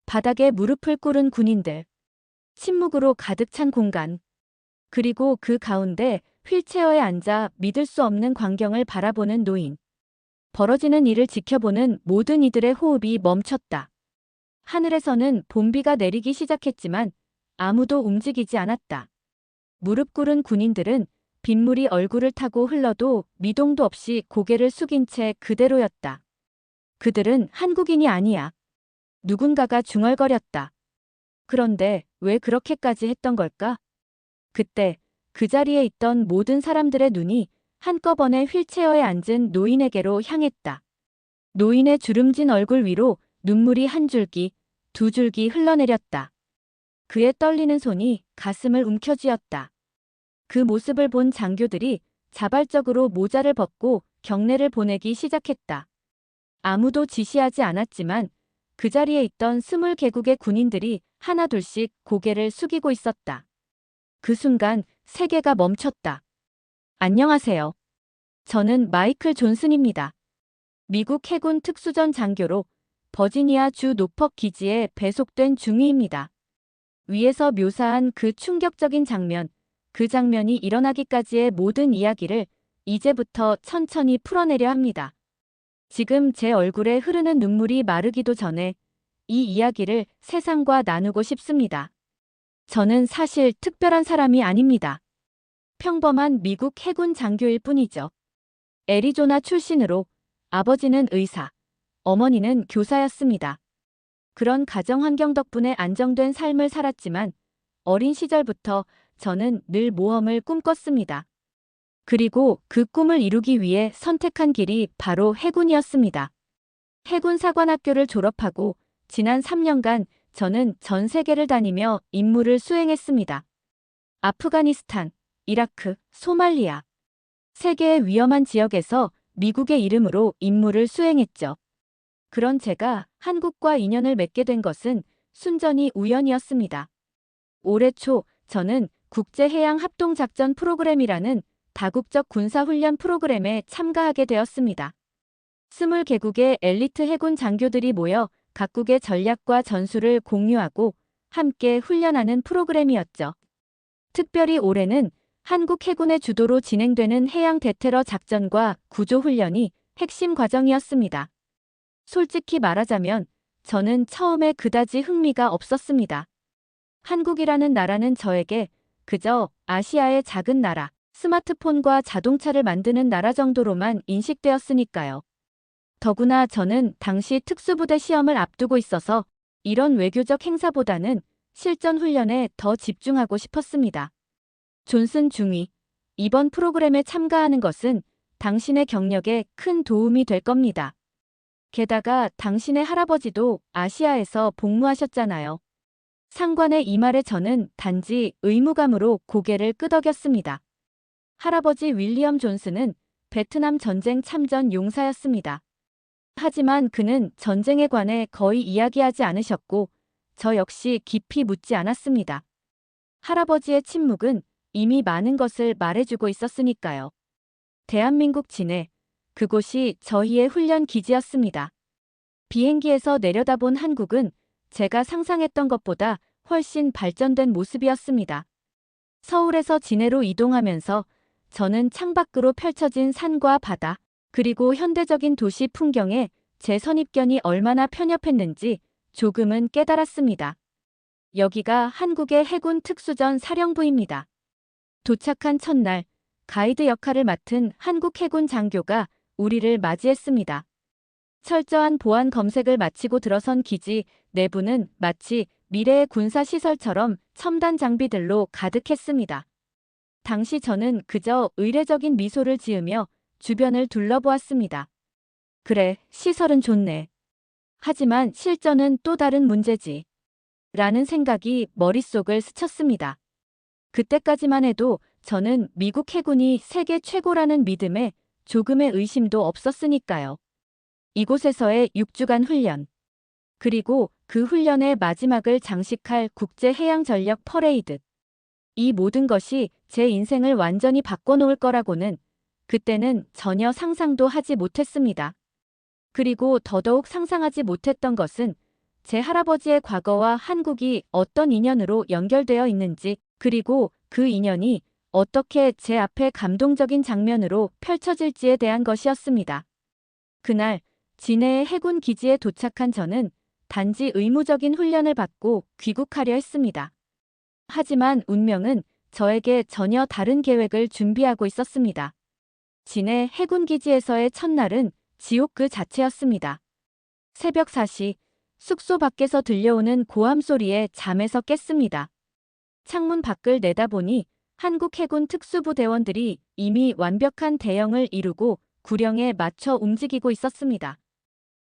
바닥에 무릎을 꿇은 군인들, 침묵으로 가득 찬 공간, 그리고 그 가운데 휠체어에 앉아 믿을 수 없는 광경을 바라보는 노인. 벌어지는 일을 지켜보는 모든 이들의 호흡이 멈췄다. 하늘에서는 봄비가 내리기 시작했지만 아무도 움직이지 않았다. 무릎 꿇은 군인들은 빗물이 얼굴을 타고 흘러도 미동도 없이 고개를 숙인 채 그대로였다. 그들은 한국인이 아니야. 누군가가 중얼거렸다. 그런데 왜 그렇게까지 했던 걸까? 그때 그 자리에 있던 모든 사람들의 눈이 한꺼번에 휠체어에 앉은 노인에게로 향했다. 노인의 주름진 얼굴 위로 눈물이 한 줄기, 두 줄기 흘러내렸다. 그의 떨리는 손이 가슴을 움켜쥐었다. 그 모습을 본 장교들이 자발적으로 모자를 벗고 경례를 보내기 시작했다. 아무도 지시하지 않았지만 그 자리에 있던 20개국의 군인들이 하나둘씩 고개를 숙이고 있었다. 그 순간 세계가 멈췄다. 안녕하세요. 저는 마이클 존슨입니다. 미국 해군 특수전 장교로 버지니아 주 노퍽 기지에 배속된 중위입니다. 위에서 묘사한 그 충격적인 장면, 그 장면이 일어나기까지의 모든 이야기를 이제부터 천천히 풀어내려 합니다. 지금 제 얼굴에 흐르는 눈물이 마르기도 전에 이 이야기를 세상과 나누고 싶습니다. 저는 사실 특별한 사람이 아닙니다. 평범한 미국 해군 장교일 뿐이죠. 애리조나 출신으로 아버지는 의사, 어머니는 교사였습니다. 그런 가정 환경 덕분에 안정된 삶을 살았지만 어린 시절부터 저는 늘 모험을 꿈꿨습니다. 그리고 그 꿈을 이루기 위해 선택한 길이 바로 해군이었습니다. 해군 사관학교를 졸업하고 지난 3년간 저는 전 세계를 다니며 임무를 수행했습니다. 아프가니스탄, 이라크, 소말리아. 세계의 위험한 지역에서 미국의 이름으로 임무를 수행했죠. 그런 제가 한국과 인연을 맺게 된 것은 순전히 우연이었습니다. 올해 초 저는 국제해양합동작전 프로그램이라는 다국적 군사훈련 프로그램에 참가하게 되었습니다. 20개국의 엘리트 해군 장교들이 모여 각국의 전략과 전술을 공유하고 함께 훈련하는 프로그램이었죠. 특별히 올해는 한국 해군의 주도로 진행되는 해양 대테러 작전과 구조훈련이 핵심 과정이었습니다. 솔직히 말하자면 저는 처음에 그다지 흥미가 없었습니다. 한국이라는 나라는 저에게 그저 아시아의 작은 나라, 스마트폰과 자동차를 만드는 나라 정도로만 인식되었으니까요. 더구나 저는 당시 특수부대 시험을 앞두고 있어서 이런 외교적 행사보다는 실전 훈련에 더 집중하고 싶었습니다. 존슨 중위, 이번 프로그램에 참가하는 것은 당신의 경력에 큰 도움이 될 겁니다. 게다가 당신의 할아버지도 아시아에서 복무하셨잖아요. 상관의 이 말에 저는 단지 의무감으로 고개를 끄덕였습니다. 할아버지 윌리엄 존슨은 베트남 전쟁 참전 용사였습니다. 하지만 그는 전쟁에 관해 거의 이야기하지 않으셨고 저 역시 깊이 묻지 않았습니다. 할아버지의 침묵은 이미 많은 것을 말해주고 있었으니까요. 대한민국 진해, 그곳이 저희의 훈련 기지였습니다. 비행기에서 내려다본 한국은 제가 상상했던 것보다 훨씬 발전된 모습이었습니다. 서울에서 진해로 이동하면서 저는 창밖으로 펼쳐진 산과 바다, 그리고 현대적인 도시 풍경에 제 선입견이 얼마나 편협했는지 조금은 깨달았습니다. 여기가 한국의 해군 특수전 사령부입니다. 도착한 첫날, 가이드 역할을 맡은 한국 해군 장교가 우리를 맞이했습니다. 철저한 보안 검색을 마치고 들어선 기지 내부는 마치 미래의 군사시설처럼 첨단 장비들로 가득했습니다. 당시 저는 그저 의례적인 미소를 지으며 주변을 둘러보았습니다. 그래, 시설은 좋네. 하지만 실전은 또 다른 문제지. 라는 생각이 머릿속을 스쳤습니다. 그때까지만 해도 저는 미국 해군이 세계 최고라는 믿음에 조금의 의심도 없었으니까요. 이곳에서의 6주간 훈련, 그리고 그 훈련의 마지막을 장식할 국제해양전력 퍼레이드. 이 모든 것이 제 인생을 완전히 바꿔놓을 거라고는 그때는 전혀 상상도 하지 못했습니다. 그리고 더더욱 상상하지 못했던 것은 제 할아버지의 과거와 한국이 어떤 인연으로 연결되어 있는지, 그리고 그 인연이 어떻게 제 앞에 감동적인 장면으로 펼쳐질지에 대한 것이었습니다. 그날 진해의 해군 기지에 도착한 저는 단지 의무적인 훈련을 받고 귀국하려 했습니다. 하지만 운명은 저에게 전혀 다른 계획을 준비하고 있었습니다. 진해 해군 기지에서의 첫날은 지옥 그 자체였습니다. 새벽 4시, 숙소 밖에서 들려오는 고함 소리에 잠에서 깼습니다. 창문 밖을 내다보니 한국 해군 특수부대원들이 이미 완벽한 대형을 이루고 구령에 맞춰 움직이고 있었습니다.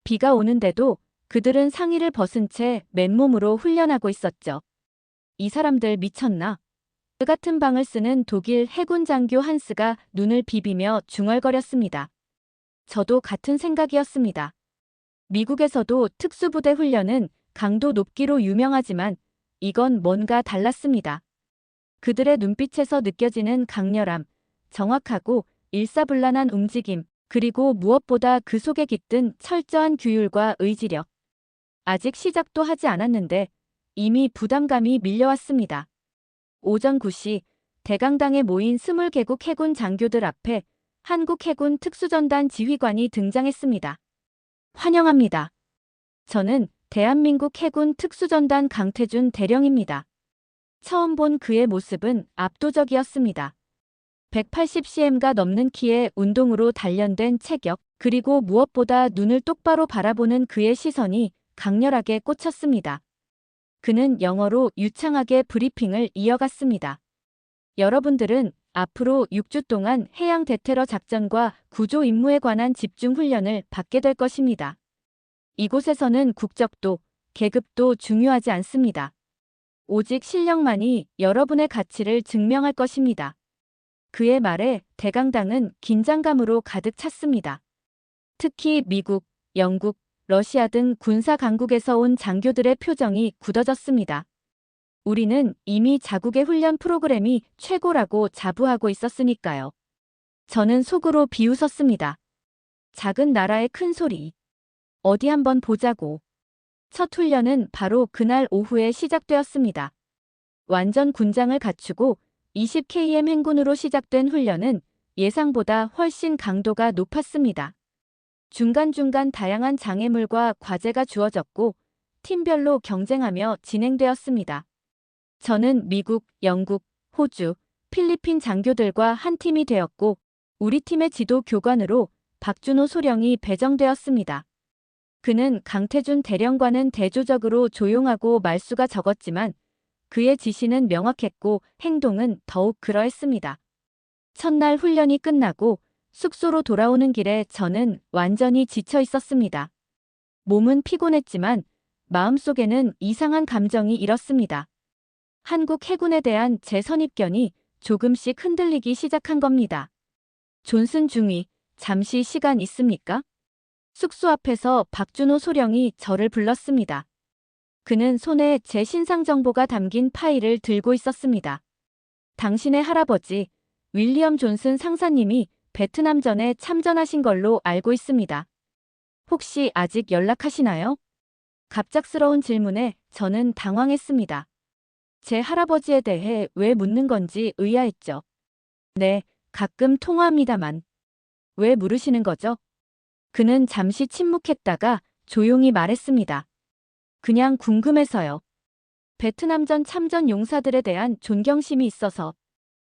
비가 오는데도 그들은 상의를 벗은 채 맨몸으로 훈련하고 있었죠. 이 사람들 미쳤나? 그 같은 방을 쓰는 독일 해군 장교 한스가 눈을 비비며 중얼거렸습니다. 저도 같은 생각이었습니다. 미국에서도 특수부대 훈련은 강도 높기로 유명하지만 이건 뭔가 달랐습니다. 그들의 눈빛에서 느껴지는 강렬함, 정확하고 일사불란한 움직임, 그리고 무엇보다 그 속에 깃든 철저한 규율과 의지력. 아직 시작도 하지 않았는데 이미 부담감이 밀려왔습니다. 오전 9시 대강당에 모인 20개국 해군 장교들 앞에 한국 해군 특수전단 지휘관이 등장했습니다. 환영합니다. 저는 대한민국 해군 특수전단 강태준 대령입니다. 처음 본 그의 모습은 압도적이었습니다. 180cm가 넘는 키에 운동으로 단련된 체격, 그리고 무엇보다 눈을 똑바로 바라보는 그의 시선이 강렬하게 꽂혔습니다. 그는 영어로 유창하게 브리핑을 이어갔습니다. 여러분들은 앞으로 6주 동안 해양 대테러 작전과 구조 임무에 관한 집중 훈련을 받게 될 것입니다. 이곳에서는 국적도, 계급도 중요하지 않습니다. 오직 실력만이 여러분의 가치를 증명할 것입니다. 그의 말에 대강당은 긴장감으로 가득 찼습니다. 특히 미국, 영국, 러시아 등 군사 강국에서 온 장교들의 표정이 굳어졌습니다. 우리는 이미 자국의 훈련 프로그램이 최고라고 자부하고 있었으니까요. 저는 속으로 비웃었습니다. 작은 나라의 큰 소리. 어디 한번 보자고. 첫 훈련은 바로 그날 오후에 시작되었습니다. 완전 군장을 갖추고 20km 행군으로 시작된 훈련은 예상보다 훨씬 강도가 높았습니다. 중간중간 다양한 장애물과 과제가 주어졌고 팀별로 경쟁하며 진행되었습니다. 저는 미국, 영국, 호주, 필리핀 장교들과 한 팀이 되었고 우리 팀의 지도 교관으로 박준호 소령이 배정되었습니다. 그는 강태준 대령과는 대조적으로 조용하고 말수가 적었지만 그의 지시는 명확했고 행동은 더욱 그러했습니다. 첫날 훈련이 끝나고 숙소로 돌아오는 길에 저는 완전히 지쳐 있었습니다. 몸은 피곤했지만 마음속에는 이상한 감정이 일었습니다. 한국 해군에 대한 제 선입견이 조금씩 흔들리기 시작한 겁니다. 존슨 중위, 잠시 시간 있습니까? 숙소 앞에서 박준호 소령이 저를 불렀습니다. 그는 손에 제 신상 정보가 담긴 파일을 들고 있었습니다. 당신의 할아버지, 윌리엄 존슨 상사님이 베트남전에 참전하신 걸로 알고 있습니다. 혹시 아직 연락하시나요? 갑작스러운 질문에 저는 당황했습니다. 제 할아버지에 대해 왜 묻는 건지 의아했죠. 네, 가끔 통화합니다만. 왜 물으시는 거죠? 그는 잠시 침묵했다가 조용히 말했습니다. 그냥 궁금해서요. 베트남전 참전 용사들에 대한 존경심이 있어서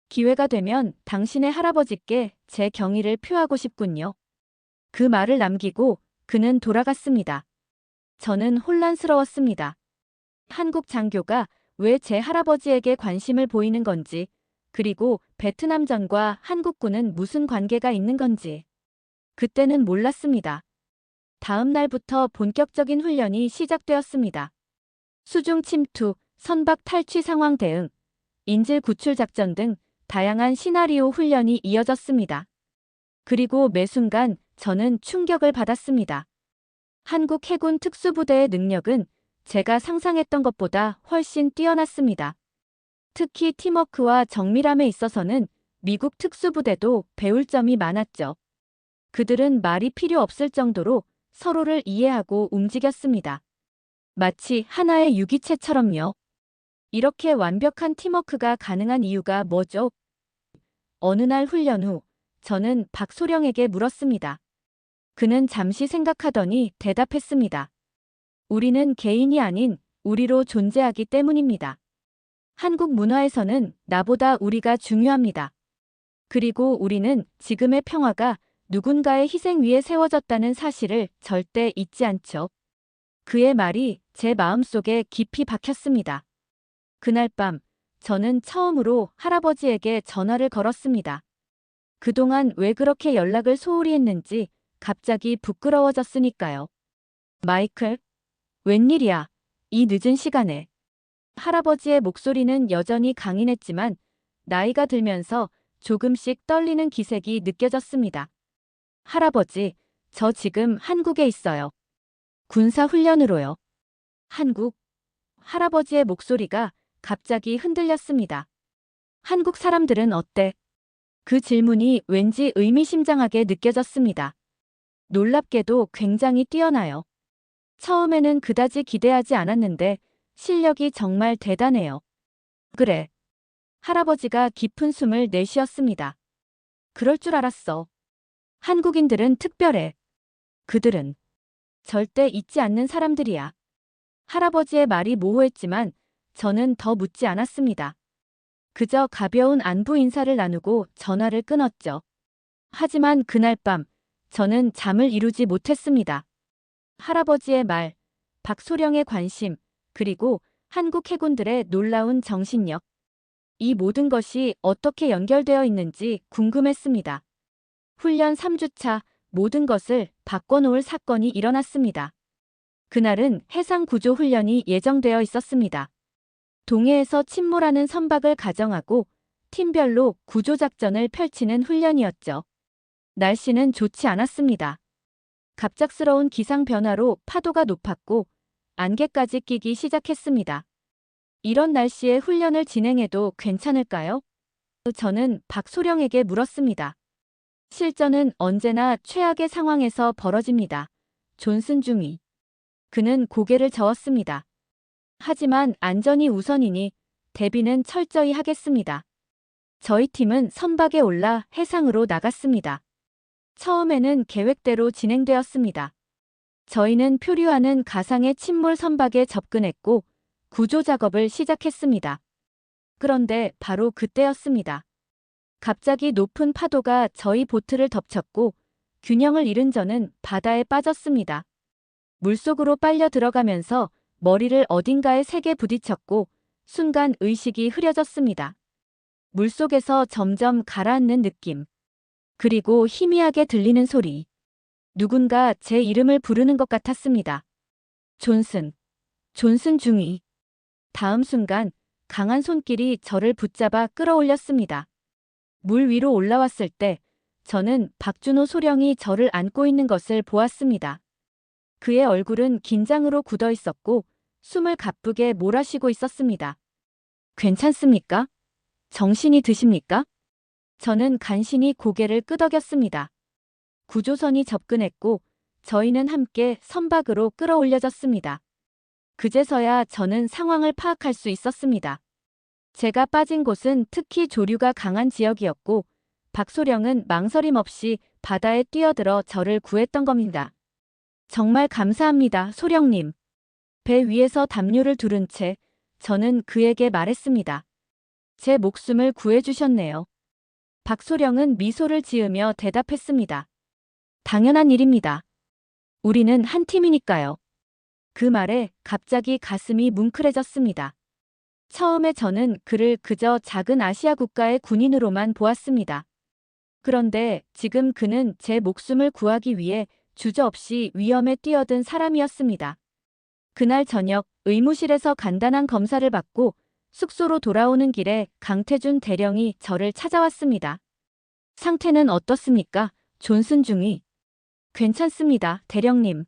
기회가 되면 당신의 할아버지께 제 경의를 표하고 싶군요. 그 말을 남기고 그는 돌아갔습니다. 저는 혼란스러웠습니다. 한국 장교가 왜 제 할아버지에게 관심을 보이는 건지, 그리고 베트남전과 한국군은 무슨 관계가 있는 건지. 그때는 몰랐습니다. 다음 날부터 본격적인 훈련이 시작되었습니다. 수중 침투, 선박 탈취 상황 대응, 인질 구출 작전 등 다양한 시나리오 훈련이 이어졌습니다. 그리고 매 순간 저는 충격을 받았습니다. 한국 해군 특수부대의 능력은 제가 상상했던 것보다 훨씬 뛰어났습니다. 특히 팀워크와 정밀함에 있어서는 미국 특수부대도 배울 점이 많았죠. 그들은 말이 필요 없을 정도로 서로를 이해하고 움직였습니다. 마치 하나의 유기체처럼요. 이렇게 완벽한 팀워크가 가능한 이유가 뭐죠? 어느 날 훈련 후 저는 박소령에게 물었습니다. 그는 잠시 생각하더니 대답했습니다. 우리는 개인이 아닌 우리로 존재하기 때문입니다. 한국 문화에서는 나보다 우리가 중요합니다. 그리고 우리는 지금의 평화가 누군가의 희생 위에 세워졌다는 사실을 절대 잊지 않죠. 그의 말이 제 마음속에 깊이 박혔습니다. 그날 밤 저는 처음으로 할아버지에게 전화를 걸었습니다. 그동안 왜 그렇게 연락을 소홀히 했는지 갑자기 부끄러워졌으니까요. 마이클, 웬일이야? 이 늦은 시간에. 할아버지의 목소리는 여전히 강인했지만 나이가 들면서 조금씩 떨리는 기색이 느껴졌습니다. 할아버지, 저 지금 한국에 있어요. 군사훈련으로요. 한국? 할아버지의 목소리가 갑자기 흔들렸습니다. 한국 사람들은 어때? 그 질문이 왠지 의미심장하게 느껴졌습니다. 놀랍게도 굉장히 뛰어나요. 처음에는 그다지 기대하지 않았는데 실력이 정말 대단해요. 그래. 할아버지가 깊은 숨을 내쉬었습니다. 그럴 줄 알았어. 한국인들은 특별해. 그들은 절대 잊지 않는 사람들이야. 할아버지의 말이 모호했지만 저는 더 묻지 않았습니다. 그저 가벼운 안부 인사를 나누고 전화를 끊었죠. 하지만 그날 밤 저는 잠을 이루지 못했습니다. 할아버지의 말, 박소령의 관심, 그리고 한국 해군들의 놀라운 정신력. 이 모든 것이 어떻게 연결되어 있는지 궁금했습니다. 훈련 3주차 모든 것을 바꿔놓을 사건이 일어났습니다. 그날은 해상구조훈련이 예정되어 있었습니다. 동해에서 침몰하는 선박을 가정하고 팀별로 구조작전을 펼치는 훈련이었죠. 날씨는 좋지 않았습니다. 갑작스러운 기상 변화로 파도가 높았고 안개까지 끼기 시작했습니다. 이런 날씨에 훈련을 진행해도 괜찮을까요? 저는 박소령에게 물었습니다. 실전은 언제나 최악의 상황에서 벌어집니다. 존슨 중위. 그는 고개를 저었습니다. 하지만 안전이 우선이니 대비는 철저히 하겠습니다. 저희 팀은 선박에 올라 해상으로 나갔습니다. 처음에는 계획대로 진행되었습니다. 저희는 표류하는 가상의 침몰 선박에 접근했고 구조 작업을 시작했습니다. 그런데 바로 그때였습니다. 갑자기 높은 파도가 저희 보트를 덮쳤고 균형을 잃은 저는 바다에 빠졌습니다. 물속으로 빨려 들어가면서 머리를 어딘가에 세게 부딪혔고 순간 의식이 흐려졌습니다. 물속에서 점점 가라앉는 느낌. 그리고 희미하게 들리는 소리. 누군가 제 이름을 부르는 것 같았습니다. 존슨. 존슨 중위. 다음 순간 강한 손길이 저를 붙잡아 끌어올렸습니다. 물 위로 올라왔을 때 저는 박준호 소령이 저를 안고 있는 것을 보았습니다. 그의 얼굴은 긴장으로 굳어 있었고 숨을 가쁘게 몰아쉬고 있었습니다. 괜찮습니까? 정신이 드십니까? 저는 간신히 고개를 끄덕였습니다. 구조선이 접근했고 저희는 함께 선박으로 끌어올려졌습니다. 그제서야 저는 상황을 파악할 수 있었습니다. 제가 빠진 곳은 특히 조류가 강한 지역이었고 박소령은 망설임 없이 바다에 뛰어들어 저를 구했던 겁니다. 정말 감사합니다, 소령님. 배 위에서 담요를 두른 채 저는 그에게 말했습니다. 제 목숨을 구해주셨네요. 박소령은 미소를 지으며 대답했습니다. 당연한 일입니다. 우리는 한 팀이니까요. 그 말에 갑자기 가슴이 뭉클해졌습니다. 처음에 저는 그를 그저 작은 아시아 국가의 군인으로만 보았습니다. 그런데 지금 그는 제 목숨을 구하기 위해 주저없이 위험에 뛰어든 사람이었습니다. 그날 저녁 의무실에서 간단한 검사를 받고 숙소로 돌아오는 길에 강태준 대령이 저를 찾아왔습니다. 상태는 어떻습니까? 존슨 중위. 괜찮습니다, 대령님.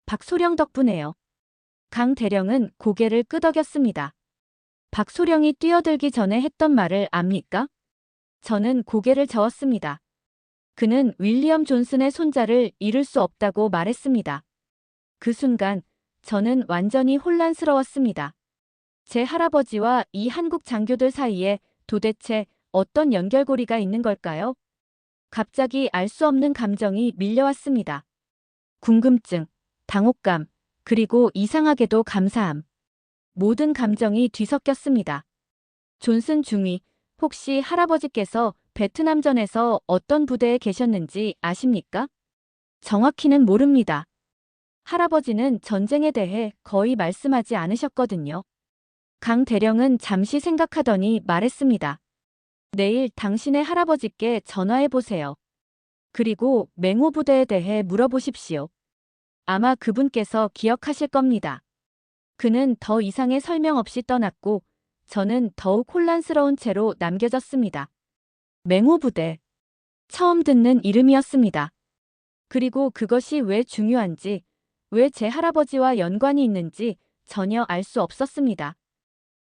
박소령 덕분에요. 강 대령은 고개를 끄덕였습니다. 박소령이 뛰어들기 전에 했던 말을 압니까? 저는 고개를 저었습니다. 그는 윌리엄 존슨의 손자를 잃을 수 없다고 말했습니다. 그 순간 저는 완전히 혼란스러웠습니다. 제 할아버지와 이 한국 장교들 사이에 도대체 어떤 연결고리가 있는 걸까요? 갑자기 알 수 없는 감정이 밀려왔습니다. 궁금증, 당혹감, 그리고 이상하게도 감사함. 모든 감정이 뒤섞였습니다. 존슨 중위, 혹시 할아버지께서 베트남전에서 어떤 부대에 계셨는지 아십니까? 정확히는 모릅니다. 할아버지는 전쟁에 대해 거의 말씀하지 않으셨거든요. 강 대령은 잠시 생각하더니 말했습니다. 내일 당신의 할아버지께 전화해 보세요. 그리고 맹호 부대에 대해 물어보십시오. 아마 그분께서 기억하실 겁니다. 그는 더 이상의 설명 없이 떠났고 저는 더욱 혼란스러운 채로 남겨졌습니다. 맹호 부대. 처음 듣는 이름이었습니다. 그리고 그것이 왜 중요한지, 왜 제 할아버지와 연관이 있는지 전혀 알 수 없었습니다.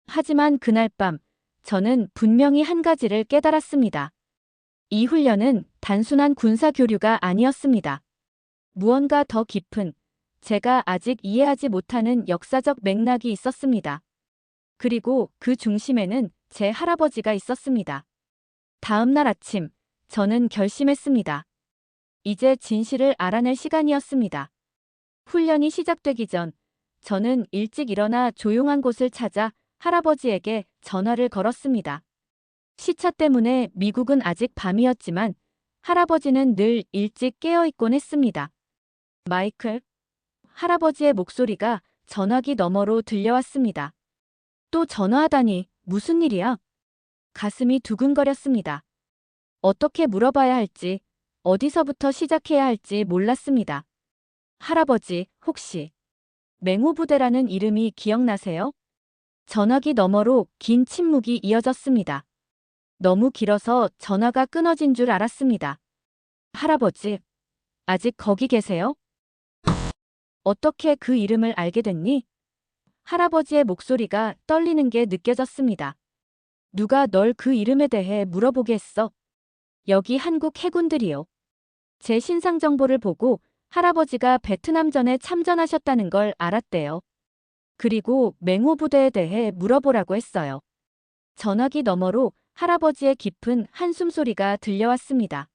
하지만 그날 밤 저는 분명히 한 가지를 깨달았습니다. 이 훈련은 단순한 군사 교류가 아니었습니다. 무언가 더 깊은, 제가 아직 이해하지 못하는 역사적 맥락이 있었습니다. 그리고 그 중심에는 제 할아버지가 있었습니다. 다음 날 아침, 저는 결심했습니다. 이제 진실을 알아낼 시간이었습니다. 훈련이 시작되기 전, 저는 일찍 일어나 조용한 곳을 찾아 할아버지에게 전화를 걸었습니다. 시차 때문에 미국은 아직 밤이었지만 할아버지는 늘 일찍 깨어있곤 했습니다. 마이클, 할아버지의 목소리가 전화기 너머로 들려왔습니다. 또 전화하다니 무슨 일이야? 가슴이 두근거렸습니다. 어떻게 물어봐야 할지, 어디서부터 시작해야 할지 몰랐습니다. 할아버지, 혹시 맹호 부대라는 이름이 기억나세요? 전화기 너머로 긴 침묵이 이어졌습니다. 너무 길어서 전화가 끊어진 줄 알았습니다. 할아버지, 아직 거기 계세요? 어떻게 그 이름을 알게 됐니? 할아버지의 목소리가 떨리는 게 느껴졌습니다. 누가 널 그 이름에 대해 물어보게 했어? 여기 한국 해군들이요. 제 신상 정보를 보고 할아버지가 베트남전에 참전하셨다는 걸 알았대요. 그리고 맹호 부대에 대해 물어보라고 했어요. 전화기 너머로 할아버지의 깊은 한숨 소리가 들려왔습니다.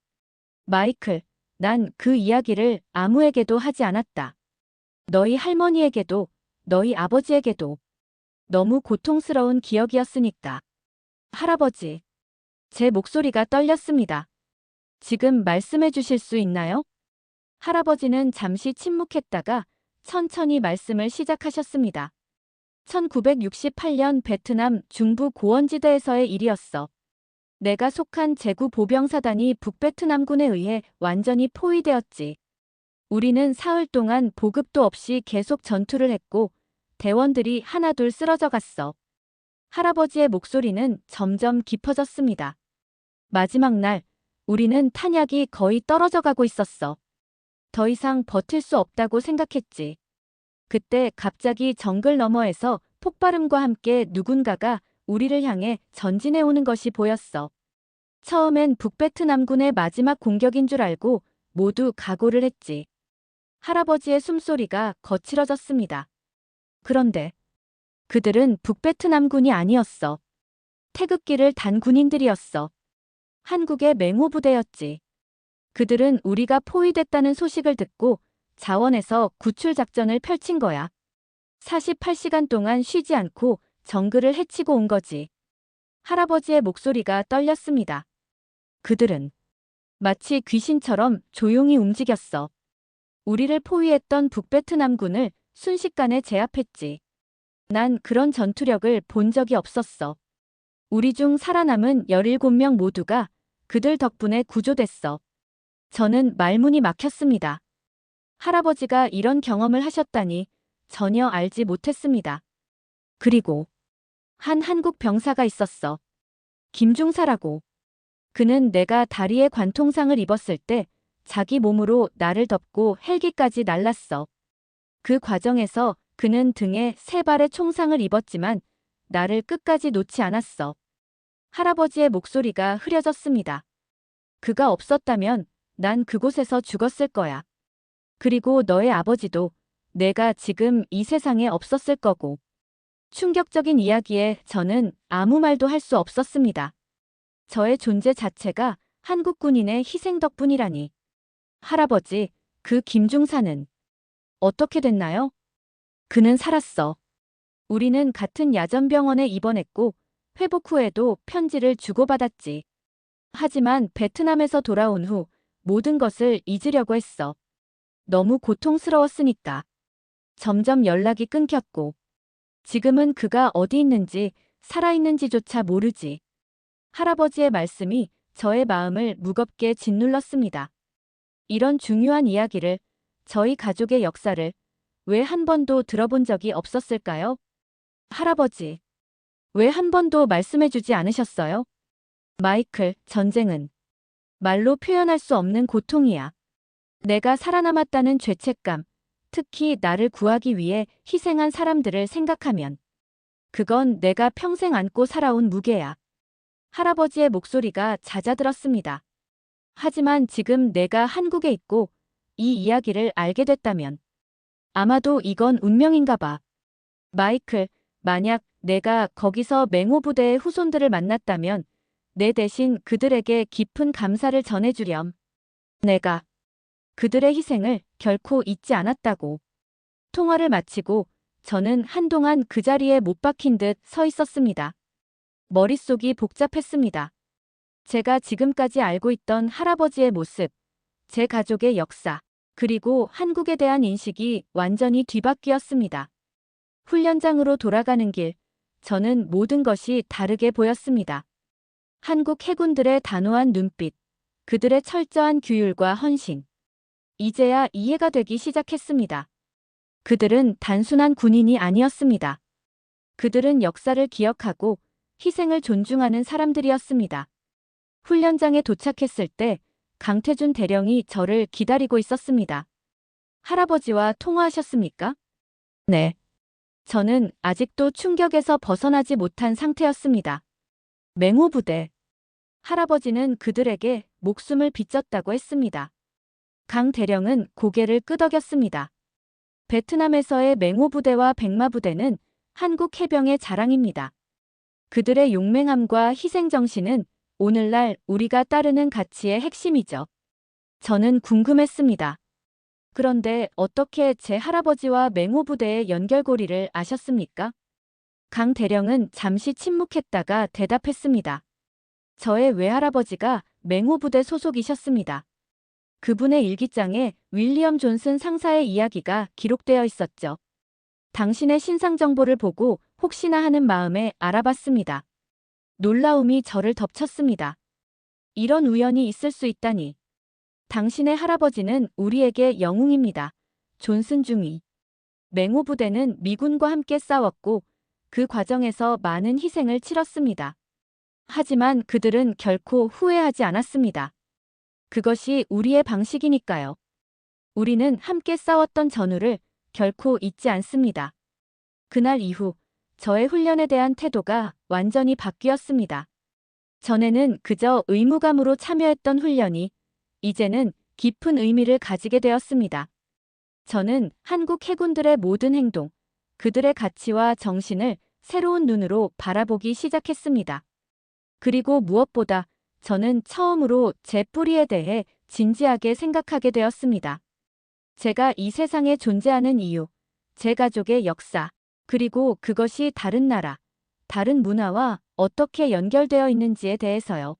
마이클, 난 그 이야기를 아무에게도 하지 않았다. 너희 할머니에게도, 너희 아버지에게도. 너무 고통스러운 기억이었으니까. 할아버지. 제 목소리가 떨렸습니다. 지금 말씀해 주실 수 있나요? 할아버지는 잠시 침묵했다가 천천히 말씀을 시작하셨습니다. 1968년 베트남 중부 고원지대에서의 일이었어. 내가 속한 제구 보병사단이 북베트남군에 의해 완전히 포위되었지. 우리는 사흘 동안 보급도 없이 계속 전투를 했고 대원들이 하나둘 쓰러져 갔어. 할아버지의 목소리는 점점 깊어졌습니다. 마지막 날, 우리는 탄약이 거의 떨어져 가고 있었어. 더 이상 버틸 수 없다고 생각했지. 그때 갑자기 정글 너머에서 폭발음과 함께 누군가가 우리를 향해 전진해 오는 것이 보였어. 처음엔 북베트남군의 마지막 공격인 줄 알고 모두 각오를 했지. 할아버지의 숨소리가 거칠어졌습니다. 그런데 그들은 북베트남군이 아니었어. 태극기를 단 군인들이었어. 한국의 맹호 부대였지. 그들은 우리가 포위됐다는 소식을 듣고 자원에서 구출 작전을 펼친 거야. 48시간 동안 쉬지 않고 정글을 헤치고 온 거지. 할아버지의 목소리가 떨렸습니다. 그들은 마치 귀신처럼 조용히 움직였어. 우리를 포위했던 북베트남군을 순식간에 제압했지. 난 그런 전투력을 본 적이 없었어. 우리 중 살아남은 17명 모두가 그들 덕분에 구조됐어. 저는 말문이 막혔습니다. 할아버지가 이런 경험을 하셨다니 전혀 알지 못했습니다. 그리고 한 한국 병사가 있었어. 김중사라고. 그는 내가 다리에 관통상을 입었을 때 자기 몸으로 나를 덮고 헬기까지 날랐어. 그 과정에서 그는 등에 3발의 총상을 입었지만 나를 끝까지 놓지 않았어. 할아버지의 목소리가 흐려졌습니다. 그가 없었다면 난 그곳에서 죽었을 거야. 그리고 너의 아버지도, 내가 지금 이 세상에 없었을 거고. 충격적인 이야기에 저는 아무 말도 할 수 없었습니다. 저의 존재 자체가 한국 군인의 희생 덕분이라니. 할아버지, 그 김중사는 어떻게 됐나요? 그는 살았어. 우리는 같은 야전병원에 입원했고 회복 후에도 편지를 주고받았지. 하지만 베트남에서 돌아온 후 모든 것을 잊으려고 했어. 너무 고통스러웠으니까. 점점 연락이 끊겼고 지금은 그가 어디 있는지 살아있는지조차 모르지. 할아버지의 말씀이 저의 마음을 무겁게 짓눌렀습니다. 이런 중요한 이야기를, 저희 가족의 역사를 왜 한 번도 들어본 적이 없었을까요? 할아버지, 왜 한 번도 말씀해주지 않으셨어요? 마이클, 전쟁은 말로 표현할 수 없는 고통이야. 내가 살아남았다는 죄책감, 특히 나를 구하기 위해 희생한 사람들을 생각하면 그건 내가 평생 안고 살아온 무게야. 할아버지의 목소리가 잦아들었습니다. 하지만 지금 내가 한국에 있고 이 이야기를 알게 됐다면 아마도 이건 운명인가 봐. 마이클, 만약 내가 거기서 맹호 부대의 후손들을 만났다면 내 대신 그들에게 깊은 감사를 전해주렴. 내가 그들의 희생을 결코 잊지 않았다고. 통화를 마치고 저는 한동안 그 자리에 못 박힌 듯 서 있었습니다. 머릿속이 복잡했습니다. 제가 지금까지 알고 있던 할아버지의 모습, 제 가족의 역사, 그리고 한국에 대한 인식이 완전히 뒤바뀌었습니다. 훈련장으로 돌아가는 길, 저는 모든 것이 다르게 보였습니다. 한국 해군들의 단호한 눈빛, 그들의 철저한 규율과 헌신. 이제야 이해가 되기 시작했습니다. 그들은 단순한 군인이 아니었습니다. 그들은 역사를 기억하고 희생을 존중하는 사람들이었습니다. 훈련장에 도착했을 때 강태준 대령이 저를 기다리고 있었습니다. 할아버지와 통화하셨습니까? 네. 저는 아직도 충격에서 벗어나지 못한 상태였습니다. 맹호 부대. 할아버지는 그들에게 목숨을 비쳤다고 했습니다. 강 대령은 고개를 끄덕였습니다. 베트남에서의 맹호 부대와 백마 부대는 한국 해병의 자랑입니다. 그들의 용맹함과 희생정신은 오늘날 우리가 따르는 가치의 핵심이죠. 저는 궁금했습니다. 그런데 어떻게 제 할아버지와 맹호 부대의 연결고리를 아셨습니까? 강 대령은 잠시 침묵했다가 대답했습니다. 저의 외할아버지가 맹호 부대 소속이셨습니다. 그분의 일기장에 윌리엄 존슨 상사의 이야기가 기록되어 있었죠. 당신의 신상 정보를 보고 혹시나 하는 마음에 알아봤습니다. 놀라움이 저를 덮쳤습니다. 이런 우연이 있을 수 있다니. 당신의 할아버지는 우리에게 영웅입니다. 존슨 중위. 맹호 부대는 미군과 함께 싸웠고 그 과정에서 많은 희생을 치렀습니다. 하지만 그들은 결코 후회하지 않았습니다. 그것이 우리의 방식이니까요. 우리는 함께 싸웠던 전우를 결코 잊지 않습니다. 그날 이후 저의 훈련에 대한 태도가 완전히 바뀌었습니다. 전에는 그저 의무감으로 참여했던 훈련이 이제는 깊은 의미를 가지게 되었습니다. 저는 한국 해군들의 모든 행동, 그들의 가치와 정신을 새로운 눈으로 바라보기 시작했습니다. 그리고 무엇보다 저는 처음으로 제 뿌리에 대해 진지하게 생각하게 되었습니다. 제가 이 세상에 존재하는 이유, 제 가족의 역사, 그리고 그것이 다른 나라, 다른 문화와 어떻게 연결되어 있는지에 대해서요.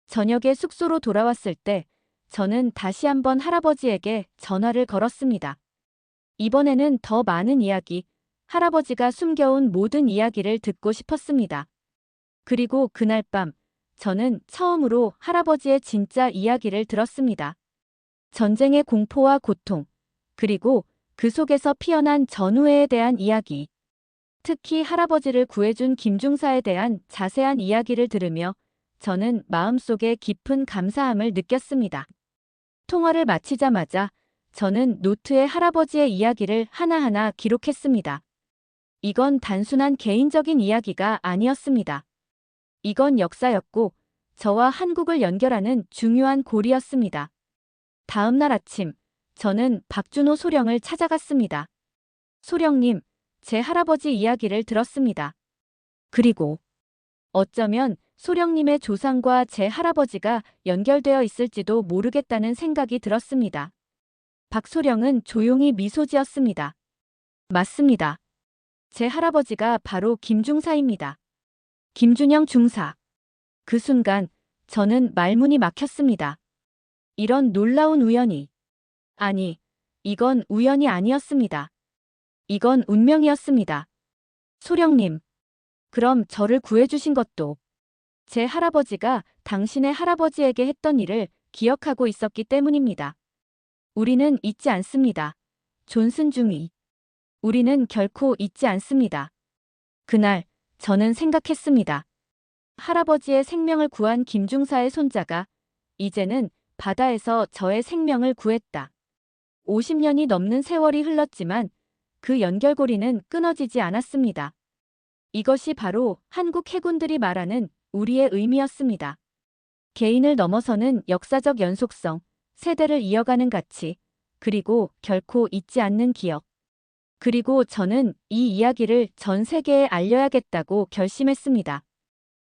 저녁에 숙소로 돌아왔을 때 저는 다시 한번 할아버지에게 전화를 걸었습니다. 이번에는 더 많은 이야기, 할아버지가 숨겨온 모든 이야기를 듣고 싶었습니다. 그리고 그날 밤 저는 처음으로 할아버지의 진짜 이야기를 들었습니다. 전쟁의 공포와 고통, 그리고 그 속에서 피어난 전우회에 대한 이야기. 특히 할아버지를 구해준 김중사에 대한 자세한 이야기를 들으며 저는 마음속에 깊은 감사함을 느꼈습니다. 통화를 마치자마자 저는 노트에 할아버지의 이야기를 하나하나 기록했습니다. 이건 단순한 개인적인 이야기가 아니었습니다. 이건 역사였고 저와 한국을 연결하는 중요한 고리였습니다. 다음 날 아침, 저는 박준호 소령을 찾아갔습니다. 소령님, 제 할아버지 이야기를 들었습니다. 그리고 어쩌면 소령님의 조상과 제 할아버지가 연결되어 있을지도 모르겠다는 생각이 들었습니다. 박소령은 조용히 미소 지었습니다. 맞습니다. 제 할아버지가 바로 김중사입니다. 김준영 중사. 그 순간 저는 말문이 막혔습니다. 이런 놀라운 우연이. 아니, 이건 우연이 아니었습니다. 이건 운명이었습니다. 소령님, 그럼 저를 구해주신 것도 제 할아버지가 당신의 할아버지에게 했던 일을 기억하고 있었기 때문입니다. 우리는 잊지 않습니다. 존슨 중위. 우리는 결코 잊지 않습니다. 그날 저는 생각했습니다. 할아버지의 생명을 구한 김중사의 손자가 이제는 바다에서 저의 생명을 구했다. 50년이 넘는 세월이 흘렀지만 그 연결고리는 끊어지지 않았습니다. 이것이 바로 한국 해군들이 말하는 우리의 의미였습니다. 개인을 넘어서는 역사적 연속성, 세대를 이어가는 가치, 그리고 결코 잊지 않는 기억. 그리고 저는 이 이야기를 전 세계에 알려야겠다고 결심했습니다.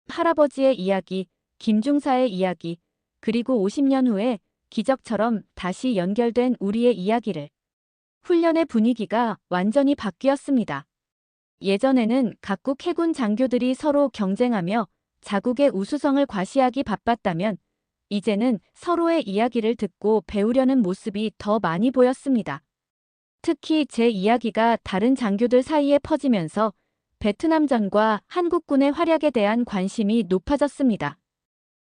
할아버지의 이야기, 김중사의 이야기, 그리고 50년 후에 기적처럼 다시 연결된 우리의 이야기를. 훈련의 분위기가 완전히 바뀌었습니다. 예전에는 각국 해군 장교들이 서로 경쟁하며 자국의 우수성을 과시하기 바빴다면 이제는 서로의 이야기를 듣고 배우려는 모습이 더 많이 보였습니다. 특히 제 이야기가 다른 장교들 사이에 퍼지면서 베트남전과 한국군의 활약에 대한 관심이 높아졌습니다.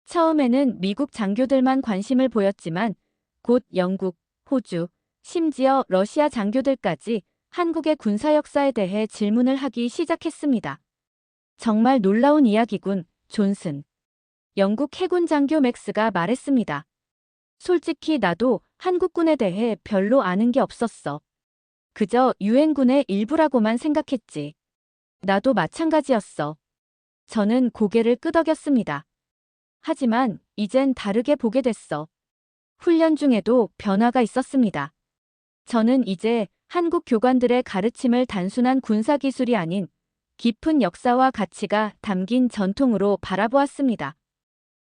처음에는 미국 장교들만 관심을 보였지만 곧 영국, 호주, 심지어 러시아 장교들까지 한국의 군사 역사에 대해 질문을 하기 시작했습니다. 정말 놀라운 이야기군, 존슨. 영국 해군 장교 맥스가 말했습니다. 솔직히 나도 한국군에 대해 별로 아는 게 없었어. 그저 유엔군의 일부라고만 생각했지. 나도 마찬가지였어. 저는 고개를 끄덕였습니다. 하지만 이젠 다르게 보게 됐어. 훈련 중에도 변화가 있었습니다. 저는 이제 한국 교관들의 가르침을 단순한 군사기술이 아닌 깊은 역사와 가치가 담긴 전통으로 바라보았습니다.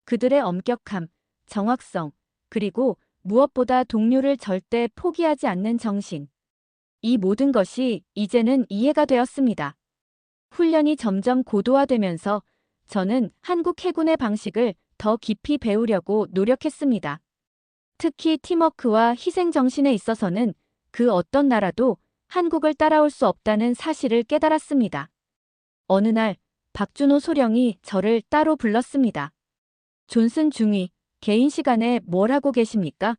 그들의 엄격함, 정확성, 그리고 무엇보다 동료를 절대 포기하지 않는 정신. 이 모든 것이 이제는 이해가 되었습니다. 훈련이 점점 고도화되면서 저는 한국 해군의 방식을 더 깊이 배우려고 노력했습니다. 특히 팀워크와 희생 정신에 있어서는 그 어떤 나라도 한국을 따라올 수 없다는 사실을 깨달았습니다. 어느 날 박준호 소령이 저를 따로 불렀습니다. 존슨 중위, 개인 시간에 뭘 하고 계십니까?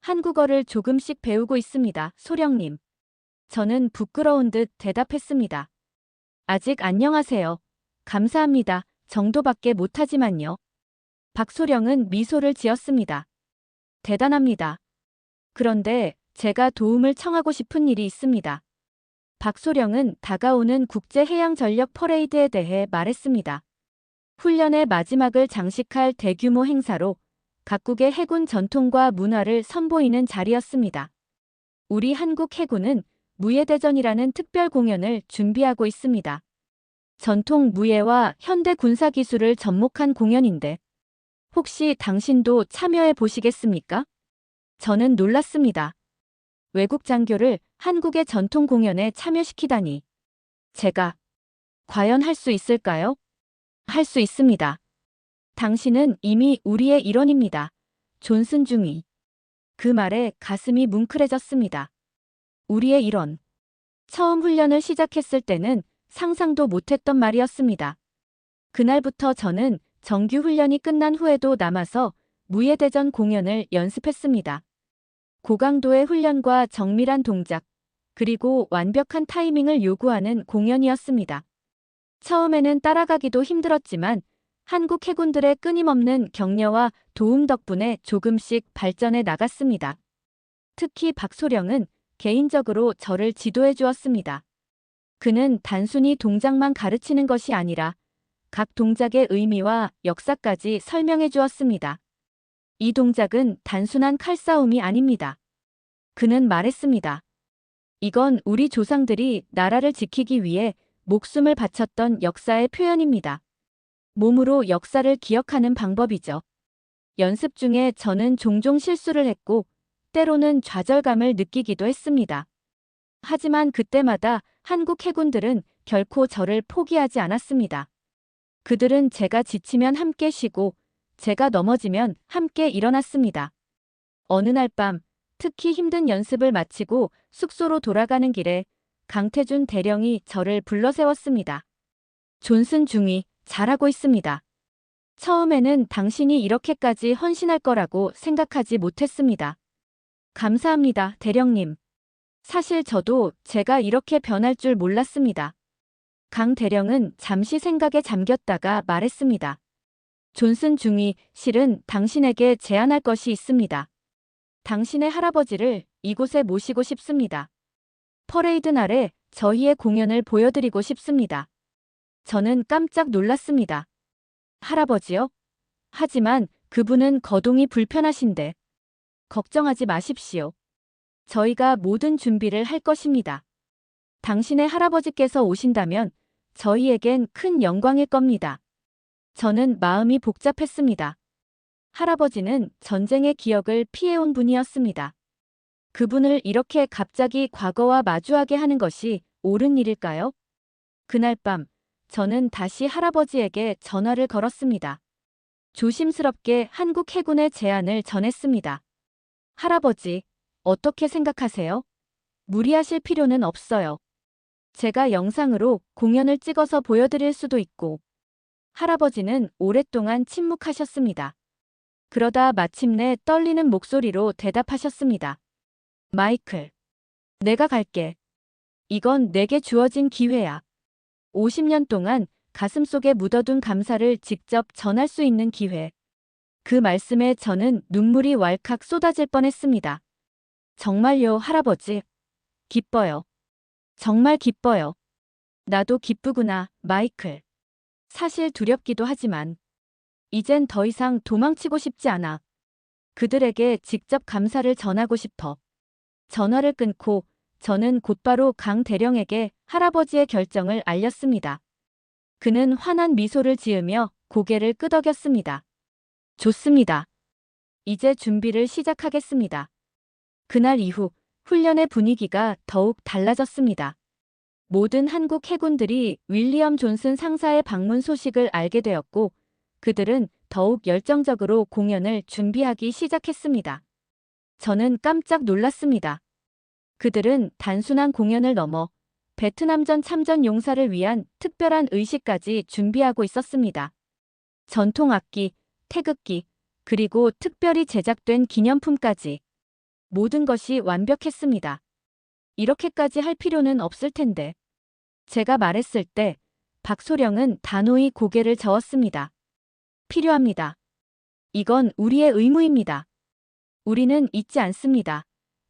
한국어를 조금씩 배우고 있습니다, 소령님. 저는 부끄러운 듯 대답했습니다. 아직 안녕하세요. 감사합니다. 정도밖에 못하지만요. 박소령은 미소를 지었습니다. 대단합니다. 그런데 제가 도움을 청하고 싶은 일이 있습니다. 박소령은 다가오는 국제해양전력 퍼레이드에 대해 말했습니다. 훈련의 마지막을 장식할 대규모 행사로 각국의 해군 전통과 문화를 선보이는 자리였습니다. 우리 한국 해군은 무예대전이라는 특별 공연을 준비하고 있습니다. 전통 무예와 현대 군사기술을 접목한 공연인데 혹시 당신도 참여해 보시겠습니까? 저는 놀랐습니다. 외국 장교를 한국의 전통 공연에 참여시키다니. 제가 과연 할 수 있을까요? 할 수 있습니다. 당신은 이미 우리의 일원입니다. 존슨 중위. 그 말에 가슴이 뭉클해졌습니다. 우리의 일원. 처음 훈련을 시작했을 때는 상상도 못했던 말이었습니다. 그날부터 저는 정규 훈련이 끝난 후에도 남아서 무예대전 공연을 연습했습니다. 고강도의 훈련과 정밀한 동작, 그리고 완벽한 타이밍을 요구하는 공연이었습니다. 처음에는 따라가기도 힘들었지만 한국 해군들의 끊임없는 격려와 도움 덕분에 조금씩 발전해 나갔습니다. 특히 박소령은 개인적으로 저를 지도해 주었습니다. 그는 단순히 동작만 가르치는 것이 아니라 각 동작의 의미와 역사까지 설명해 주었습니다. 이 동작은 단순한 칼싸움이 아닙니다. 그는 말했습니다. 이건 우리 조상들이 나라를 지키기 위해 목숨을 바쳤던 역사의 표현입니다. 몸으로 역사를 기억하는 방법이죠. 연습 중에 저는 종종 실수를 했고, 때로는 좌절감을 느끼기도 했습니다. 하지만 그때마다 한국 해군들은 결코 저를 포기하지 않았습니다. 그들은 제가 지치면 함께 쉬고, 제가 넘어지면 함께 일어났습니다. 어느 날 밤, 특히 힘든 연습을 마치고 숙소로 돌아가는 길에 강태준 대령이 저를 불러세웠습니다. 존슨 중위, 잘하고 있습니다. 처음에는 당신이 이렇게까지 헌신할 거라고 생각하지 못했습니다. 감사합니다, 대령님. 사실 저도 제가 이렇게 변할 줄 몰랐습니다. 강 대령은 잠시 생각에 잠겼다가 말했습니다. 존슨 중위, 실은 당신에게 제안할 것이 있습니다. 당신의 할아버지를 이곳에 모시고 싶습니다. 퍼레이드 날에 저희의 공연을 보여드리고 싶습니다. 저는 깜짝 놀랐습니다. 할아버지요? 하지만 그분은 거동이 불편하신데. 걱정하지 마십시오. 저희가 모든 준비를 할 것입니다. 당신의 할아버지께서 오신다면 저희에겐 큰 영광일 겁니다. 저는 마음이 복잡했습니다. 할아버지는 전쟁의 기억을 피해온 분이었습니다. 그분을 이렇게 갑자기 과거와 마주하게 하는 것이 옳은 일일까요? 그날 밤, 저는 다시 할아버지에게 전화를 걸었습니다. 조심스럽게 한국 해군의 제안을 전했습니다. 할아버지, 어떻게 생각하세요? 무리하실 필요는 없어요. 제가 영상으로 공연을 찍어서 보여드릴 수도 있고. 할아버지는 오랫동안 침묵하셨습니다. 그러다 마침내 떨리는 목소리로 대답하셨습니다. 마이클, 내가 갈게. 이건 내게 주어진 기회야. 50년 동안 가슴속에 묻어둔 감사를 직접 전할 수 있는 기회. 그 말씀에 저는 눈물이 왈칵 쏟아질 뻔했습니다. 정말요, 할아버지. 기뻐요. 정말 기뻐요. 나도 기쁘구나, 마이클. 사실 두렵기도 하지만 이젠 더 이상 도망치고 싶지 않아. 그들에게 직접 감사를 전하고 싶어. 전화를 끊고 저는 곧바로 강 대령에게 할아버지의 결정을 알렸습니다. 그는 환한 미소를 지으며 고개를 끄덕였습니다. 좋습니다. 이제 준비를 시작하겠습니다. 그날 이후 훈련의 분위기가 더욱 달라졌습니다. 모든 한국 해군들이 윌리엄 존슨 상사의 방문 소식을 알게 되었고, 그들은 더욱 열정적으로 공연을 준비하기 시작했습니다. 저는 깜짝 놀랐습니다. 그들은 단순한 공연을 넘어 베트남전 참전 용사를 위한 특별한 의식까지 준비하고 있었습니다. 전통 악기, 태극기, 그리고 특별히 제작된 기념품까지. 모든 것이 완벽했습니다. 이렇게까지 할 필요는 없을 텐데. 제가 말했을 때 박소령은 단호히 고개를 저었습니다. 필요합니다. 이건 우리의 의무입니다. 우리는 잊지 않습니다.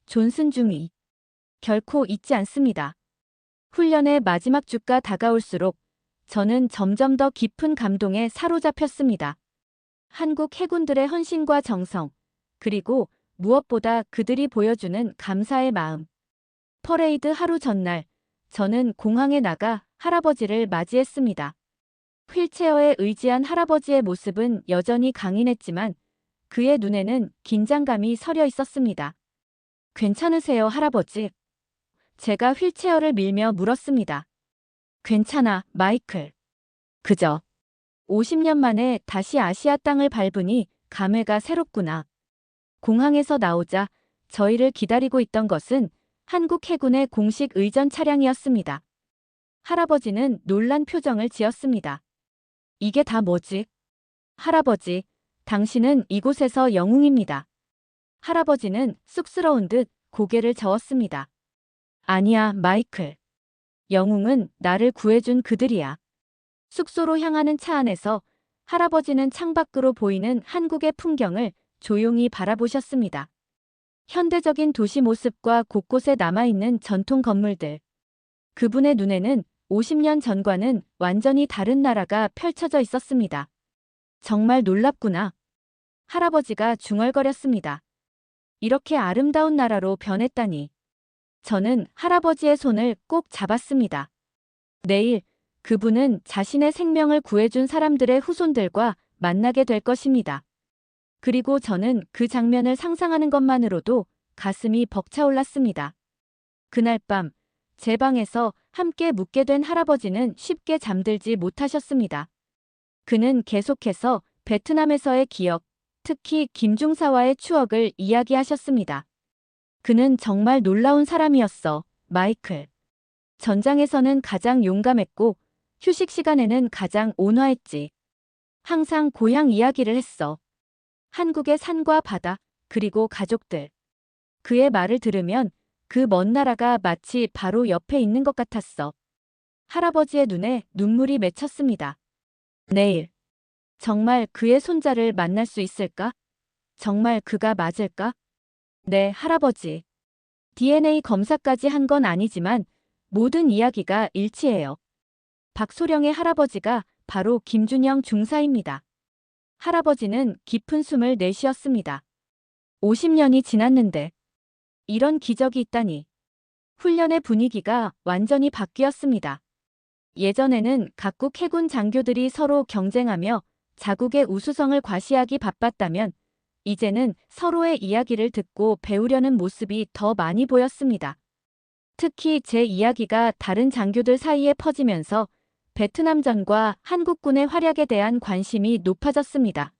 존슨 중위. 결코 잊지 않습니다. 훈련의 마지막 주가 다가올수록 저는 점점 더 깊은 감동에 사로잡혔습니다. 한국 해군들의 헌신과 정성, 그리고 무엇보다 그들이 보여주는 감사의 마음. 퍼레이드 하루 전날, 저는 공항에 나가 할아버지를 맞이했습니다. 휠체어에 의지한 할아버지의 모습은 여전히 강인했지만 그의 눈에는 긴장감이 서려 있었습니다. 괜찮으세요, 할아버지? 제가 휠체어를 밀며 물었습니다. 괜찮아, 마이클. 그저 50년 만에 다시 아시아 땅을 밟으니 감회가 새롭구나. 공항에서 나오자 저희를 기다리고 있던 것은 한국 해군의 공식 의전 차량이었습니다. 할아버지는 놀란 표정을 지었습니다. 이게 다 뭐지? 할아버지, 당신은 이곳에서 영웅입니다. 할아버지는 쑥스러운 듯 고개를 저었습니다. 아니야, 마이클. 영웅은 나를 구해준 그들이야. 숙소로 향하는 차 안에서 할아버지는 창밖으로 보이는 한국의 풍경을 조용히 바라보셨습니다. 현대적인 도시 모습과 곳곳에 남아있는 전통 건물들. 그분의 눈에는 50년 전과는 완전히 다른 나라가 펼쳐져 있었습니다. 정말 놀랍구나. 할아버지가 중얼거렸습니다. 이렇게 아름다운 나라로 변했다니. 저는 할아버지의 손을 꼭 잡았습니다. 내일 그분은 자신의 생명을 구해준 사람들의 후손들과 만나게 될 것입니다. 그리고 저는 그 장면을 상상하는 것만으로도 가슴이 벅차올랐습니다. 그날 밤, 제 방에서 함께 묵게 된 할아버지는 쉽게 잠들지 못하셨습니다. 그는 계속해서 베트남에서의 기억, 특히 김중사와의 추억을 이야기하셨습니다. 그는 정말 놀라운 사람이었어, 마이클. 전장에서는 가장 용감했고, 휴식 시간에는 가장 온화했지. 항상 고향 이야기를 했어. 한국의 산과 바다, 그리고 가족들. 그의 말을 들으면 그 먼 나라가 마치 바로 옆에 있는 것 같았어. 할아버지의 눈에 눈물이 맺혔습니다. 내일, 정말 그의 손자를 만날 수 있을까? 정말 그가 맞을까? 네, 할아버지. DNA 검사까지 한 건 아니지만 모든 이야기가 일치해요. 박소령의 할아버지가 바로 김준영 중사입니다. 할아버지는 깊은 숨을 내쉬었습니다. 50년이 지났는데 이런 기적이 있다니. 훈련의 분위기가 완전히 바뀌었습니다. 예전에는 각국 해군 장교들이 서로 경쟁하며 자국의 우수성을 과시하기 바빴다면 이제는 서로의 이야기를 듣고 배우려는 모습이 더 많이 보였습니다. 특히 제 이야기가 다른 장교들 사이에 퍼지면서 베트남전과 한국군의 활약에 대한 관심이 높아졌습니다.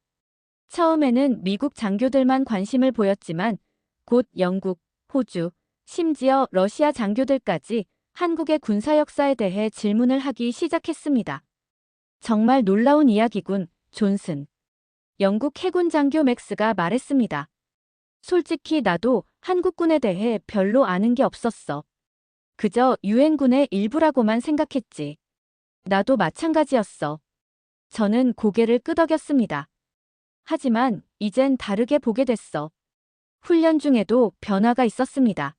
처음에는 미국 장교들만 관심을 보였지만 곧 영국, 호주, 심지어 러시아 장교들까지 한국의 군사 역사에 대해 질문을 하기 시작했습니다. 정말 놀라운 이야기군, 존슨. 영국 해군 장교 맥스가 말했습니다. 솔직히 나도 한국군에 대해 별로 아는 게 없었어. 그저 유엔군의 일부라고만 생각했지. 나도 마찬가지였어. 저는 고개를 끄덕였습니다. 하지만 이젠 다르게 보게 됐어. 훈련 중에도 변화가 있었습니다.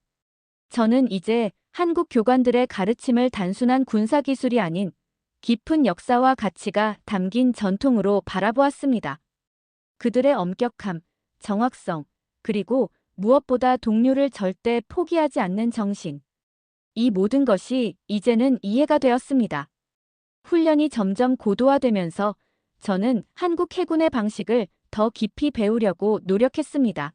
저는 이제 한국 교관들의 가르침을 단순한 군사기술이 아닌 깊은 역사와 가치가 담긴 전통으로 바라보았습니다. 그들의 엄격함, 정확성, 그리고 무엇보다 동료를 절대 포기하지 않는 정신. 이 모든 것이 이제는 이해가 되었습니다. 훈련이 점점 고도화되면서 저는 한국 해군의 방식을 더 깊이 배우려고 노력했습니다.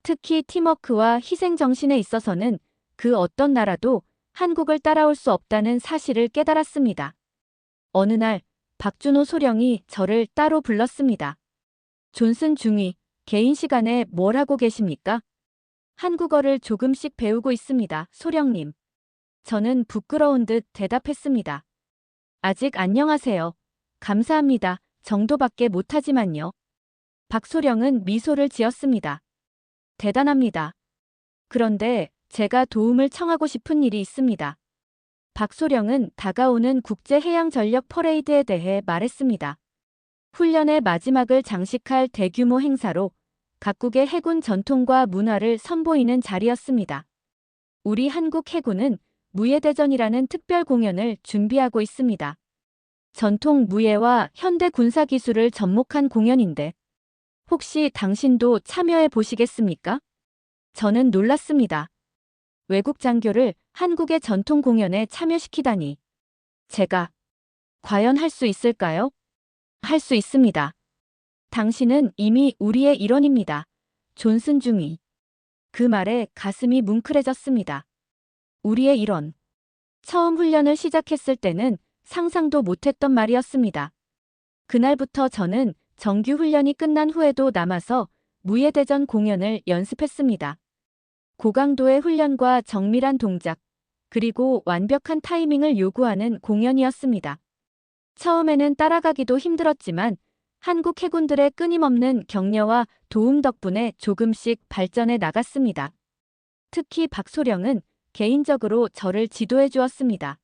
특히 팀워크와 희생 정신에 있어서는 그 어떤 나라도 한국을 따라올 수 없다는 사실을 깨달았습니다. 어느 날 박준호 소령이 저를 따로 불렀습니다. 존슨 중위, 개인 시간에 뭘 하고 계십니까? 한국어를 조금씩 배우고 있습니다, 소령님. 저는 부끄러운 듯 대답했습니다. 아직 안녕하세요. 감사합니다. 정도밖에 못하지만요. 박소령은 미소를 지었습니다. 대단합니다. 그런데 제가 도움을 청하고 싶은 일이 있습니다. 박소령은 다가오는 국제해양전력 퍼레이드에 대해 말했습니다. 훈련의 마지막을 장식할 대규모 행사로 각국의 해군 전통과 문화를 선보이는 자리였습니다. 우리 한국 해군은 무예대전이라는 특별 공연을 준비하고 있습니다. 전통 무예와 현대 군사 기술을 접목한 공연인데 혹시 당신도 참여해 보시겠습니까? 저는 놀랐습니다. 외국 장교를 한국의 전통 공연에 참여시키다니. 제가 과연 할 수 있을까요? 할 수 있습니다. 당신은 이미 우리의 일원입니다. 존슨 중위. 그 말에 가슴이 뭉클해졌습니다. 우리의 일원. 처음 훈련을 시작했을 때는 상상도 못했던 말이었습니다. 그날부터 저는 정규 훈련이 끝난 후에도 남아서 무예대전 공연을 연습했습니다. 고강도의 훈련과 정밀한 동작, 그리고 완벽한 타이밍을 요구하는 공연이었습니다. 처음에는 따라가기도 힘들었지만 한국 해군들의 끊임없는 격려와 도움 덕분에 조금씩 발전해 나갔습니다. 특히 박소령은 개인적으로 저를 지도해 주었습니다.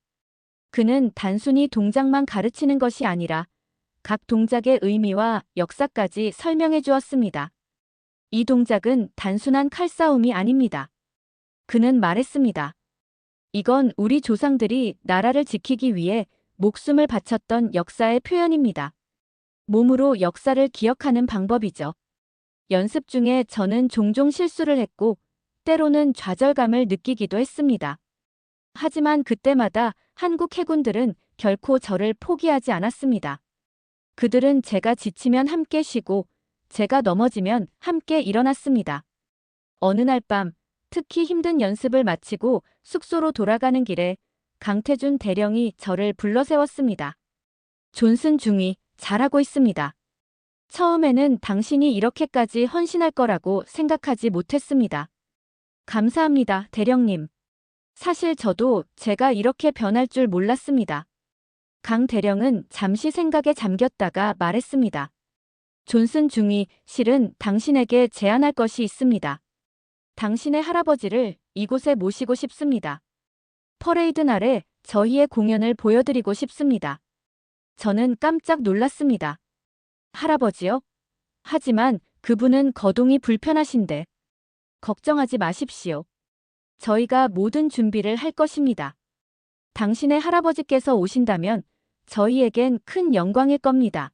그는 단순히 동작만 가르치는 것이 아니라 각 동작의 의미와 역사까지 설명해 주었습니다. 이 동작은 단순한 칼싸움이 아닙니다. 그는 말했습니다. 이건 우리 조상들이 나라를 지키기 위해 목숨을 바쳤던 역사의 표현입니다. 몸으로 역사를 기억하는 방법이죠. 연습 중에 저는 종종 실수를 했고 때로는 좌절감을 느끼기도 했습니다. 하지만 그때마다 한국 해군들은 결코 저를 포기하지 않았습니다. 그들은 제가 지치면 함께 쉬고 제가 넘어지면 함께 일어났습니다. 어느 날 밤, 특히 힘든 연습을 마치고 숙소로 돌아가는 길에 강태준 대령이 저를 불러 세웠습니다. 존슨 중위, 잘하고 있습니다. 처음에는 당신이 이렇게까지 헌신할 거라고 생각하지 못했습니다. 감사합니다, 대령님. 사실 저도 제가 이렇게 변할 줄 몰랐습니다. 강 대령은 잠시 생각에 잠겼다가 말했습니다. 존슨 중위, 실은 당신에게 제안할 것이 있습니다. 당신의 할아버지를 이곳에 모시고 싶습니다. 퍼레이드 날에 저희의 공연을 보여드리고 싶습니다. 저는 깜짝 놀랐습니다. 할아버지요? 하지만 그분은 거동이 불편하신데. 걱정하지 마십시오. 저희가 모든 준비를 할 것입니다. 당신의 할아버지께서 오신다면 저희에겐 큰 영광일 겁니다.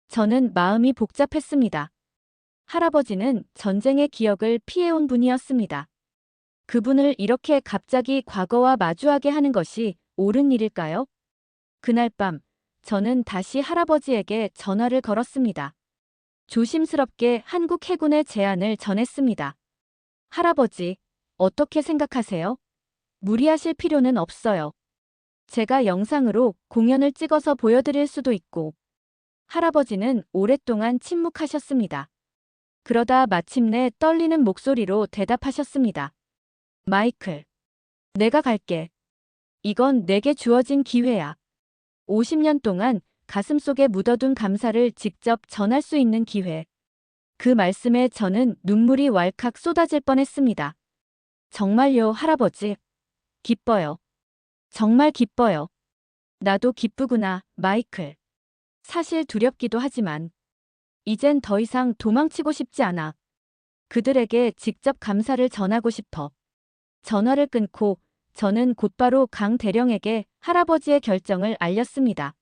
저는 마음이 복잡했습니다. 할아버지는 전쟁의 기억을 피해온 분이었습니다. 그분을 이렇게 갑자기 과거와 마주하게 하는 것이 옳은 일일까요? 그날 밤, 저는 다시 할아버지에게 전화를 걸었습니다. 조심스럽게 한국 해군의 제안을 전했습니다. 할아버지, 어떻게 생각하세요? 무리하실 필요는 없어요. 제가 영상으로 공연을 찍어서 보여드릴 수도 있고. 할아버지는 오랫동안 침묵하셨습니다. 그러다 마침내 떨리는 목소리로 대답하셨습니다. 마이클, 내가 갈게. 이건 내게 주어진 기회야. 50년 동안 가슴속에 묻어둔 감사를 직접 전할 수 있는 기회. 그 말씀에 저는 눈물이 왈칵 쏟아질 뻔했습니다. 정말요, 할아버지. 기뻐요. 정말 기뻐요. 나도 기쁘구나, 마이클. 사실 두렵기도 하지만 이젠 더 이상 도망치고 싶지 않아. 그들에게 직접 감사를 전하고 싶어. 전화를 끊고 저는 곧바로 강 대령에게 할아버지의 결정을 알렸습니다.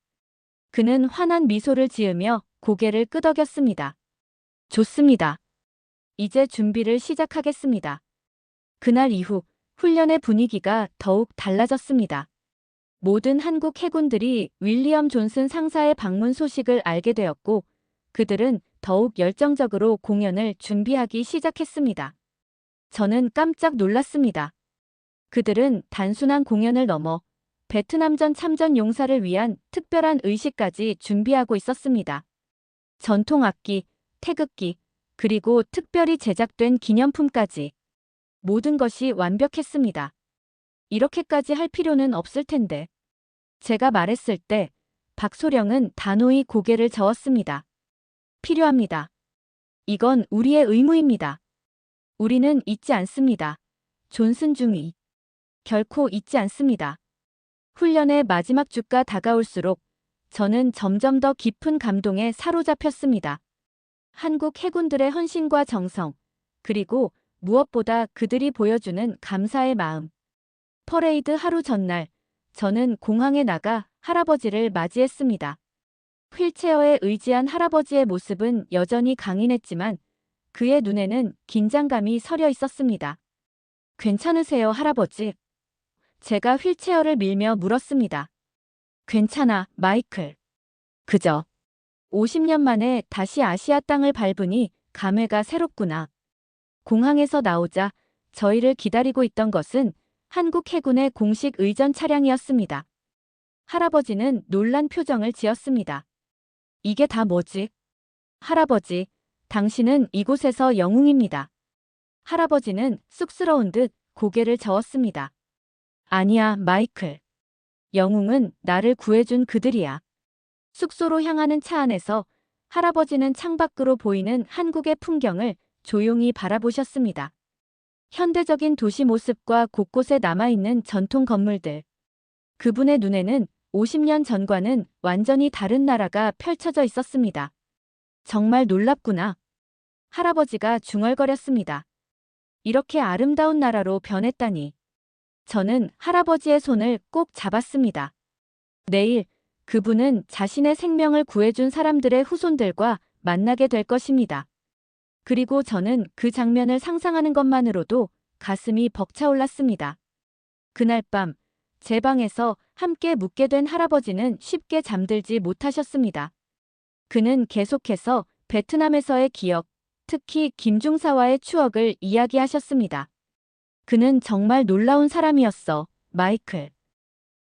그는 환한 미소를 지으며 고개를 끄덕였습니다. 좋습니다. 이제 준비를 시작하겠습니다. 그날 이후 훈련의 분위기가 더욱 달라졌습니다. 모든 한국 해군들이 윌리엄 존슨 상사의 방문 소식을 알게 되었고 그들은 더욱 열정적으로 공연을 준비하기 시작했습니다. 저는 깜짝 놀랐습니다. 그들은 단순한 공연을 넘어 베트남전 참전 용사를 위한 특별한 의식까지 준비하고 있었습니다. 전통 악기, 태극기, 그리고 특별히 제작된 기념품까지 모든 것이 완벽했습니다. 이렇게까지 할 필요는 없을 텐데. 제가 말했을 때 박소령은 단호히 고개를 저었습니다. 필요합니다. 이건 우리의 의무입니다. 우리는 잊지 않습니다. 존슨 중위. 결코 잊지 않습니다. 훈련의 마지막 주가 다가올수록 저는 점점 더 깊은 감동에 사로잡혔습니다. 한국 해군들의 헌신과 정성, 그리고 무엇보다 그들이 보여주는 감사의 마음. 퍼레이드 하루 전날, 저는 공항에 나가 할아버지를 맞이했습니다. 휠체어에 의지한 할아버지의 모습은 여전히 강인했지만 그의 눈에는 긴장감이 서려 있었습니다. 괜찮으세요, 할아버지? 제가 휠체어를 밀며 물었습니다. 괜찮아, 마이클. 그저 50년 만에 다시 아시아 땅을 밟으니 감회가 새롭구나. 공항에서 나오자 저희를 기다리고 있던 것은 한국 해군의 공식 의전 차량이었습니다. 할아버지는 놀란 표정을 지었습니다. 이게 다 뭐지? 할아버지, 당신은 이곳에서 영웅입니다. 할아버지는 쑥스러운 듯 고개를 저었습니다. 아니야, 마이클. 영웅은 나를 구해준 그들이야. 숙소로 향하는 차 안에서 할아버지는 창밖으로 보이는 한국의 풍경을 조용히 바라보셨습니다. 현대적인 도시 모습과 곳곳에 남아있는 전통 건물들. 그분의 눈에는 50년 전과는 완전히 다른 나라가 펼쳐져 있었습니다. 정말 놀랍구나. 할아버지가 중얼거렸습니다. 이렇게 아름다운 나라로 변했다니. 저는 할아버지의 손을 꼭 잡았습니다. 내일 그분은 자신의 생명을 구해준 사람들의 후손들과 만나게 될 것입니다. 그리고 저는 그 장면을 상상하는 것만으로도 가슴이 벅차올랐습니다. 그날 밤, 제 방에서 함께 묵게 된 할아버지는 쉽게 잠들지 못하셨습니다. 그는 계속해서 베트남에서의 기억, 특히 김중사와의 추억을 이야기하셨습니다. 그는 정말 놀라운 사람이었어, 마이클.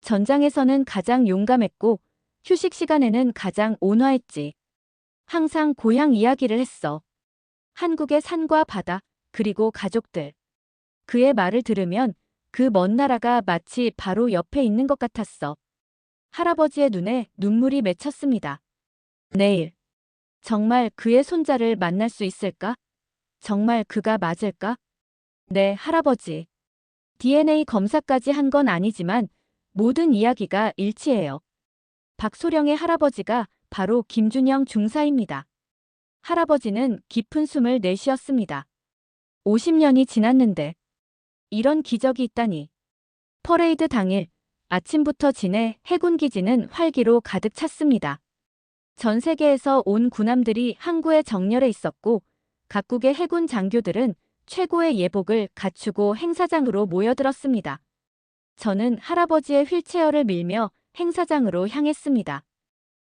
전장에서는 가장 용감했고, 휴식 시간에는 가장 온화했지. 항상 고향 이야기를 했어. 한국의 산과 바다, 그리고 가족들. 그의 말을 들으면 그 먼 나라가 마치 바로 옆에 있는 것 같았어. 할아버지의 눈에 눈물이 맺혔습니다. 내일, 정말 그의 손자를 만날 수 있을까? 정말 그가 맞을까? 네, 할아버지. DNA 검사까지 한 건 아니지만 모든 이야기가 일치해요. 박소령의 할아버지가 바로 김준영 중사입니다. 할아버지는 깊은 숨을 내쉬었습니다. 50년이 지났는데 이런 기적이 있다니. 퍼레이드 당일 아침부터 진해 해군 기지는 활기로 가득 찼습니다. 전 세계에서 온 군함들이 항구에 정렬해 있었고 각국의 해군 장교들은 최고의 예복을 갖추고 행사장으로 모여들었습니다. 저는 할아버지의 휠체어를 밀며 행사장으로 향했습니다.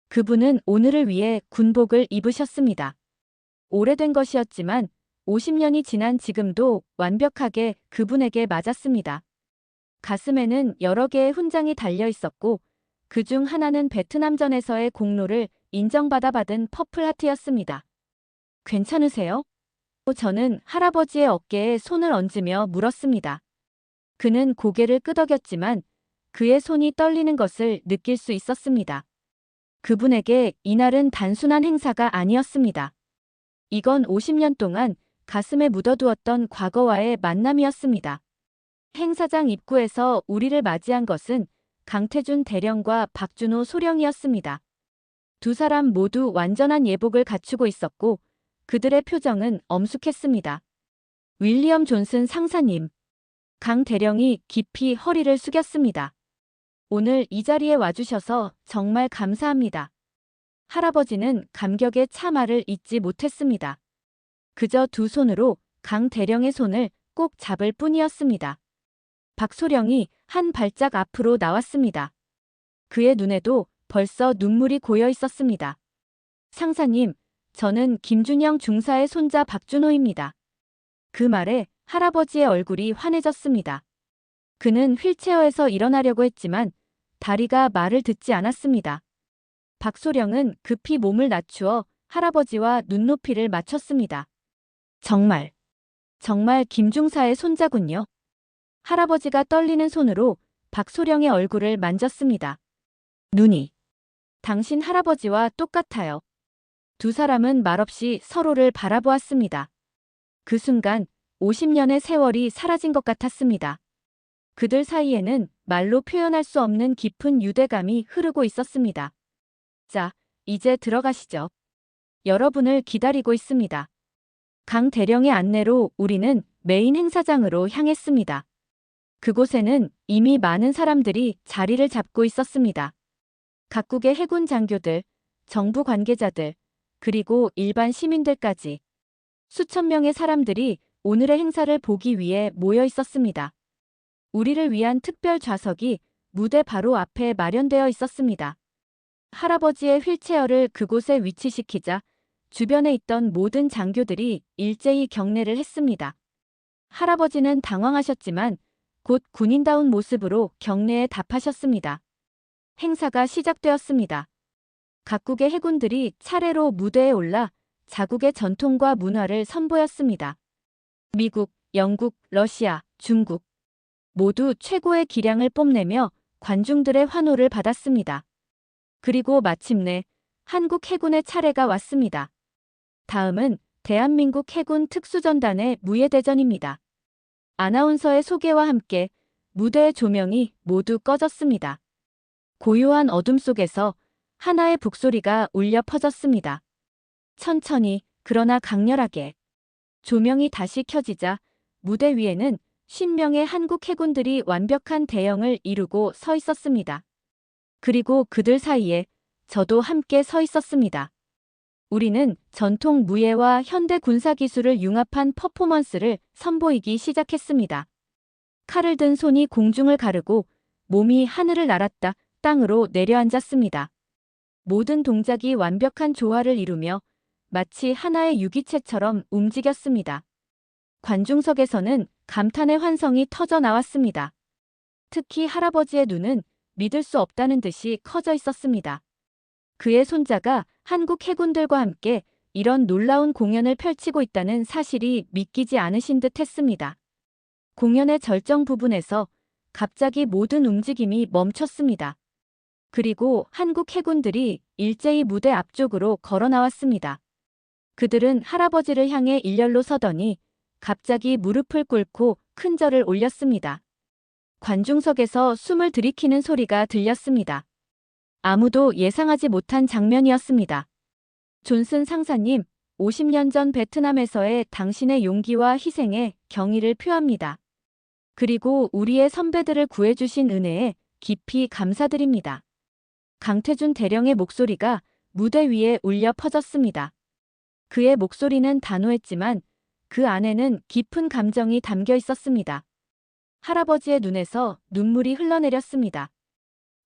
그분은 오늘을 위해 군복을 입으셨습니다. 오래된 것이었지만 50년이 지난 지금도 완벽하게 그분에게 맞았습니다. 가슴에는 여러 개의 훈장이 달려 있었고 그중 하나는 베트남전에서의 공로를 인정받아 받은 퍼플하트였습니다. 괜찮으세요? 저는 할아버지의 어깨에 손을 얹으며 물었습니다. 그는 고개를 끄덕였지만 그의 손이 떨리는 것을 느낄 수 있었습니다. 그분에게 이날은 단순한 행사가 아니었습니다. 이건 50년 동안 가슴에 묻어두었던 과거와의 만남이었습니다. 행사장 입구에서 우리를 맞이한 것은 강태준 대령과 박준호 소령이었습니다. 두 사람 모두 완전한 예복을 갖추고 있었고 그들의 표정은 엄숙했습니다. 윌리엄 존슨 상사님. 강 대령이 깊이 허리를 숙였습니다. 오늘 이 자리에 와주셔서 정말 감사합니다. 할아버지는 감격의 차마를 잊지 못했습니다. 그저 두 손으로 강 대령의 손을 꼭 잡을 뿐이었습니다. 박소령이 한 발짝 앞으로 나왔습니다. 그의 눈에도 벌써 눈물이 고여 있었습니다. 상사님, 저는 김준영 중사의 손자 박준호입니다. 그 말에 할아버지의 얼굴이 환해졌습니다. 그는 휠체어에서 일어나려고 했지만 다리가 말을 듣지 않았습니다. 박소령은 급히 몸을 낮추어 할아버지와 눈높이를 맞췄습니다. 정말 김중사의 손자군요. 할아버지가 떨리는 손으로 박소령의 얼굴을 만졌습니다. 눈이 당신 할아버지와 똑같아요. 두 사람은 말없이 서로를 바라보았습니다. 그 순간 50년의 세월이 사라진 것 같았습니다. 그들 사이에는 말로 표현할 수 없는 깊은 유대감이 흐르고 있었습니다. 자, 이제 들어가시죠. 여러분을 기다리고 있습니다. 강 대령의 안내로 우리는 메인 행사장으로 향했습니다. 그곳에는 이미 많은 사람들이 자리를 잡고 있었습니다. 각국의 해군 장교들, 정부 관계자들, 그리고 일반 시민들까지 수천 명의 사람들이 오늘의 행사를 보기 위해 모여 있었습니다. 우리를 위한 특별 좌석이 무대 바로 앞에 마련되어 있었습니다. 할아버지의 휠체어를 그곳에 위치시키자 주변에 있던 모든 장교들이 일제히 경례를 했습니다. 할아버지는 당황하셨지만 곧 군인다운 모습으로 경례에 답하셨습니다. 행사가 시작되었습니다. 각국의 해군들이 차례로 무대에 올라 자국의 전통과 문화를 선보였습니다. 미국, 영국, 러시아, 중국 모두 최고의 기량을 뽐내며 관중들의 환호를 받았습니다. 그리고 마침내 한국 해군의 차례가 왔습니다. 다음은 대한민국 해군 특수전단의 무예대전입니다. 아나운서의 소개와 함께 무대의 조명이 모두 꺼졌습니다. 고요한 어둠 속에서 하나의 북소리가 울려 퍼졌습니다. 천천히 그러나 강렬하게 조명이 다시 켜지자 무대 위에는 50명의 한국 해군들이 완벽한 대형을 이루고 서 있었습니다. 그리고 그들 사이에 저도 함께 서 있었습니다. 우리는 전통 무예와 현대 군사 기술을 융합한 퍼포먼스를 선보이기 시작했습니다. 칼을 든 손이 공중을 가르고 몸이 하늘을 날았다 땅으로 내려앉았습니다. 모든 동작이 완벽한 조화를 이루며 마치 하나의 유기체처럼 움직였습니다. 관중석에서는 감탄의 환성이 터져 나왔습니다. 특히 할아버지의 눈은 믿을 수 없다는 듯이 커져 있었습니다. 그의 손자가 한국 해군들과 함께 이런 놀라운 공연을 펼치고 있다는 사실이 믿기지 않으신 듯 했습니다. 공연의 절정 부분에서 갑자기 모든 움직임이 멈췄습니다. 그리고 한국 해군들이 일제히 무대 앞쪽으로 걸어 나왔습니다. 그들은 할아버지를 향해 일렬로 서더니 갑자기 무릎을 꿇고 큰 절을 올렸습니다. 관중석에서 숨을 들이키는 소리가 들렸습니다. 아무도 예상하지 못한 장면이었습니다. 존슨 상사님, 50년 전 베트남에서의 당신의 용기와 희생에 경의를 표합니다. 그리고 우리의 선배들을 구해주신 은혜에 깊이 감사드립니다. 강태준 대령의 목소리가 무대 위에 울려 퍼졌습니다. 그의 목소리는 단호했지만 그 안에는 깊은 감정이 담겨 있었습니다. 할아버지의 눈에서 눈물이 흘러내렸습니다.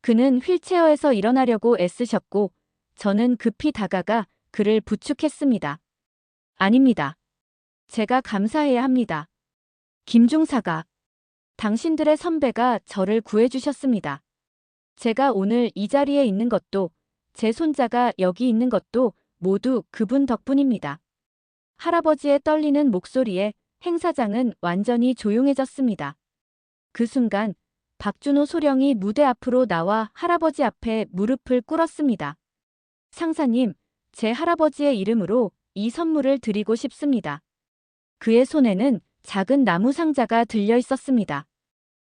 그는 휠체어에서 일어나려고 애쓰셨고 저는 급히 다가가 그를 부축했습니다. 아닙니다. 제가 감사해야 합니다. 김중사가, 당신들의 선배가 저를 구해주셨습니다. 제가 오늘 이 자리에 있는 것도, 제 손자가 여기 있는 것도 모두 그분 덕분입니다. 할아버지의 떨리는 목소리에 행사장은 완전히 조용해졌습니다. 그 순간 박준호 소령이 무대 앞으로 나와 할아버지 앞에 무릎을 꿇었습니다. 상사님, 제 할아버지의 이름으로 이 선물을 드리고 싶습니다. 그의 손에는 작은 나무 상자가 들려 있었습니다.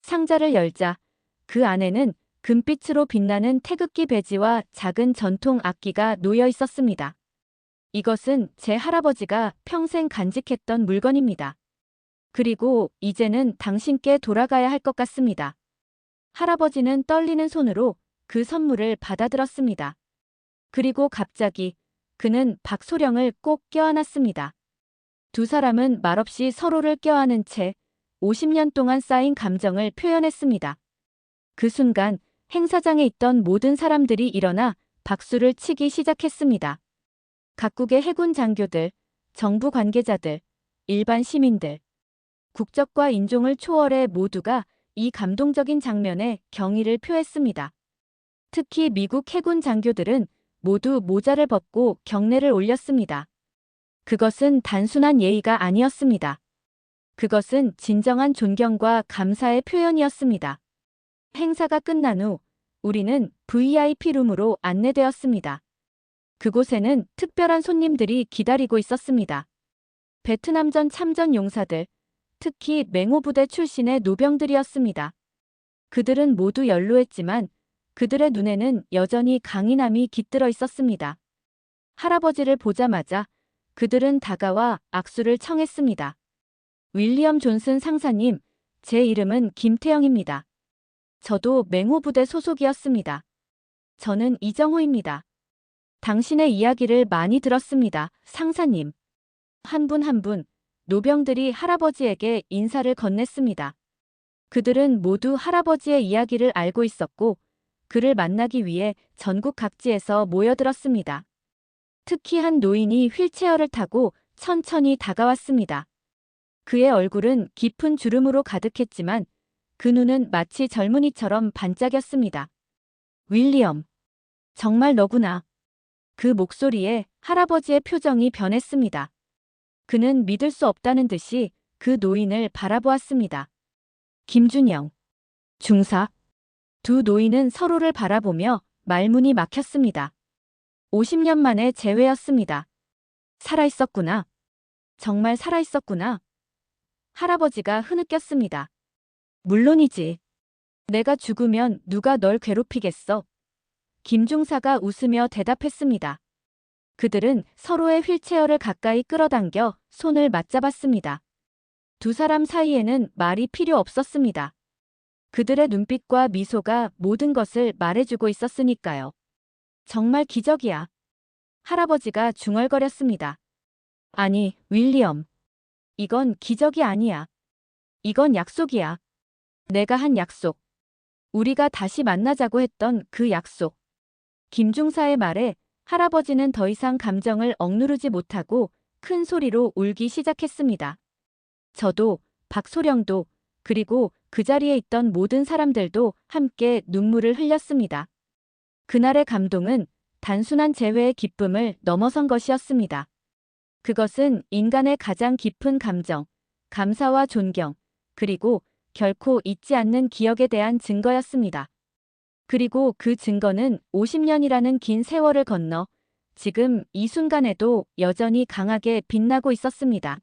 상자를 열자 그 안에는 금빛으로 빛나는 태극기 배지와 작은 전통 악기가 놓여 있었습니다. 이것은 제 할아버지가 평생 간직했던 물건입니다. 그리고 이제는 당신께 돌아가야 할 것 같습니다. 할아버지는 떨리는 손으로 그 선물을 받아들었습니다. 그리고 갑자기 그는 박소령을 꼭 껴안았습니다. 두 사람은 말없이 서로를 껴안은 채 50년 동안 쌓인 감정을 표현했습니다. 그 순간 행사장에 있던 모든 사람들이 일어나 박수를 치기 시작했습니다. 각국의 해군 장교들, 정부 관계자들, 일반 시민들, 국적과 인종을 초월해 모두가 이 감동적인 장면에 경의를 표했습니다. 특히 미국 해군 장교들은 모두 모자를 벗고 경례를 올렸습니다. 그것은 단순한 예의가 아니었습니다. 그것은 진정한 존경과 감사의 표현이었습니다. 행사가 끝난 후 우리는 VIP 룸으로 안내되었습니다. 그곳에는 특별한 손님들이 기다리고 있었습니다. 베트남전 참전 용사들, 특히 맹호부대 출신의 노병들이었습니다. 그들은 모두 연로했지만 그들의 눈에는 여전히 강인함이 깃들어 있었습니다. 할아버지를 보자마자 그들은 다가와 악수를 청했습니다. 윌리엄 존슨 상사님, 제 이름은 김태영입니다. 저도 맹호부대 소속이었습니다. 저는 이정호입니다. 당신의 이야기를 많이 들었습니다, 상사님. 한 분 한 분, 노병들이 할아버지에게 인사를 건넸습니다. 그들은 모두 할아버지의 이야기를 알고 있었고 그를 만나기 위해 전국 각지에서 모여들었습니다. 특히 한 노인이 휠체어를 타고 천천히 다가왔습니다. 그의 얼굴은 깊은 주름으로 가득했지만 그 눈은 마치 젊은이처럼 반짝였습니다. 윌리엄, 정말 너구나. 그 목소리에 할아버지의 표정이 변했습니다. 그는 믿을 수 없다는 듯이 그 노인을 바라보았습니다. 김준영, 중사. 두 노인은 서로를 바라보며 말문이 막혔습니다. 50년 만에 재회였습니다. 살아있었구나. 정말 살아있었구나. 할아버지가 흐느꼈습니다. 물론이지. 내가 죽으면 누가 널 괴롭히겠어. 김중사가 웃으며 대답했습니다. 그들은 서로의 휠체어를 가까이 끌어당겨 손을 맞잡았습니다. 두 사람 사이에는 말이 필요 없었습니다. 그들의 눈빛과 미소가 모든 것을 말해주고 있었으니까요. 정말 기적이야. 할아버지가 중얼거렸습니다. 아니, 윌리엄. 이건 기적이 아니야. 이건 약속이야. 내가 한 약속. 우리가 다시 만나자고 했던 그 약속. 김중사의 말에 할아버지는 더 이상 감정을 억누르지 못하고 큰 소리로 울기 시작했습니다. 저도, 박소령도, 그리고 그 자리에 있던 모든 사람들도 함께 눈물을 흘렸습니다. 그날의 감동은 단순한 재회의 기쁨을 넘어선 것이었습니다. 그것은 인간의 가장 깊은 감정, 감사와 존경, 그리고 결코 잊지 않는 기억에 대한 증거였습니다. 그리고 그 증거는 50년이라는 긴 세월을 건너 지금 이 순간에도 여전히 강하게 빛나고 있었습니다.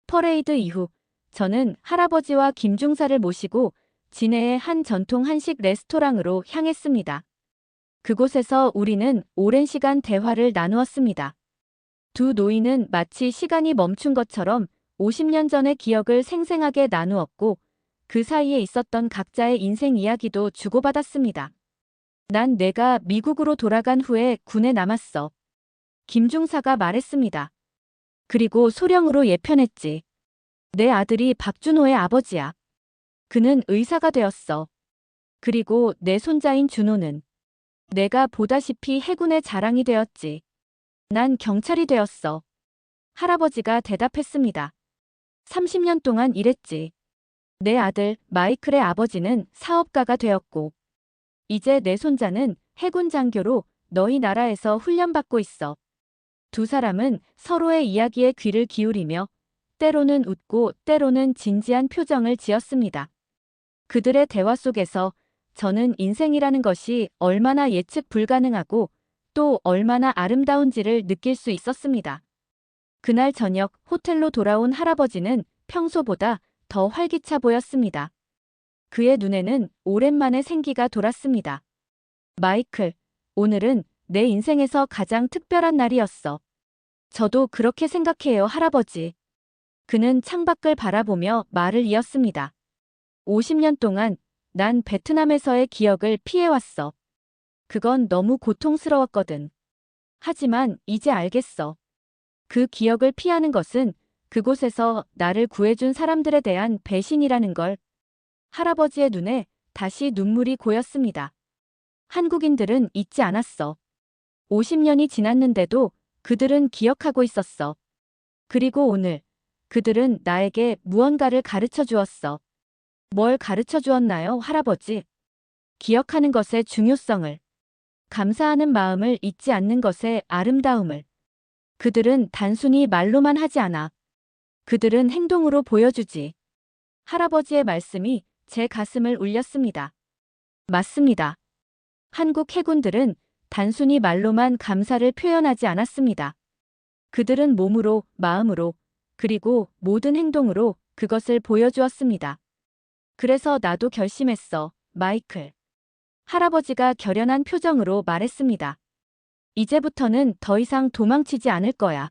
퍼레이드 이후 저는 할아버지와 김중사를 모시고 진해의 한 전통 한식 레스토랑으로 향했습니다. 그곳에서 우리는 오랜 시간 대화를 나누었습니다. 두 노인은 마치 시간이 멈춘 것처럼 50년 전의 기억을 생생하게 나누었고 그 사이에 있었던 각자의 인생 이야기도 주고받았습니다. 난 내가 미국으로 돌아간 후에 군에 남았어. 김중사가 말했습니다. 그리고 소령으로 예편했지. 내 아들이 박준호의 아버지야. 그는 의사가 되었어. 그리고 내 손자인 준호는 내가 보다시피 해군의 자랑이 되었지. 난 경찰이 되었어. 할아버지가 대답했습니다. 30년 동안 일했지. 내 아들 마이클의 아버지는 사업가가 되었고 이제 내 손자는 해군 장교로 너희 나라에서 훈련받고 있어. 두 사람은 서로의 이야기에 귀를 기울이며 때로는 웃고 때로는 진지한 표정을 지었습니다. 그들의 대화 속에서 저는 인생이라는 것이 얼마나 예측 불가능하고 또 얼마나 아름다운지를 느낄 수 있었습니다. 그날 저녁 호텔로 돌아온 할아버지는 평소보다 더 활기차 보였습니다. 그의 눈에는 오랜만에 생기가 돌았습니다. 마이클, 오늘은 내 인생에서 가장 특별한 날이었어. 저도 그렇게 생각해요, 할아버지. 그는 창밖을 바라보며 말을 이었습니다. 50년 동안 난 베트남에서의 기억을 피해왔어. 그건 너무 고통스러웠거든. 하지만 이제 알겠어. 그 기억을 피하는 것은 그곳에서 나를 구해준 사람들에 대한 배신이라는 걸. 할아버지의 눈에 다시 눈물이 고였습니다. 한국인들은 잊지 않았어. 50년이 지났는데도 그들은 기억하고 있었어. 그리고 오늘 그들은 나에게 무언가를 가르쳐 주었어. 뭘 가르쳐 주었나요, 할아버지? 기억하는 것의 중요성을. 감사하는 마음을 잊지 않는 것의 아름다움을. 그들은 단순히 말로만 하지 않아. 그들은 행동으로 보여주지. 할아버지의 말씀이 제 가슴을 울렸습니다. 맞습니다. 한국 해군들은 단순히 말로만 감사를 표현하지 않았습니다. 그들은 몸으로, 마음으로, 그리고 모든 행동으로 그것을 보여주었습니다. 그래서 나도 결심했어, 마이클. 할아버지가 결연한 표정으로 말했습니다. 이제부터는 더 이상 도망치지 않을 거야.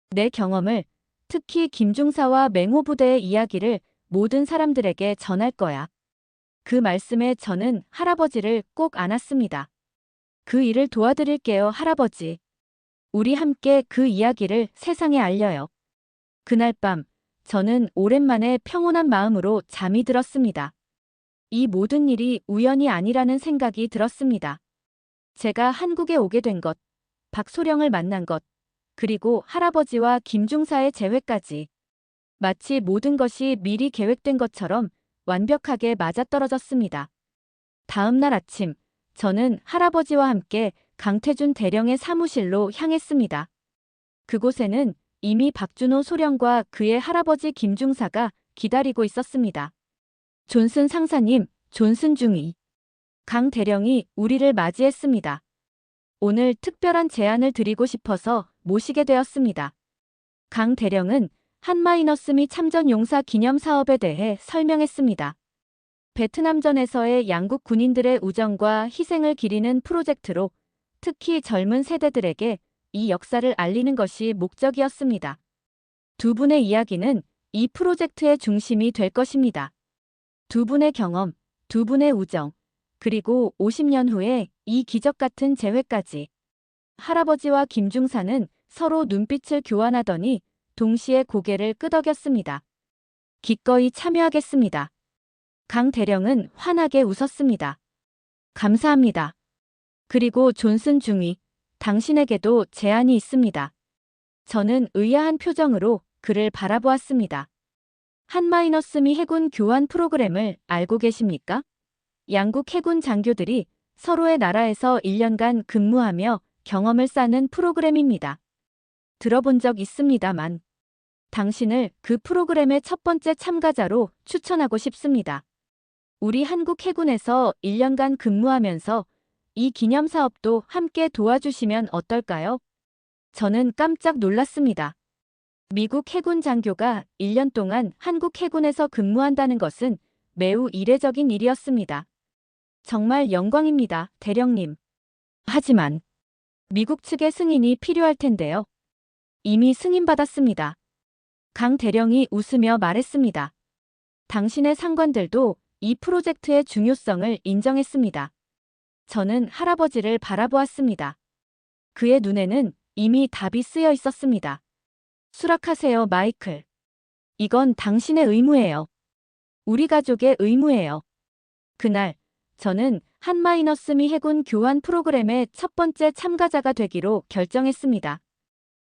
내 경험을, 특히 김중사와 맹호 부대의 이야기를 모든 사람들에게 전할 거야. 그 말씀에 저는 할아버지를 꼭 안았습니다. 그 일을 도와드릴게요, 할아버지. 우리 함께 그 이야기를 세상에 알려요. 그날 밤, 저는 오랜만에 평온한 마음으로 잠이 들었습니다. 이 모든 일이 우연이 아니라는 생각이 들었습니다. 제가 한국에 오게 된 것, 박소령을 만난 것, 그리고 할아버지와 김중사의 재회까지. 마치 모든 것이 미리 계획된 것처럼 완벽하게 맞아떨어졌습니다. 다음 날 아침, 저는 할아버지와 함께 강태준 대령의 사무실로 향했습니다. 그곳에는 이미 박준호 소령과 그의 할아버지 김중사가 기다리고 있었습니다. 존슨 상사님, 존슨 중위. 강 대령이 우리를 맞이했습니다. 오늘 특별한 제안을 드리고 싶어서 모시게 되었습니다. 강 대령은 한마이너스 미 참전 용사 기념 사업에 대해 설명했습니다. 베트남전에서의 양국 군인들의 우정과 희생을 기리는 프로젝트로 특히 젊은 세대들에게 이 역사를 알리는 것이 목적이었습니다. 두 분의 이야기는 이 프로젝트의 중심이 될 것입니다. 두 분의 경험, 두 분의 우정, 그리고 50년 후에 이 기적 같은 재회까지. 할아버지와 김중사는 서로 눈빛을 교환하더니 동시에 고개를 끄덕였습니다. 기꺼이 참여하겠습니다. 강 대령은 환하게 웃었습니다. 감사합니다. 그리고 존슨 중위, 당신에게도 제안이 있습니다. 저는 의아한 표정으로 그를 바라보았습니다. 한-미 해군 교환 프로그램을 알고 계십니까? 양국 해군 장교들이 서로의 나라에서 1년간 근무하며 경험을 쌓는 프로그램입니다. 들어본 적 있습니다만 당신을 그 프로그램의 첫 번째 참가자로 추천하고 싶습니다. 우리 한국 해군에서 1년간 근무하면서 이 기념 사업도 함께 도와주시면 어떨까요? 저는 깜짝 놀랐습니다. 미국 해군 장교가 1년 동안 한국 해군에서 근무한다는 것은 매우 이례적인 일이었습니다. 정말 영광입니다, 대령님. 하지만 미국 측의 승인이 필요할 텐데요. 이미 승인받았습니다. 강 대령이 웃으며 말했습니다. 당신의 상관들도 이 프로젝트의 중요성을 인정했습니다. 저는 할아버지를 바라보았습니다. 그의 눈에는 이미 답이 쓰여 있었습니다. 수락하세요, 마이클. 이건 당신의 의무예요. 우리 가족의 의무예요. 그날 저는 한-미 해군 교환 프로그램의 첫 번째 참가자가 되기로 결정했습니다.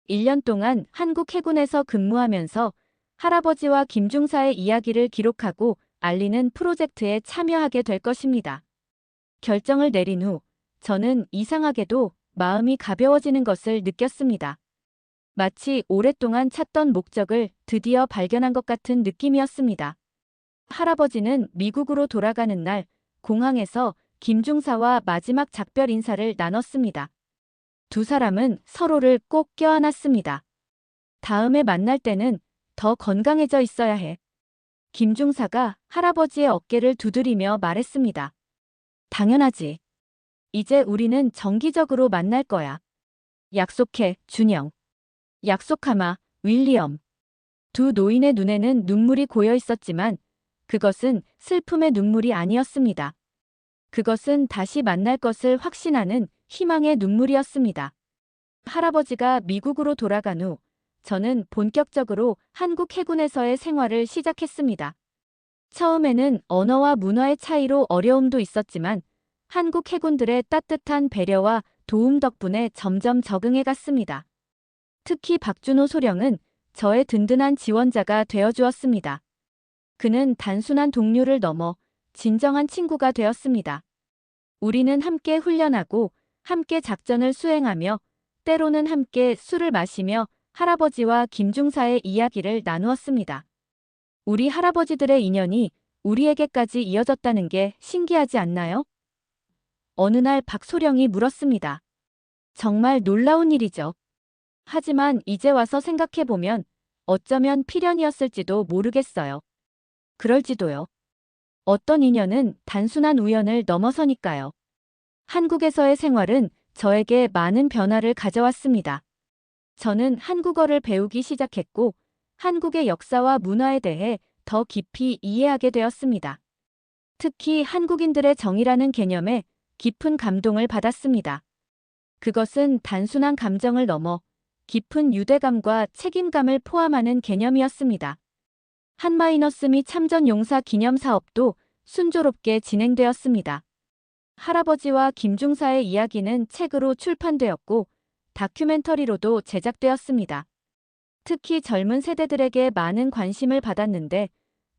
1년 동안 한국 해군에서 근무하면서 할아버지와 김중사의 이야기를 기록하고 알리는 프로젝트에 참여하게 될 것입니다. 결정을 내린 후 저는 이상하게도 마음이 가벼워지는 것을 느꼈습니다. 마치 오랫동안 찾던 목적을 드디어 발견한 것 같은 느낌이었습니다. 할아버지는 미국으로 돌아가는 날 공항에서 김중사와 마지막 작별 인사를 나눴습니다. 두 사람은 서로를 꼭 껴안았습니다. 다음에 만날 때는 더 건강해져 있어야 해. 김중사가 할아버지의 어깨를 두드리며 말했습니다. 당연하지. 이제 우리는 정기적으로 만날 거야. 약속해, 준영. 약속하마, 윌리엄. 두 노인의 눈에는 눈물이 고여 있었지만 그것은 슬픔의 눈물이 아니었습니다. 그것은 다시 만날 것을 확신하는 희망의 눈물이었습니다. 할아버지가 미국으로 돌아간 후 저는 본격적으로 한국 해군에서의 생활을 시작했습니다. 처음에는 언어와 문화의 차이로 어려움도 있었지만 한국 해군들의 따뜻한 배려와 도움 덕분에 점점 적응해 갔습니다. 특히 박준호 소령은 저의 든든한 지원자가 되어주었습니다. 그는 단순한 동료를 넘어 진정한 친구가 되었습니다. 우리는 함께 훈련하고 함께 작전을 수행하며 때로는 함께 술을 마시며 할아버지와 김중사의 이야기를 나누었습니다. 우리 할아버지들의 인연이 우리에게까지 이어졌다는 게 신기하지 않나요? 어느 날 박소령이 물었습니다. 정말 놀라운 일이죠. 하지만 이제 와서 생각해보면 어쩌면 필연이었을지도 모르겠어요. 그럴지도요. 어떤 인연은 단순한 우연을 넘어서니까요. 한국에서의 생활은 저에게 많은 변화를 가져왔습니다. 저는 한국어를 배우기 시작했고 한국의 역사와 문화에 대해 더 깊이 이해하게 되었습니다. 특히 한국인들의 정이라는 개념에 깊은 감동을 받았습니다. 그것은 단순한 감정을 넘어 깊은 유대감과 책임감을 포함하는 개념이었습니다. 한-미 참전 용사 기념 사업도 순조롭게 진행되었습니다. 할아버지와 김중사의 이야기는 책으로 출판되었고 다큐멘터리로도 제작되었습니다. 특히 젊은 세대들에게 많은 관심을 받았는데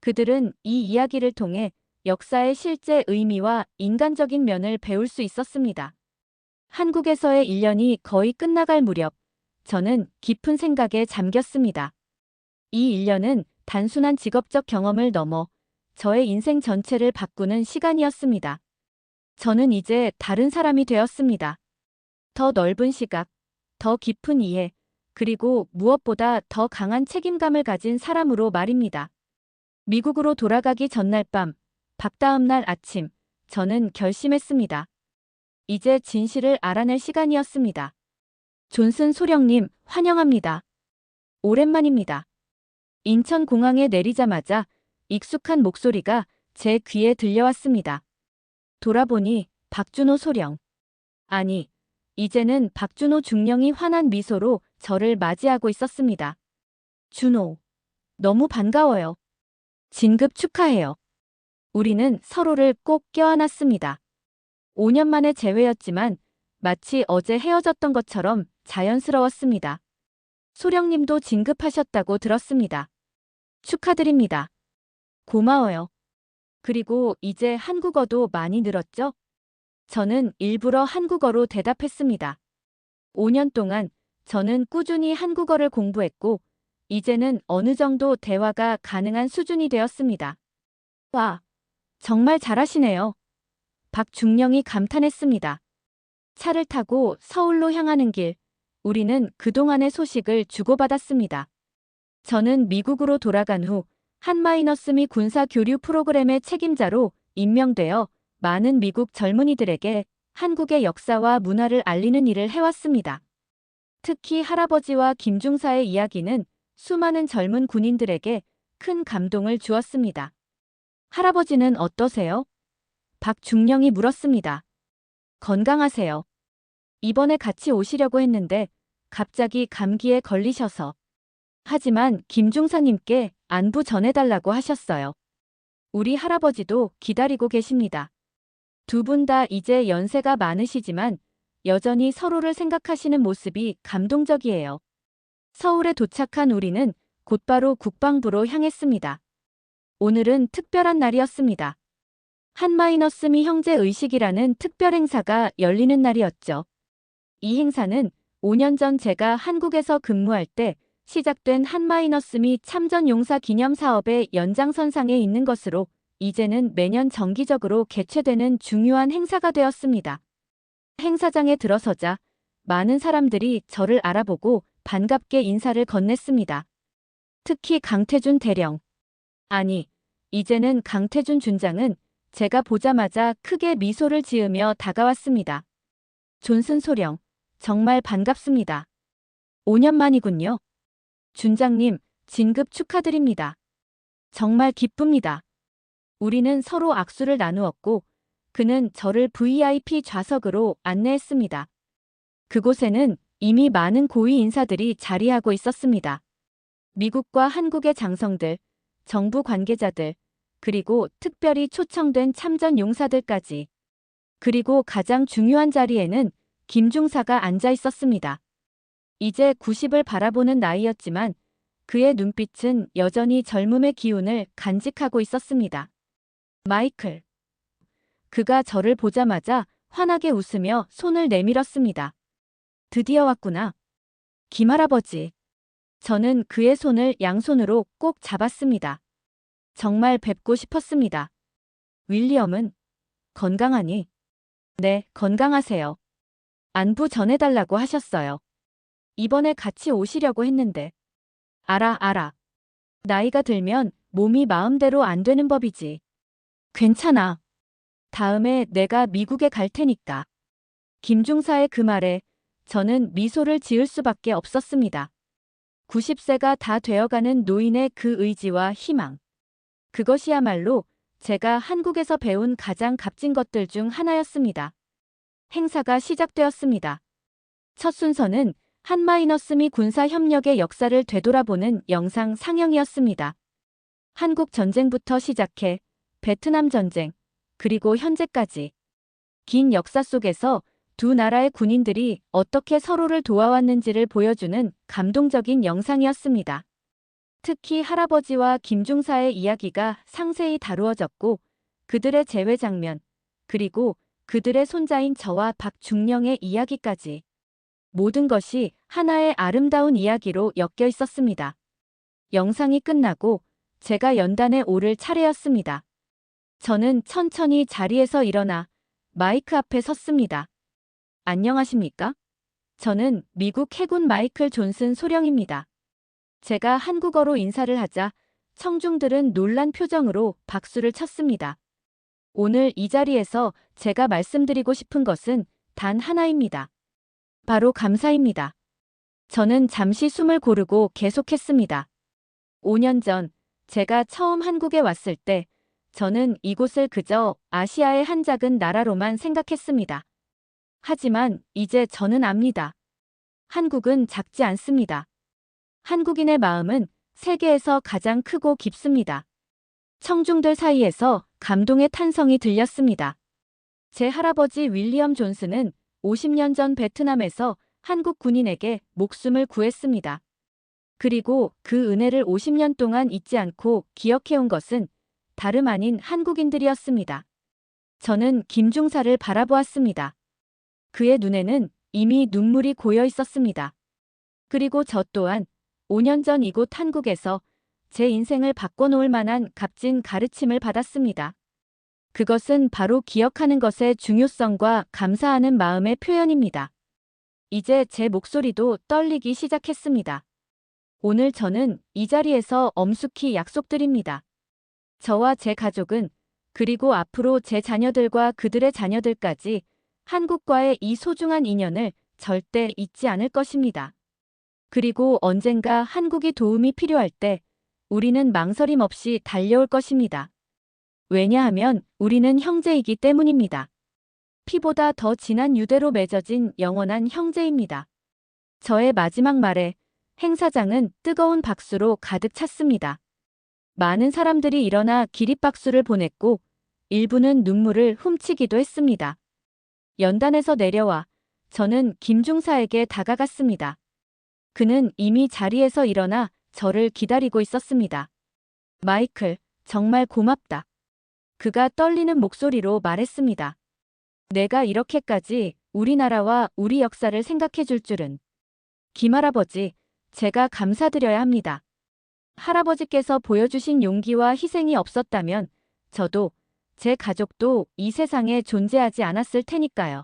그들은 이 이야기를 통해 역사의 실제 의미와 인간적인 면을 배울 수 있었습니다. 한국에서의 1년이 거의 끝나갈 무렵 저는 깊은 생각에 잠겼습니다. 이 1년은 단순한 직업적 경험을 넘어 저의 인생 전체를 바꾸는 시간이었습니다. 저는 이제 다른 사람이 되었습니다. 더 넓은 시각, 더 깊은 이해, 그리고 무엇보다 더 강한 책임감을 가진 사람으로 말입니다. 미국으로 돌아가기 전날 밤, 다음 날 아침, 저는 결심했습니다. 이제 진실을 알아낼 시간이었습니다. 존슨 소령님, 환영합니다. 오랜만입니다. 인천공항에 내리자마자 익숙한 목소리가 제 귀에 들려왔습니다. 돌아보니 박준호 소령. 아니, 이제는 박준호 중령이 환한 미소로 저를 맞이하고 있었습니다. 준호, 너무 반가워요. 진급 축하해요. 우리는 서로를 꼭 껴안았습니다. 5년 만의 재회였지만 마치 어제 헤어졌던 것처럼 자연스러웠습니다. 소령님도 진급하셨다고 들었습니다. 축하드립니다. 고마워요. 그리고 이제 한국어도 많이 늘었죠? 저는 일부러 한국어로 대답했습니다. 5년 동안 저는 꾸준히 한국어를 공부했고, 이제는 어느 정도 대화가 가능한 수준이 되었습니다. 와, 정말 잘하시네요. 박중령이 감탄했습니다. 차를 타고 서울로 향하는 길, 우리는 그동안의 소식을 주고받았습니다. 저는 미국으로 돌아간 후 한마이너스미 군사 교류 프로그램의 책임자로 임명되어 많은 미국 젊은이들에게 한국의 역사와 문화를 알리는 일을 해왔습니다. 특히 할아버지와 김중사의 이야기는 수많은 젊은 군인들에게 큰 감동을 주었습니다. 할아버지는 어떠세요? 박중령이 물었습니다. 건강하세요. 이번에 같이 오시려고 했는데 갑자기 감기에 걸리셔서. 하지만 김중사님께 안부 전해달라고 하셨어요. 우리 할아버지도 기다리고 계십니다. 두 분 다 이제 연세가 많으시지만 여전히 서로를 생각하시는 모습이 감동적이에요. 서울에 도착한 우리는 곧바로 국방부로 향했습니다. 오늘은 특별한 날이었습니다. 한마이너스미 형제 의식이라는 특별 행사가 열리는 날이었죠. 이 행사는 5년 전 제가 한국에서 근무할 때 시작된 한마이너스미 참전 용사 기념 사업의 연장선상에 있는 것으로 이제는 매년 정기적으로 개최되는 중요한 행사가 되었습니다. 행사장에 들어서자 많은 사람들이 저를 알아보고 반갑게 인사를 건넸습니다. 특히 강태준 대령. 아니, 이제는 강태준 준장은 제가 보자마자 크게 미소를 지으며 다가왔습니다. 존슨 소령, 정말 반갑습니다. 5년 만이군요. 준장님, 진급 축하드립니다. 정말 기쁩니다. 우리는 서로 악수를 나누었고 그는 저를 VIP 좌석으로 안내했습니다. 그곳에는 이미 많은 고위 인사들이 자리하고 있었습니다. 미국과 한국의 장성들, 정부 관계자들, 그리고 특별히 초청된 참전 용사들까지. 그리고 가장 중요한 자리에는 김중사가 앉아 있었습니다. 이제 90을 바라보는 나이였지만 그의 눈빛은 여전히 젊음의 기운을 간직하고 있었습니다. 마이클. 그가 저를 보자마자 환하게 웃으며 손을 내밀었습니다. 드디어 왔구나. 김할아버지. 저는 그의 손을 양손으로 꼭 잡았습니다. 정말 뵙고 싶었습니다. 윌리엄은 건강하니? 네, 건강하세요. 안부 전해달라고 하셨어요. 이번에 같이 오시려고 했는데. 알아. 나이가 들면 몸이 마음대로 안 되는 법이지. 괜찮아. 다음에 내가 미국에 갈 테니까. 김중사의 그 말에 저는 미소를 지을 수밖에 없었습니다. 90세가 다 되어가는 노인의 그 의지와 희망. 그것이야말로 제가 한국에서 배운 가장 값진 것들 중 하나였습니다. 행사가 시작되었습니다. 첫 순서는 한마이너스미 군사협력의 역사를 되돌아보는 영상 상영이었습니다. 한국 전쟁부터 시작해 베트남 전쟁, 그리고 현재까지 긴 역사 속에서 두 나라의 군인들이 어떻게 서로를 도와왔는지를 보여주는 감동적인 영상이었습니다. 특히 할아버지와 김중사의 이야기가 상세히 다루어졌고 그들의 재회 장면, 그리고 그들의 손자인 저와 박중령의 이야기까지 모든 것이 하나의 아름다운 이야기로 엮여 있었습니다. 영상이 끝나고 제가 연단에 오를 차례였습니다. 저는 천천히 자리에서 일어나 마이크 앞에 섰습니다. 안녕하십니까? 저는 미국 해군 마이클 존슨 소령입니다. 제가 한국어로 인사를 하자 청중들은 놀란 표정으로 박수를 쳤습니다. 오늘 이 자리에서 제가 말씀드리고 싶은 것은 단 하나입니다. 바로 감사입니다. 저는 잠시 숨을 고르고 계속했습니다. 5년 전 제가 처음 한국에 왔을 때 저는 이곳을 그저 아시아의 한 작은 나라로만 생각했습니다. 하지만 이제 저는 압니다. 한국은 작지 않습니다. 한국인의 마음은 세계에서 가장 크고 깊습니다. 청중들 사이에서 감동의 탄성이 들렸습니다. 제 할아버지 윌리엄 존슨은 50년 전 베트남에서 한국 군인에게 목숨을 구했습니다. 그리고 그 은혜를 50년 동안 잊지 않고 기억해온 것은 다름 아닌 한국인들이었습니다. 저는 김중사를 바라보았습니다. 그의 눈에는 이미 눈물이 고여 있었습니다. 그리고 저 또한 5년 전 이곳 한국에서 제 인생을 바꿔놓을 만한 값진 가르침을 받았습니다. 그것은 바로 기억하는 것의 중요성과 감사하는 마음의 표현입니다. 이제 제 목소리도 떨리기 시작했습니다. 오늘 저는 이 자리에서 엄숙히 약속드립니다. 저와 제 가족은 그리고 앞으로 제 자녀들과 그들의 자녀들까지 한국과의 이 소중한 인연을 절대 잊지 않을 것입니다. 그리고 언젠가 한국이 도움이 필요할 때 우리는 망설임 없이 달려올 것입니다. 왜냐하면 우리는 형제이기 때문입니다. 피보다 더 진한 유대로 맺어진 영원한 형제입니다. 저의 마지막 말에 행사장은 뜨거운 박수로 가득 찼습니다. 많은 사람들이 일어나 기립박수를 보냈고 일부는 눈물을 훔치기도 했습니다. 연단에서 내려와 저는 김중사에게 다가갔습니다. 그는 이미 자리에서 일어나 저를 기다리고 있었습니다. 마이클, 정말 고맙다. 그가 떨리는 목소리로 말했습니다. 내가 이렇게까지 우리나라와 우리 역사를 생각해 줄 줄은. 김할아버지, 제가 감사드려야 합니다. 할아버지께서 보여주신 용기와 희생이 없었다면 저도 제 가족도 이 세상에 존재하지 않았을 테니까요.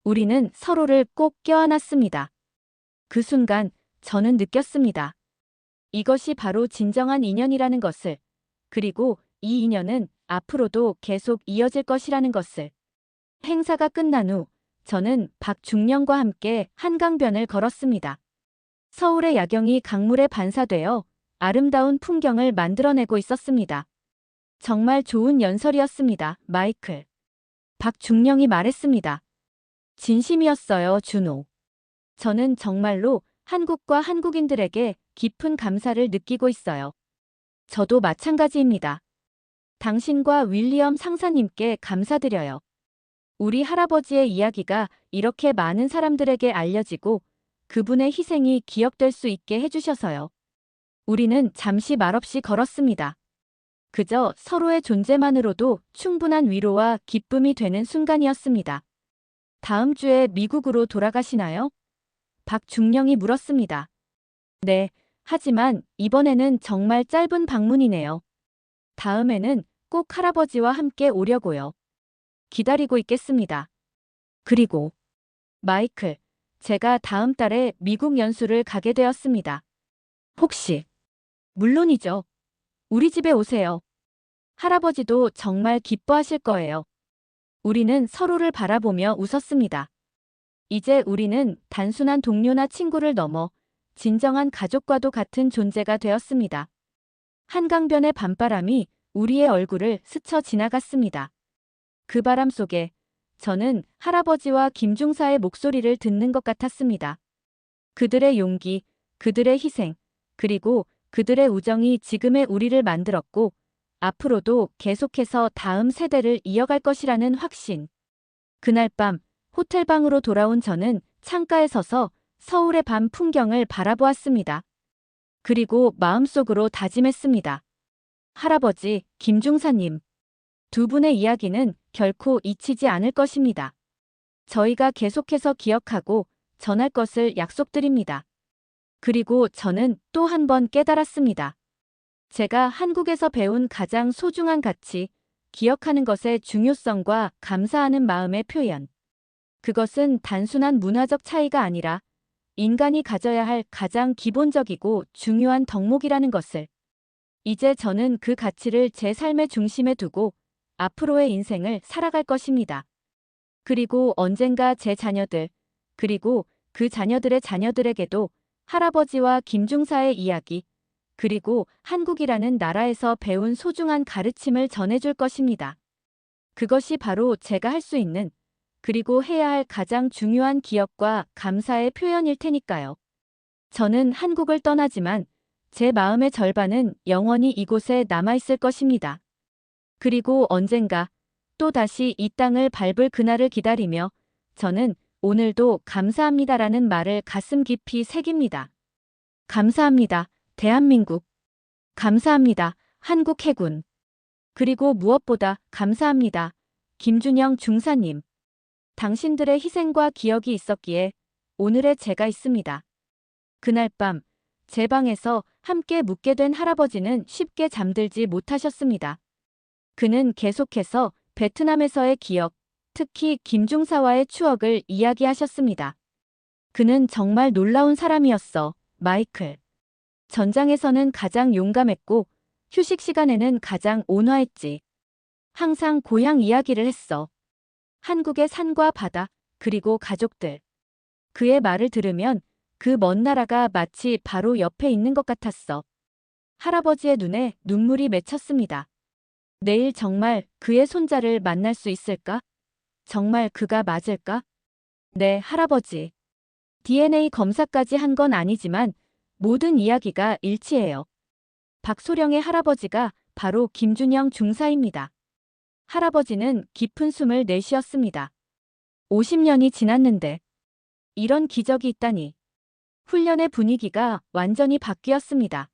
우리는 서로를 꼭 껴안았습니다. 그 순간 저는 느꼈습니다. 이것이 바로 진정한 인연이라는 것을, 그리고 이 인연은 앞으로도 계속 이어질 것이라는 것을. 행사가 끝난 후 저는 박중령과 함께 한강변을 걸었습니다. 서울의 야경이 강물에 반사되어 아름다운 풍경을 만들어내고 있었습니다. 정말 좋은 연설이었습니다, 마이클. 박중령이 말했습니다. 진심이었어요, 준호. 저는 정말로 한국과 한국인들에게 깊은 감사를 느끼고 있어요. 저도 마찬가지입니다. 당신과 윌리엄 상사님께 감사드려요. 우리 할아버지의 이야기가 이렇게 많은 사람들에게 알려지고 그분의 희생이 기억될 수 있게 해주셔서요. 우리는 잠시 말없이 걸었습니다. 그저 서로의 존재만으로도 충분한 위로와 기쁨이 되는 순간이었습니다. 다음 주에 미국으로 돌아가시나요? 박중령이 물었습니다. 네, 하지만 이번에는 정말 짧은 방문이네요. 다음에는 꼭 할아버지와 함께 오려고요. 기다리고 있겠습니다. 그리고 마이클, 제가 다음 달에 미국 연수를 가게 되었습니다. 혹시 물론이죠. 우리 집에 오세요. 할아버지도 정말 기뻐하실 거예요. 우리는 서로를 바라보며 웃었습니다. 이제 우리는 단순한 동료나 친구를 넘어 진정한 가족과도 같은 존재가 되었습니다. 한강변의 밤바람이 우리의 얼굴을 스쳐 지나갔습니다. 그 바람 속에 저는 할아버지와 김중사의 목소리를 듣는 것 같았습니다. 그들의 용기, 그들의 희생, 그리고 그들의 우정이 지금의 우리를 만들었고 앞으로도 계속해서 다음 세대를 이어갈 것이라는 확신. 그날 밤 호텔방으로 돌아온 저는 창가에 서서 서울의 밤 풍경을 바라보았습니다. 그리고 마음속으로 다짐했습니다. 할아버지, 김중사님. 두 분의 이야기는 결코 잊히지 않을 것입니다. 저희가 계속해서 기억하고 전할 것을 약속드립니다. 그리고 저는 또 한 번 깨달았습니다. 제가 한국에서 배운 가장 소중한 가치, 기억하는 것의 중요성과 감사하는 마음의 표현. 그것은 단순한 문화적 차이가 아니라 인간이 가져야 할 가장 기본적이고 중요한 덕목이라는 것을. 이제 저는 그 가치를 제 삶의 중심에 두고 앞으로의 인생을 살아갈 것입니다. 그리고 언젠가 제 자녀들, 그리고 그 자녀들의 자녀들에게도 할아버지와 김중사의 이야기, 그리고 한국이라는 나라에서 배운 소중한 가르침을 전해줄 것입니다. 그것이 바로 제가 할 수 있는 그리고 해야 할 가장 중요한 기억과 감사의 표현일 테니까요. 저는 한국을 떠나지만 제 마음의 절반은 영원히 이곳에 남아있을 것입니다. 그리고 언젠가 또 다시 이 땅을 밟을 그날을 기다리며 저는 오늘도 감사합니다라는 말을 가슴 깊이 새깁니다. 감사합니다, 대한민국. 감사합니다, 한국 해군. 그리고 무엇보다 감사합니다, 김준영 중사님. 당신들의 희생과 기억이 있었기에 오늘의 제가 있습니다. 그날 밤, 제 방에서 함께 묵게 된 할아버지는 쉽게 잠들지 못하셨습니다. 그는 계속해서 베트남에서의 기억, 특히 김중사와의 추억을 이야기하셨습니다. 그는 정말 놀라운 사람이었어, 마이클. 전장에서는 가장 용감했고 휴식 시간에는 가장 온화했지. 항상 고향 이야기를 했어. 한국의 산과 바다, 그리고 가족들. 그의 말을 들으면 그 먼 나라가 마치 바로 옆에 있는 것 같았어. 할아버지의 눈에 눈물이 맺혔습니다. 내일 정말 그의 손자를 만날 수 있을까? 정말 그가 맞을까? 네, 할아버지. DNA 검사까지 한 건 아니지만 모든 이야기가 일치해요. 박소령의 할아버지가 바로 김준영 중사입니다. 할아버지는 깊은 숨을 내쉬었습니다. 50년이 지났는데 이런 기적이 있다니. 훈련의 분위기가 완전히 바뀌었습니다.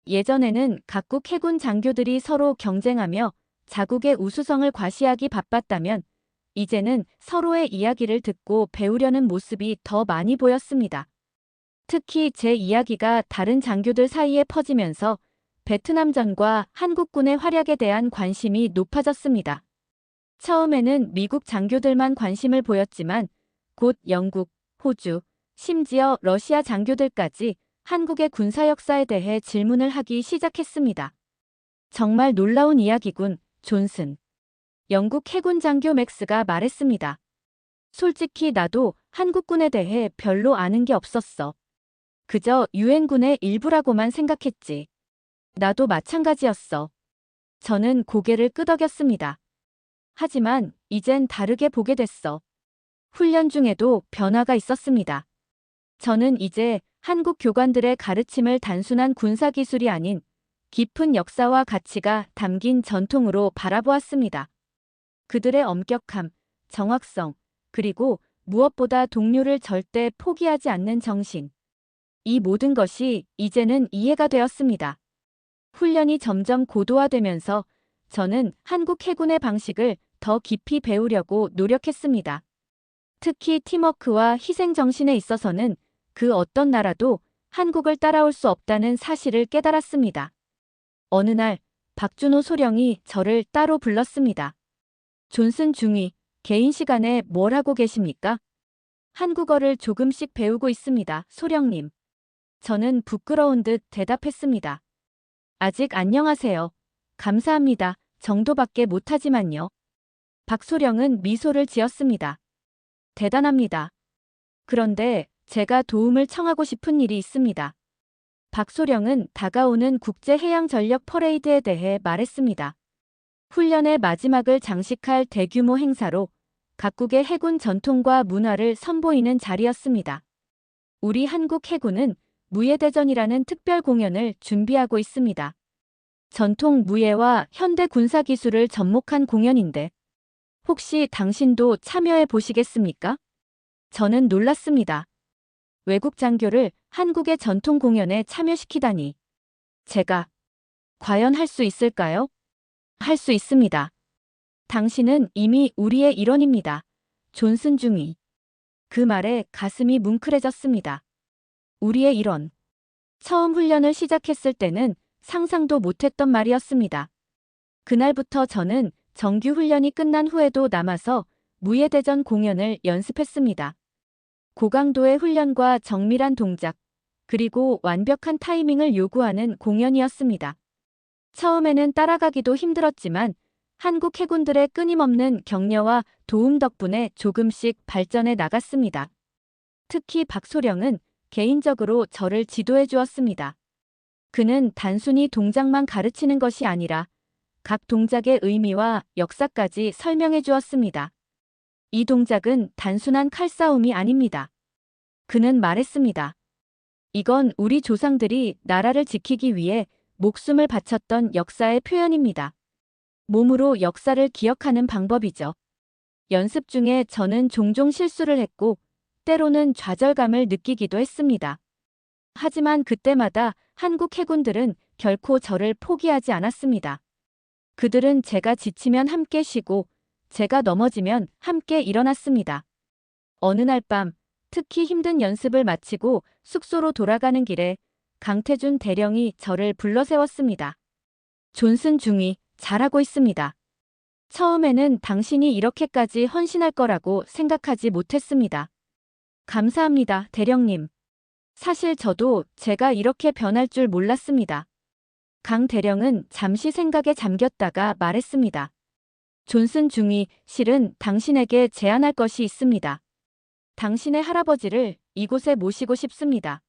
예전에는 각국 해군 장교들이 서로 경쟁하며 자국의 우수성을 과시하기 바빴다면 이제는 서로의 이야기를 듣고 배우려는 모습이 더 많이 보였습니다. 특히 제 이야기가 다른 장교들 사이에 퍼지면서 베트남전과 한국군의 활약에 대한 관심이 높아졌습니다. 처음에는 미국 장교들만 관심을 보였지만 곧 영국, 호주, 심지어 러시아 장교들까지 한국의 군사 역사에 대해 질문을 하기 시작했습니다. 정말 놀라운 이야기군, 존슨. 영국 해군 장교 맥스가 말했습니다. 솔직히 나도 한국군에 대해 별로 아는 게 없었어. 그저 유엔군의 일부라고만 생각했지. 나도 마찬가지였어. 저는 고개를 끄덕였습니다. 하지만 이젠 다르게 보게 됐어. 훈련 중에도 변화가 있었습니다. 저는 이제 한국 교관들의 가르침을 단순한 군사기술이 아닌 깊은 역사와 가치가 담긴 전통으로 바라보았습니다. 그들의 엄격함, 정확성, 그리고 무엇보다 동료를 절대 포기하지 않는 정신. 이 모든 것이 이제는 이해가 되었습니다. 훈련이 점점 고도화되면서 저는 한국 해군의 방식을 더 깊이 배우려고 노력했습니다. 특히 팀워크와 희생 정신에 있어서는 그 어떤 나라도 한국을 따라올 수 없다는 사실을 깨달았습니다. 어느 날 박준호 소령이 저를 따로 불렀습니다. 존슨 중위, 개인 시간에 뭘 하고 계십니까? 한국어를 조금씩 배우고 있습니다, 소령님. 저는 부끄러운 듯 대답했습니다. 아직 안녕하세요. 감사합니다. 정도밖에 못하지만요. 박소령은 미소를 지었습니다. 대단합니다. 그런데 제가 도움을 청하고 싶은 일이 있습니다. 박소령은 다가오는 국제해양전력 퍼레이드에 대해 말했습니다. 훈련의 마지막을 장식할 대규모 행사로 각국의 해군 전통과 문화를 선보이는 자리였습니다. 우리 한국 해군은 무예대전이라는 특별 공연을 준비하고 있습니다. 전통 무예와 현대 군사 기술을 접목한 공연인데 혹시 당신도 참여해 보시겠습니까? 저는 놀랐습니다. 외국 장교를 한국의 전통 공연에 참여시키다니. 제가 과연 할 수 있을까요? 할 수 있습니다. 당신은 이미 우리의 일원입니다. 존슨 중위. 그 말에 가슴이 뭉클해졌습니다. 우리의 일원. 처음 훈련을 시작했을 때는 상상도 못했던 말이었습니다. 그날부터 저는 정규 훈련이 끝난 후에도 남아서 무예대전 공연을 연습했습니다. 고강도의 훈련과 정밀한 동작, 그리고 완벽한 타이밍을 요구하는 공연이었습니다. 처음에는 따라가기도 힘들었지만 한국 해군들의 끊임없는 격려와 도움 덕분에 조금씩 발전해 나갔습니다. 특히 박소령은 개인적으로 저를 지도해 주었습니다. 그는 단순히 동작만 가르치는 것이 아니라 각 동작의 의미와 역사까지 설명해 주었습니다. 이 동작은 단순한 칼싸움이 아닙니다. 그는 말했습니다. 이건 우리 조상들이 나라를 지키기 위해 목숨을 바쳤던 역사의 표현입니다. 몸으로 역사를 기억하는 방법이죠. 연습 중에 저는 종종 실수를 했고, 때로는 좌절감을 느끼기도 했습니다. 하지만 그때마다 한국 해군들은 결코 저를 포기하지 않았습니다. 그들은 제가 지치면 함께 쉬고, 제가 넘어지면 함께 일어났습니다. 어느 날 밤, 특히 힘든 연습을 마치고 숙소로 돌아가는 길에 강태준 대령이 저를 불러세웠습니다. 존슨 중위, 잘하고 있습니다. 처음에는 당신이 이렇게까지 헌신할 거라고 생각하지 못했습니다. 감사합니다, 대령님. 사실 저도 제가 이렇게 변할 줄 몰랐습니다. 강 대령은 잠시 생각에 잠겼다가 말했습니다. 존슨 중위, 실은 당신에게 제안할 것이 있습니다. 당신의 할아버지를 이곳에 모시고 싶습니다.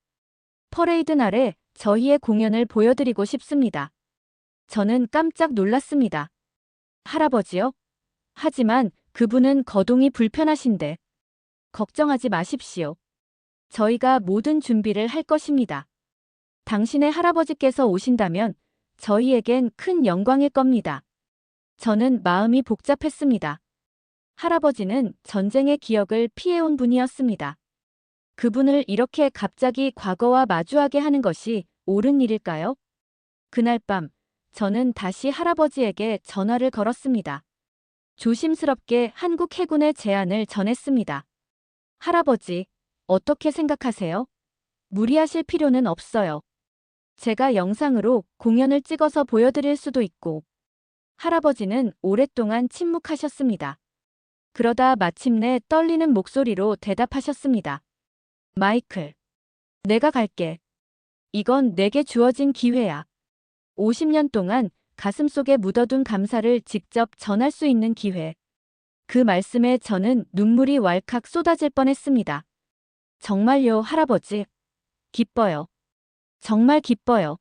퍼레이드 날에 저희의 공연을 보여드리고 싶습니다. 저는 깜짝 놀랐습니다. 할아버지요? 하지만 그분은 거동이 불편하신데. 걱정하지 마십시오. 저희가 모든 준비를 할 것입니다. 당신의 할아버지께서 오신다면 저희에겐 큰 영광일 겁니다. 저는 마음이 복잡했습니다. 할아버지는 전쟁의 기억을 피해온 분이었습니다. 그분을 이렇게 갑자기 과거와 마주하게 하는 것이 옳은 일일까요? 그날 밤, 저는 다시 할아버지에게 전화를 걸었습니다. 조심스럽게 한국 해군의 제안을 전했습니다. 할아버지, 어떻게 생각하세요? 무리하실 필요는 없어요. 제가 영상으로 공연을 찍어서 보여드릴 수도 있고. 할아버지는 오랫동안 침묵하셨습니다. 그러다 마침내 떨리는 목소리로 대답하셨습니다. 마이클, 내가 갈게. 이건 내게 주어진 기회야. 50년 동안 가슴속에 묻어둔 감사를 직접 전할 수 있는 기회. 그 말씀에 저는 눈물이 왈칵 쏟아질 뻔했습니다. 정말요, 할아버지. 기뻐요. 정말 기뻐요.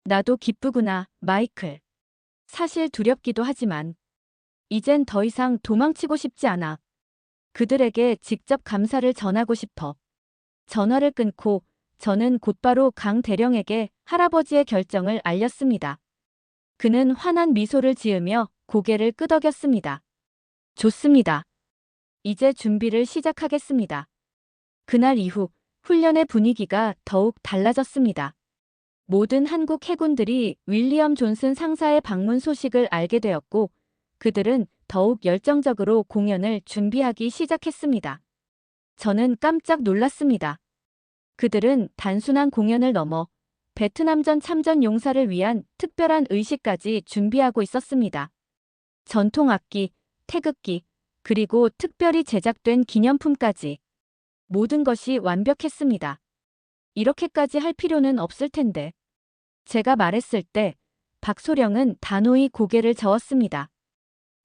나도 기쁘구나, 마이클. 사실 두렵기도 하지만 이젠 더 이상 도망치고 싶지 않아. 그들에게 직접 감사를 전하고 싶어. 전화를 끊고 저는 곧바로 강 대령에게 할아버지의 결정을 알렸습니다. 그는 환한 미소를 지으며 고개를 끄덕였습니다. 좋습니다. 이제 준비를 시작하겠습니다. 그날 이후 훈련의 분위기가 더욱 달라졌습니다. 모든 한국 해군들이 윌리엄 존슨 상사의 방문 소식을 알게 되었고, 그들은 더욱 열정적으로 공연을 준비하기 시작했습니다. 저는 깜짝 놀랐습니다. 그들은 단순한 공연을 넘어 베트남전 참전 용사를 위한 특별한 의식까지 준비하고 있었습니다. 전통 악기, 태극기, 그리고 특별히 제작된 기념품까지. 모든 것이 완벽했습니다. 이렇게까지 할 필요는 없을 텐데. 제가 말했을 때 박소령은 단호히 고개를 저었습니다.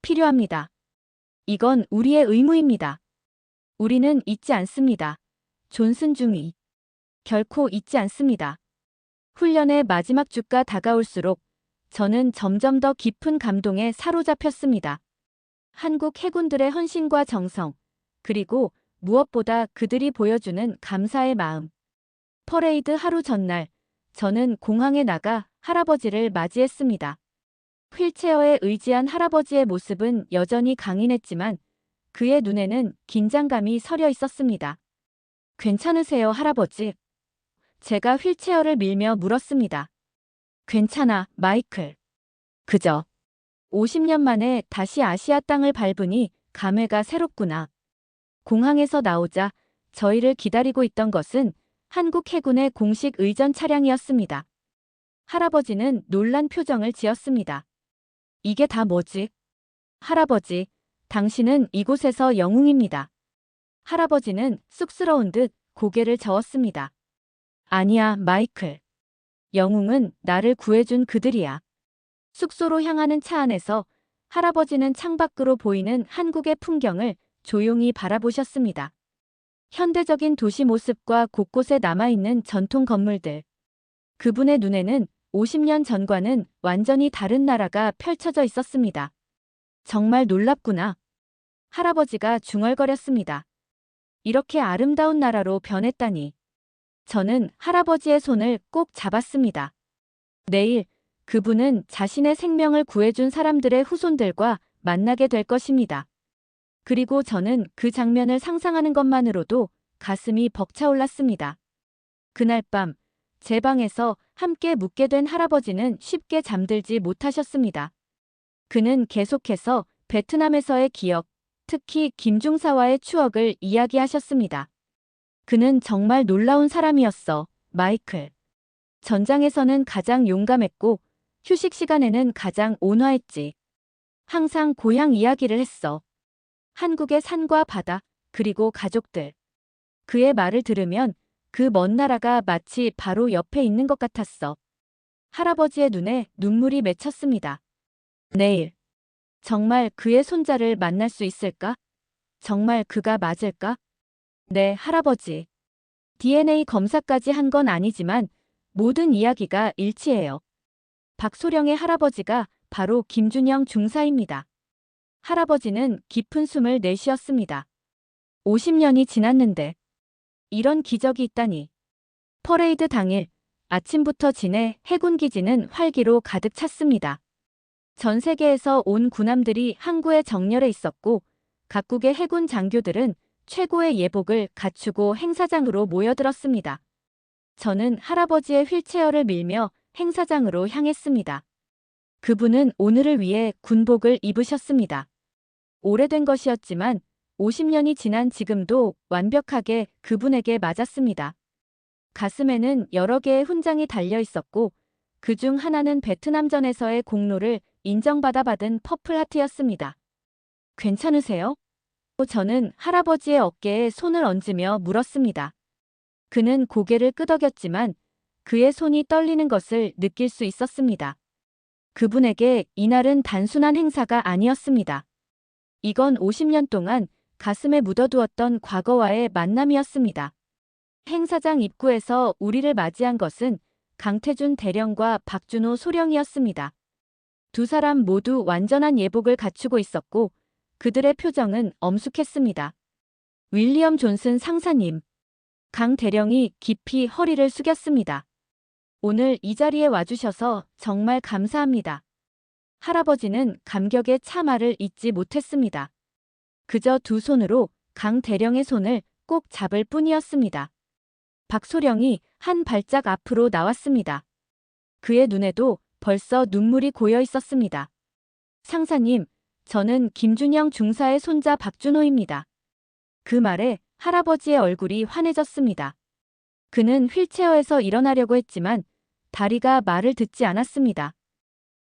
필요합니다. 이건 우리의 의무입니다. 우리는 잊지 않습니다. 존슨 중위. 결코 잊지 않습니다. 훈련의 마지막 주가 다가올수록 저는 점점 더 깊은 감동에 사로잡혔습니다. 한국 해군들의 헌신과 정성, 그리고 무엇보다 그들이 보여주는 감사의 마음. 퍼레이드 하루 전날, 저는 공항에 나가 할아버지를 맞이했습니다. 휠체어에 의지한 할아버지의 모습은 여전히 강인했지만 그의 눈에는 긴장감이 서려 있었습니다. 괜찮으세요, 할아버지? 제가 휠체어를 밀며 물었습니다. 괜찮아, 마이클. 그저 50년 만에 다시 아시아 땅을 밟으니 감회가 새롭구나. 공항에서 나오자 저희를 기다리고 있던 것은 한국 해군의 공식 의전 차량이었습니다. 할아버지는 놀란 표정을 지었습니다. 이게 다 뭐지? 할아버지, 당신은 이곳에서 영웅입니다. 할아버지는 쑥스러운 듯 고개를 저었습니다. 아니야, 마이클. 영웅은 나를 구해준 그들이야. 숙소로 향하는 차 안에서 할아버지는 창밖으로 보이는 한국의 풍경을 조용히 바라보셨습니다. 현대적인 도시 모습과 곳곳에 남아있는 전통 건물들. 그분의 눈에는 50년 전과는 완전히 다른 나라가 펼쳐져 있었습니다. 정말 놀랍구나. 할아버지가 중얼거렸습니다. 이렇게 아름다운 나라로 변했다니. 저는 할아버지의 손을 꼭 잡았습니다. 내일 그분은 자신의 생명을 구해준 사람들의 후손들과 만나게 될 것입니다. 그리고 저는 그 장면을 상상하는 것만으로도 가슴이 벅차올랐습니다. 그날 밤, 제 방에서 함께 묵게 된 할아버지는 쉽게 잠들지 못하셨습니다. 그는 계속해서 베트남에서의 기억, 특히 김중사와의 추억을 이야기하셨습니다. 그는 정말 놀라운 사람이었어, 마이클. 전장에서는 가장 용감했고, 휴식 시간에는 가장 온화했지. 항상 고향 이야기를 했어. 한국의 산과 바다, 그리고 가족들. 그의 말을 들으면 그 먼 나라가 마치 바로 옆에 있는 것 같았어. 할아버지의 눈에 눈물이 맺혔습니다. 내일, 정말 그의 손자를 만날 수 있을까? 정말 그가 맞을까? 네, 할아버지. DNA 검사까지 한 건 아니지만 모든 이야기가 일치해요. 박소령의 할아버지가 바로 김준영 중사입니다. 할아버지는 깊은 숨을 내쉬었습니다. 50년이 지났는데 이런 기적이 있다니. 퍼레이드 당일 아침부터 진해 해군 기지는 활기로 가득 찼습니다. 전 세계에서 온 군함들이 항구에 정렬해 있었고 각국의 해군 장교들은 최고의 예복을 갖추고 행사장으로 모여들었습니다. 저는 할아버지의 휠체어를 밀며 행사장으로 향했습니다. 그분은 오늘을 위해 군복을 입으셨습니다. 오래된 것이었지만 50년이 지난 지금도 완벽하게 그분에게 맞았습니다. 가슴에는 여러 개의 훈장이 달려 있었고 그중 하나는 베트남전에서의 공로를 인정받아 받은 퍼플 하트였습니다. 괜찮으세요? 저는 할아버지의 어깨에 손을 얹으며 물었습니다. 그는 고개를 끄덕였지만 그의 손이 떨리는 것을 느낄 수 있었습니다. 그분에게 이날은 단순한 행사가 아니었습니다. 이건 50년 동안 가슴에 묻어두었던 과거와의 만남이었습니다. 행사장 입구에서 우리를 맞이한 것은 강태준 대령과 박준호 소령이었습니다. 두 사람 모두 완전한 예복을 갖추고 있었고 그들의 표정은 엄숙했습니다. 윌리엄 존슨 상사님. 강 대령이 깊이 허리를 숙였습니다. 오늘 이 자리에 와주셔서 정말 감사합니다. 할아버지는 감격의 차마를 잊지 못했습니다. 그저 두 손으로 강 대령의 손을 꼭 잡을 뿐이었습니다. 박소령이 한 발짝 앞으로 나왔습니다. 그의 눈에도 벌써 눈물이 고여 있었습니다. 상사님, 저는 김준영 중사의 손자 박준호입니다. 그 말에 할아버지의 얼굴이 환해졌습니다. 그는 휠체어에서 일어나려고 했지만 다리가 말을 듣지 않았습니다.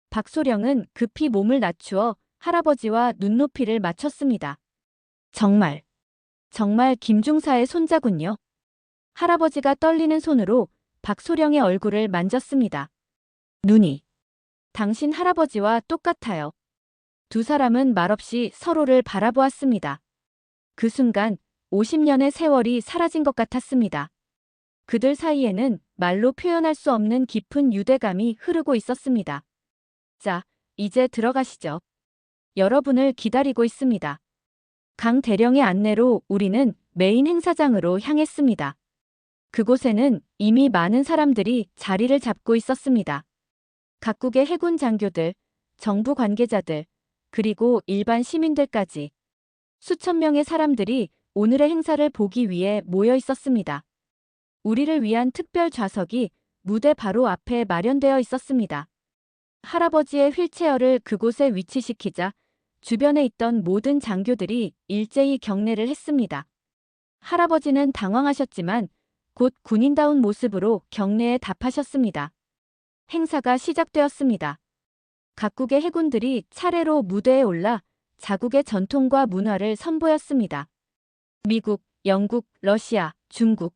박소령은 급히 몸을 낮추어 할아버지와 눈높이를 맞췄습니다. 정말 김중사의 손자군요. 할아버지가 떨리는 손으로 박소령의 얼굴을 만졌습니다. 눈이 당신 할아버지와 똑같아요. 두 사람은 말없이 서로를 바라보았습니다. 그 순간 50년의 세월이 사라진 것 같았습니다. 그들 사이에는 말로 표현할 수 없는 깊은 유대감이 흐르고 있었습니다. 자, 이제 들어가시죠. 여러분을 기다리고 있습니다. 강 대령의 안내로 우리는 메인 행사장으로 향했습니다. 그곳에는 이미 많은 사람들이 자리를 잡고 있었습니다. 각국의 해군 장교들, 정부 관계자들, 그리고 일반 시민들까지 수천 명의 사람들이 오늘의 행사를 보기 위해 모여 있었습니다. 우리를 위한 특별 좌석이 무대 바로 앞에 마련되어 있었습니다. 할아버지의 휠체어를 그곳에 위치시키자 주변에 있던 모든 장교들이 일제히 경례를 했습니다. 할아버지는 당황하셨지만 곧 군인다운 모습으로 경례에 답하셨습니다. 행사가 시작되었습니다. 각국의 해군들이 차례로 무대에 올라 자국의 전통과 문화를 선보였습니다. 미국, 영국, 러시아, 중국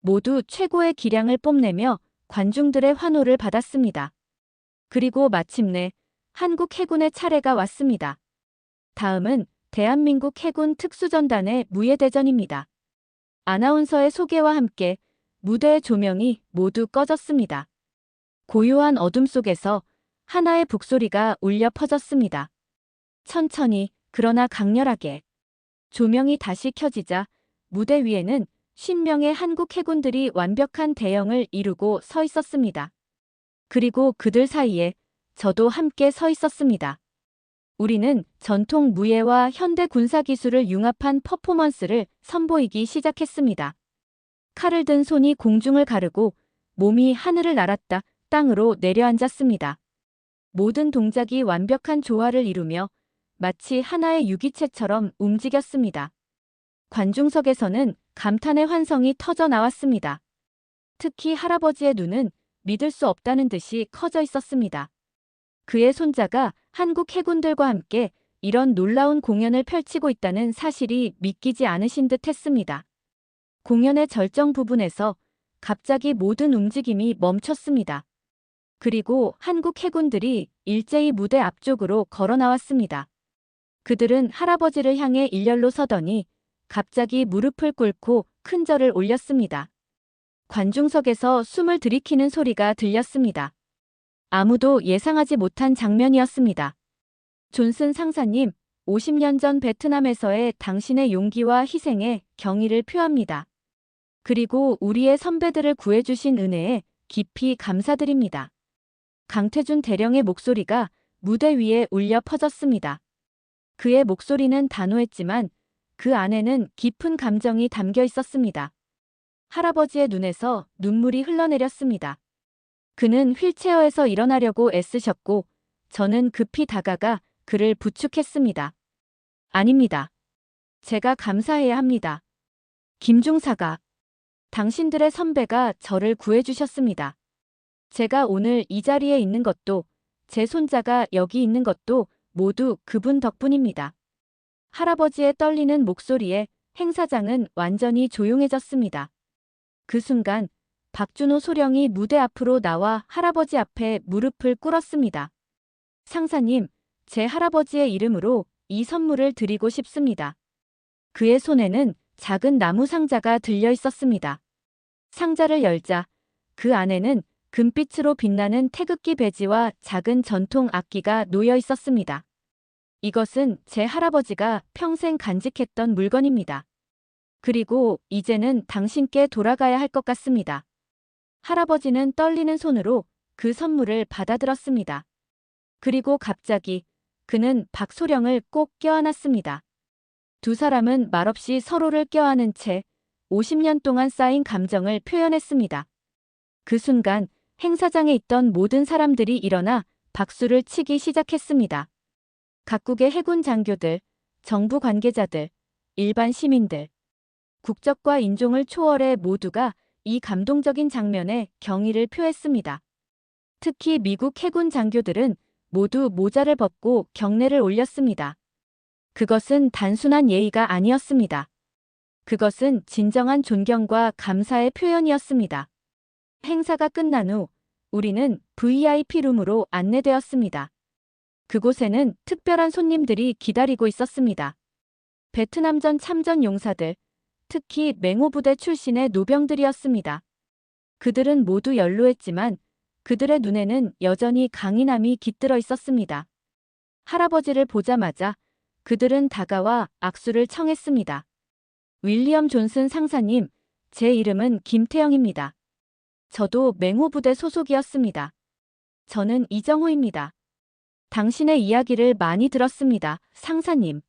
모두 최고의 기량을 뽐내며 관중들의 환호를 받았습니다. 그리고 마침내 한국 해군의 차례가 왔습니다. 다음은 대한민국 해군 특수전단의 무예대전입니다. 아나운서의 소개와 함께 무대의 조명이 모두 꺼졌습니다. 고요한 어둠 속에서 하나의 북소리가 울려 퍼졌습니다. 천천히, 그러나 강렬하게. 조명이 다시 켜지자 무대 위에는 50명의 한국 해군들이 완벽한 대형을 이루고 서 있었습니다. 그리고 그들 사이에 저도 함께 서 있었습니다. 우리는 전통 무예와 현대 군사 기술을 융합한 퍼포먼스를 선보이기 시작했습니다. 칼을 든 손이 공중을 가르고 몸이 하늘을 날았다 땅으로 내려앉았습니다. 모든 동작이 완벽한 조화를 이루며 마치 하나의 유기체처럼 움직였습니다. 관중석에서는 감탄의 환성이 터져 나왔습니다. 특히 할아버지의 눈은 믿을 수 없다는 듯이 커져 있었습니다. 그의 손자가 한국 해군들과 함께 이런 놀라운 공연을 펼치고 있다는 사실이 믿기지 않으신 듯 했습니다. 공연의 절정 부분에서 갑자기 모든 움직임이 멈췄습니다. 그리고 한국 해군들이 일제히 무대 앞쪽으로 걸어 나왔습니다. 그들은 할아버지를 향해 일렬로 서더니 갑자기 무릎을 꿇고 큰 절을 올렸습니다. 관중석에서 숨을 들이키는 소리가 들렸습니다. 아무도 예상하지 못한 장면이었습니다. 존슨 상사님, 50년 전 베트남에서의 당신의 용기와 희생에 경의를 표합니다. 그리고 우리의 선배들을 구해주신 은혜에 깊이 감사드립니다. 강태준 대령의 목소리가 무대 위에 울려 퍼졌습니다. 그의 목소리는 단호했지만 그 안에는 깊은 감정이 담겨 있었습니다. 할아버지의 눈에서 눈물이 흘러내렸습니다. 그는 휠체어에서 일어나려고 애쓰셨고 저는 급히 다가가 그를 부축했습니다. 아닙니다. 제가 감사해야 합니다. 김중사가, 당신들의 선배가 저를 구해주셨습니다. 제가 오늘 이 자리에 있는 것도, 제 손자가 여기 있는 것도 모두 그분 덕분입니다. 할아버지의 떨리는 목소리에 행사장은 완전히 조용해졌습니다. 그 순간 박준호 소령이 무대 앞으로 나와 할아버지 앞에 무릎을 꿇었습니다. 상사님, 제 할아버지의 이름으로 이 선물을 드리고 싶습니다. 그의 손에는 작은 나무 상자가 들려 있었습니다. 상자를 열자 그 안에는 금빛으로 빛나는 태극기 배지와 작은 전통 악기가 놓여 있었습니다. 이것은 제 할아버지가 평생 간직했던 물건입니다. 그리고 이제는 당신께 돌아가야 할 것 같습니다. 할아버지는 떨리는 손으로 그 선물을 받아들었습니다. 그리고 갑자기 그는 박소령을 꼭 껴안았습니다. 두 사람은 말없이 서로를 껴안은 채 50년 동안 쌓인 감정을 표현했습니다. 그 순간 행사장에 있던 모든 사람들이 일어나 박수를 치기 시작했습니다. 각국의 해군 장교들, 정부 관계자들, 일반 시민들, 국적과 인종을 초월해 모두가 이 감동적인 장면에 경의를 표했습니다. 특히 미국 해군 장교들은 모두 모자를 벗고 경례를 올렸습니다. 그것은 단순한 예의가 아니었습니다. 그것은 진정한 존경과 감사의 표현이었습니다. 행사가 끝난 후 우리는 VIP 룸으로 안내되었습니다. 그곳에는 특별한 손님들이 기다리고 있었습니다. 베트남전 참전 용사들, 특히 맹호부대 출신의 노병들이었습니다. 그들은 모두 연로했지만 그들의 눈에는 여전히 강인함이 깃들어 있었습니다. 할아버지를 보자마자 그들은 다가와 악수를 청했습니다. 윌리엄 존슨 상사님, 제 이름은 김태영입니다. 저도 맹호부대 소속이었습니다. 저는 이정호입니다. 당신의 이야기를 많이 들었습니다, 상사님.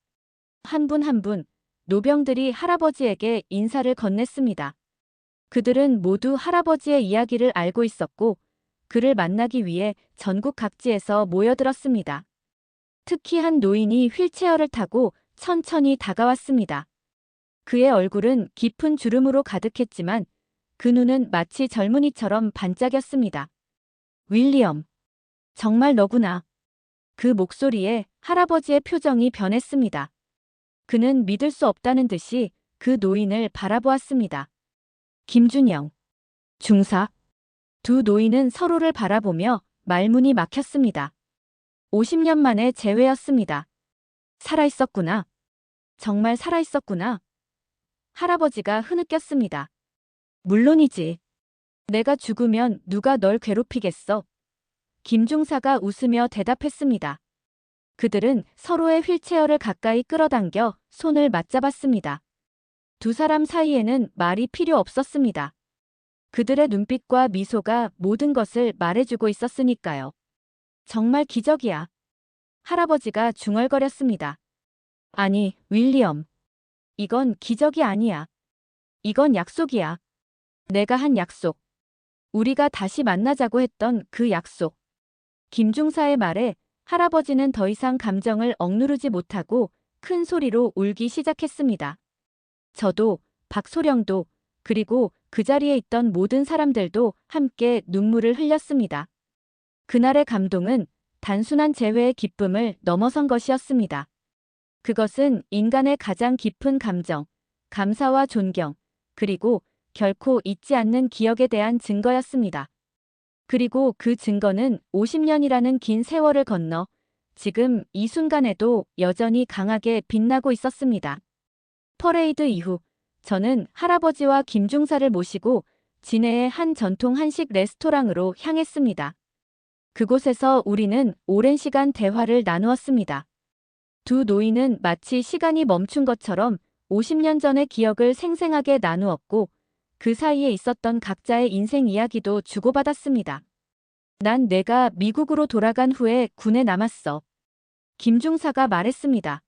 한 분 한 분, 노병들이 할아버지에게 인사를 건넸습니다. 그들은 모두 할아버지의 이야기를 알고 있었고 그를 만나기 위해 전국 각지에서 모여들었습니다. 특히 한 노인이 휠체어를 타고 천천히 다가왔습니다. 그의 얼굴은 깊은 주름으로 가득했지만 그 눈은 마치 젊은이처럼 반짝였습니다. 윌리엄, 정말 너구나. 그 목소리에 할아버지의 표정이 변했습니다. 그는 믿을 수 없다는 듯이 그 노인을 바라보았습니다. 김준영, 중사. 두 노인은 서로를 바라보며 말문이 막혔습니다. 50년 만에 재회였습니다. 살아있었구나. 정말 살아있었구나. 할아버지가 흐느꼈습니다. 물론이지. 내가 죽으면 누가 널 괴롭히겠어. 김중사가 웃으며 대답했습니다. 그들은 서로의 휠체어를 가까이 끌어당겨 손을 맞잡았습니다. 두 사람 사이에는 말이 필요 없었습니다. 그들의 눈빛과 미소가 모든 것을 말해주고 있었으니까요. 정말 기적이야. 할아버지가 중얼거렸습니다. 아니, 윌리엄. 이건 기적이 아니야. 이건 약속이야. 내가 한 약속. 우리가 다시 만나자고 했던 그 약속. 김중사의 말에 할아버지는 더 이상 감정을 억누르지 못하고 큰 소리로 울기 시작했습니다. 저도, 박소령도, 그리고 그 자리에 있던 모든 사람들도 함께 눈물을 흘렸습니다. 그날의 감동은 단순한 재회의 기쁨을 넘어선 것이었습니다. 그것은 인간의 가장 깊은 감정, 감사와 존경, 그리고 결코 잊지 않는 기억에 대한 증거였습니다. 그리고 그 증거는 50년이라는 긴 세월을 건너 지금 이 순간에도 여전히 강하게 빛나고 있었습니다. 퍼레이드 이후 저는 할아버지와 김중사를 모시고 진해의 한 전통 한식 레스토랑으로 향했습니다. 그곳에서 우리는 오랜 시간 대화를 나누었습니다. 두 노인은 마치 시간이 멈춘 것처럼 50년 전의 기억을 생생하게 나누었고 그 사이에 있었던 각자의 인생 이야기도 주고받았습니다. 난 내가 미국으로 돌아간 후에 군에 남았어. 김중사가 말했습니다.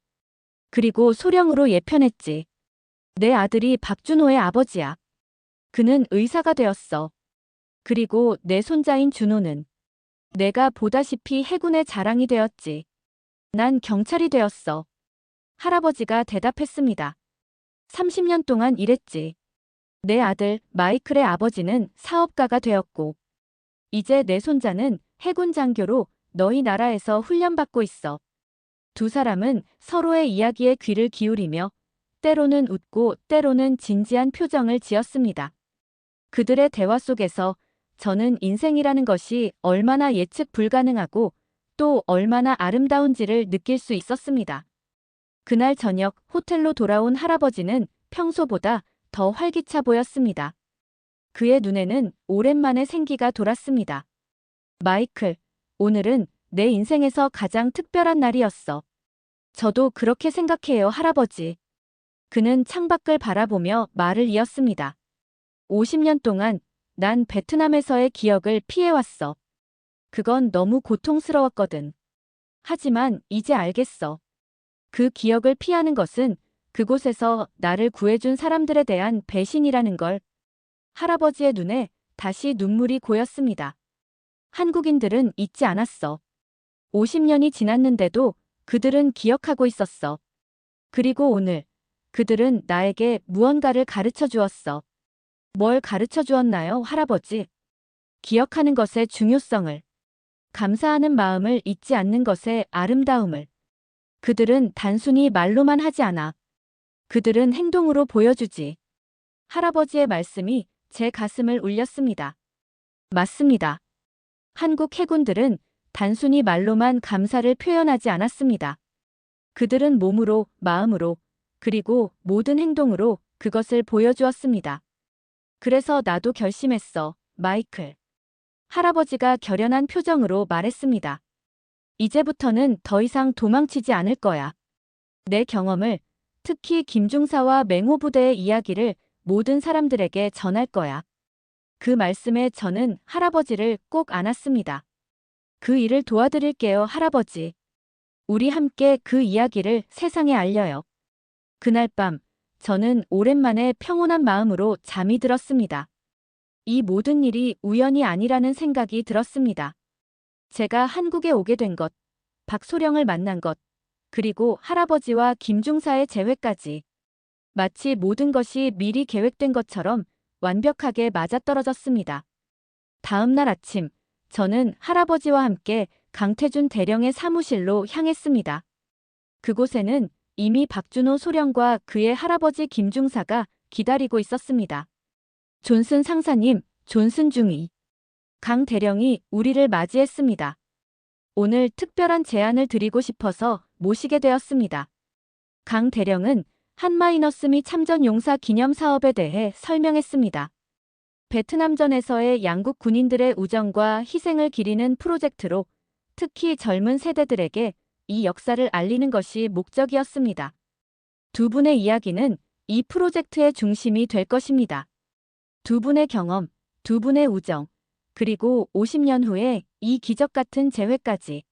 그리고 소령으로 예편했지. 내 아들이 박준호의 아버지야. 그는 의사가 되었어. 그리고 내 손자인 준호는 내가 보다시피 해군의 자랑이 되었지. 난 경찰이 되었어. 할아버지가 대답했습니다. 30년 동안 일했지. 내 아들 마이클의 아버지는 사업가가 되었고 이제 내 손자는 해군 장교로 너희 나라에서 훈련받고 있어. 두 사람은 서로의 이야기에 귀를 기울이며 때로는 웃고 때로는 진지한 표정을 지었습니다. 그들의 대화 속에서 저는 인생이라는 것이 얼마나 예측 불가능하고 또 얼마나 아름다운지를 느낄 수 있었습니다. 그날 저녁 호텔로 돌아온 할아버지는 평소보다 더 활기차 보였습니다. 그의 눈에는 오랜만에 생기가 돌았습니다. 마이클, 오늘은 내 인생에서 가장 특별한 날이었어. 저도 그렇게 생각해요, 할아버지. 그는 창밖을 바라보며 말을 이었습니다. 50년 동안 난 베트남에서의 기억을 피해왔어. 그건 너무 고통스러웠거든. 하지만 이제 알겠어. 그 기억을 피하는 것은 그곳에서 나를 구해준 사람들에 대한 배신이라는 걸. 할아버지의 눈에 다시 눈물이 고였습니다. 한국인들은 잊지 않았어. 50년이 지났는데도 그들은 기억하고 있었어. 그리고 오늘 그들은 나에게 무언가를 가르쳐 주었어. 뭘 가르쳐 주었나요, 할아버지? 기억하는 것의 중요성을. 감사하는 마음을 잊지 않는 것의 아름다움을. 그들은 단순히 말로만 하지 않아. 그들은 행동으로 보여주지. 할아버지의 말씀이 제 가슴을 울렸습니다. 맞습니다. 한국 해군들은 단순히 말로만 감사를 표현하지 않았습니다. 그들은 몸으로, 마음으로, 그리고 모든 행동으로 그것을 보여주었습니다. 그래서 나도 결심했어, 마이클. 할아버지가 결연한 표정으로 말했습니다. 이제부터는 더 이상 도망치지 않을 거야. 내 경험을, 특히 김중사와 맹호 부대의 이야기를 모든 사람들에게 전할 거야. 그 말씀에 저는 할아버지를 꼭 안았습니다. 그 일을 도와드릴게요, 할아버지. 우리 함께 그 이야기를 세상에 알려요. 그날 밤, 저는 오랜만에 평온한 마음으로 잠이 들었습니다. 이 모든 일이 우연이 아니라는 생각이 들었습니다. 제가 한국에 오게 된 것, 박소령을 만난 것, 그리고 할아버지와 김중사의 재회까지. 마치 모든 것이 미리 계획된 것처럼 완벽하게 맞아떨어졌습니다. 다음 날 아침, 저는 할아버지와 함께 강태준 대령의 사무실로 향했습니다. 그곳에는 이미 박준호 소령과 그의 할아버지 김중사가 기다리고 있었습니다. 존슨 상사님, 존슨 중위. 강 대령이 우리를 맞이했습니다. 오늘 특별한 제안을 드리고 싶어서 모시게 되었습니다. 강 대령은 한마이너스 미 참전 용사 기념 사업에 대해 설명했습니다. 베트남전에서의 양국 군인들의 우정과 희생을 기리는 프로젝트로 특히 젊은 세대들에게 이 역사를 알리는 것이 목적이었습니다. 두 분의 이야기는 이 프로젝트의 중심이 될 것입니다. 두 분의 경험, 두 분의 우정, 그리고 50년 후에 이 기적 같은 재회까지.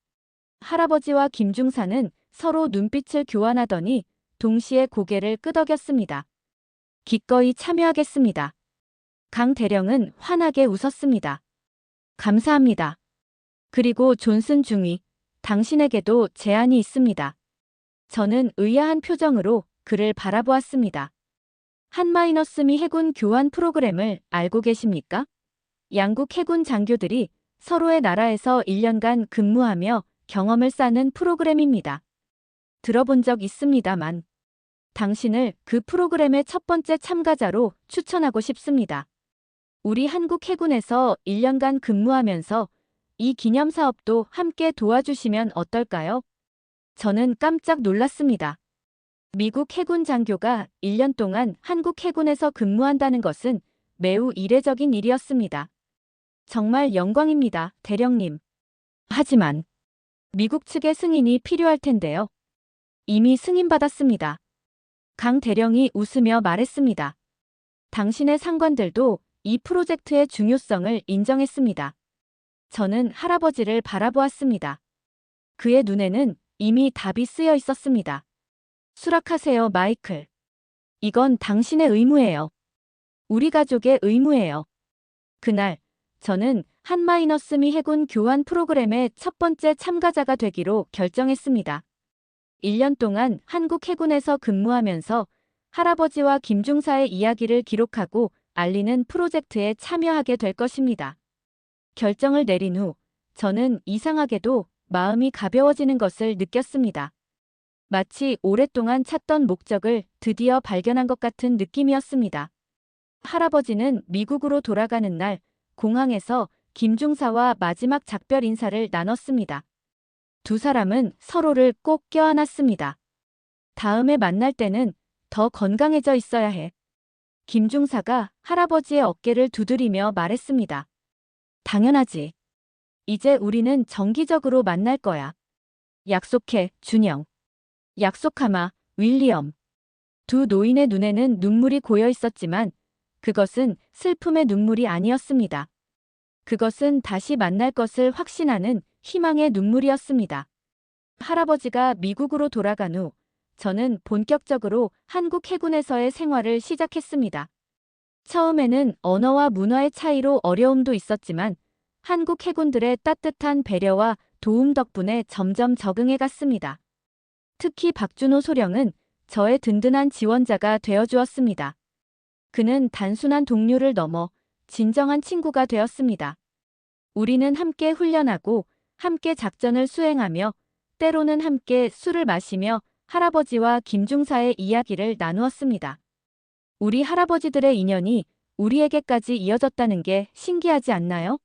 할아버지와 김중사는 서로 눈빛을 교환하더니 동시에 고개를 끄덕였습니다. 기꺼이 참여하겠습니다. 강 대령은 환하게 웃었습니다. 감사합니다. 그리고 존슨 중위, 당신에게도 제안이 있습니다. 저는 의아한 표정으로 그를 바라보았습니다. 한-미 해군 교환 프로그램을 알고 계십니까? 양국 해군 장교들이 서로의 나라에서 1년간 근무하며 경험을 쌓는 프로그램입니다. 들어본 적 있습니다만 당신을 그 프로그램의 첫 번째 참가자로 추천하고 싶습니다. 우리 한국 해군에서 1년간 근무하면서 이 기념 사업도 함께 도와주시면 어떨까요? 저는 깜짝 놀랐습니다. 미국 해군 장교가 1년 동안 한국 해군에서 근무한다는 것은 매우 이례적인 일이었습니다. 정말 영광입니다, 대령님. 하지만 미국 측의 승인이 필요할 텐데요. 이미 승인받았습니다. 강 대령이 웃으며 말했습니다. 당신의 상관들도 이 프로젝트의 중요성을 인정했습니다. 저는 할아버지를 바라보았습니다. 그의 눈에는 이미 답이 쓰여 있었습니다. 수락하세요, 마이클. 이건 당신의 의무예요. 우리 가족의 의무예요. 그날 저는 한-미 해군 교환 프로그램의 첫 번째 참가자가 되기로 결정했습니다. 1년 동안 한국 해군에서 근무하면서 할아버지와 김중사의 이야기를 기록하고 알리는 프로젝트에 참여하게 될 것입니다. 결정을 내린 후 저는 이상하게도 마음이 가벼워지는 것을 느꼈습니다. 마치 오랫동안 찾던 목적을 드디어 발견한 것 같은 느낌이었습니다. 할아버지는 미국으로 돌아가는 날 공항에서 김중사와 마지막 작별 인사를 나눴습니다. 두 사람은 서로를 꼭 껴안았습니다. 다음에 만날 때는 더 건강해져 있어야 해. 김중사가 할아버지의 어깨를 두드리며 말했습니다. 당연하지. 이제 우리는 정기적으로 만날 거야. 약속해, 준영. 약속하마, 윌리엄. 두 노인의 눈에는 눈물이 고여 있었지만 그것은 슬픔의 눈물이 아니었습니다. 그것은 다시 만날 것을 확신하는 희망의 눈물이었습니다. 할아버지가 미국으로 돌아간 후 저는 본격적으로 한국 해군에서의 생활을 시작했습니다. 처음에는 언어와 문화의 차이로 어려움도 있었지만 한국 해군들의 따뜻한 배려와 도움 덕분에 점점 적응해 갔습니다. 특히 박준호 소령은 저의 든든한 지원자가 되어주었습니다. 그는 단순한 동료를 넘어 진정한 친구가 되었습니다. 우리는 함께 훈련하고 함께 작전을 수행하며 때로는 함께 술을 마시며 할아버지와 김중사의 이야기를 나누었습니다. 우리 할아버지들의 인연이 우리에게까지 이어졌다는 게 신기하지 않나요?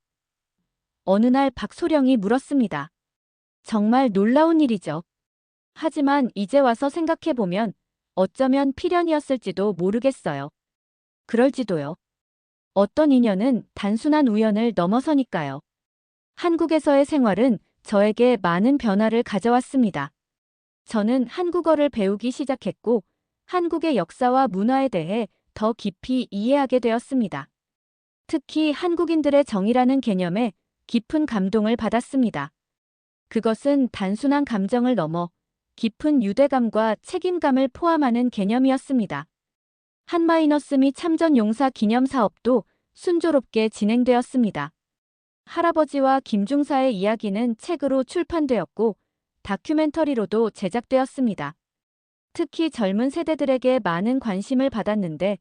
어느 날 박소령이 물었습니다. 정말 놀라운 일이죠. 하지만 이제 와서 생각해보면 어쩌면 필연이었을지도 모르겠어요. 그럴지도요. 어떤 인연은 단순한 우연을 넘어서니까요. 한국에서의 생활은 저에게 많은 변화를 가져왔습니다. 저는 한국어를 배우기 시작했고 한국의 역사와 문화에 대해 더 깊이 이해하게 되었습니다. 특히 한국인들의 정이라는 개념에 깊은 감동을 받았습니다. 그것은 단순한 감정을 넘어 깊은 유대감과 책임감을 포함하는 개념이었습니다. 한-미 참전용사 기념 사업도 순조롭게 진행되었습니다. 할아버지와 김중사의 이야기는 책으로 출판되었고 다큐멘터리로도 제작되었습니다. 특히 젊은 세대들에게 많은 관심을 받았는데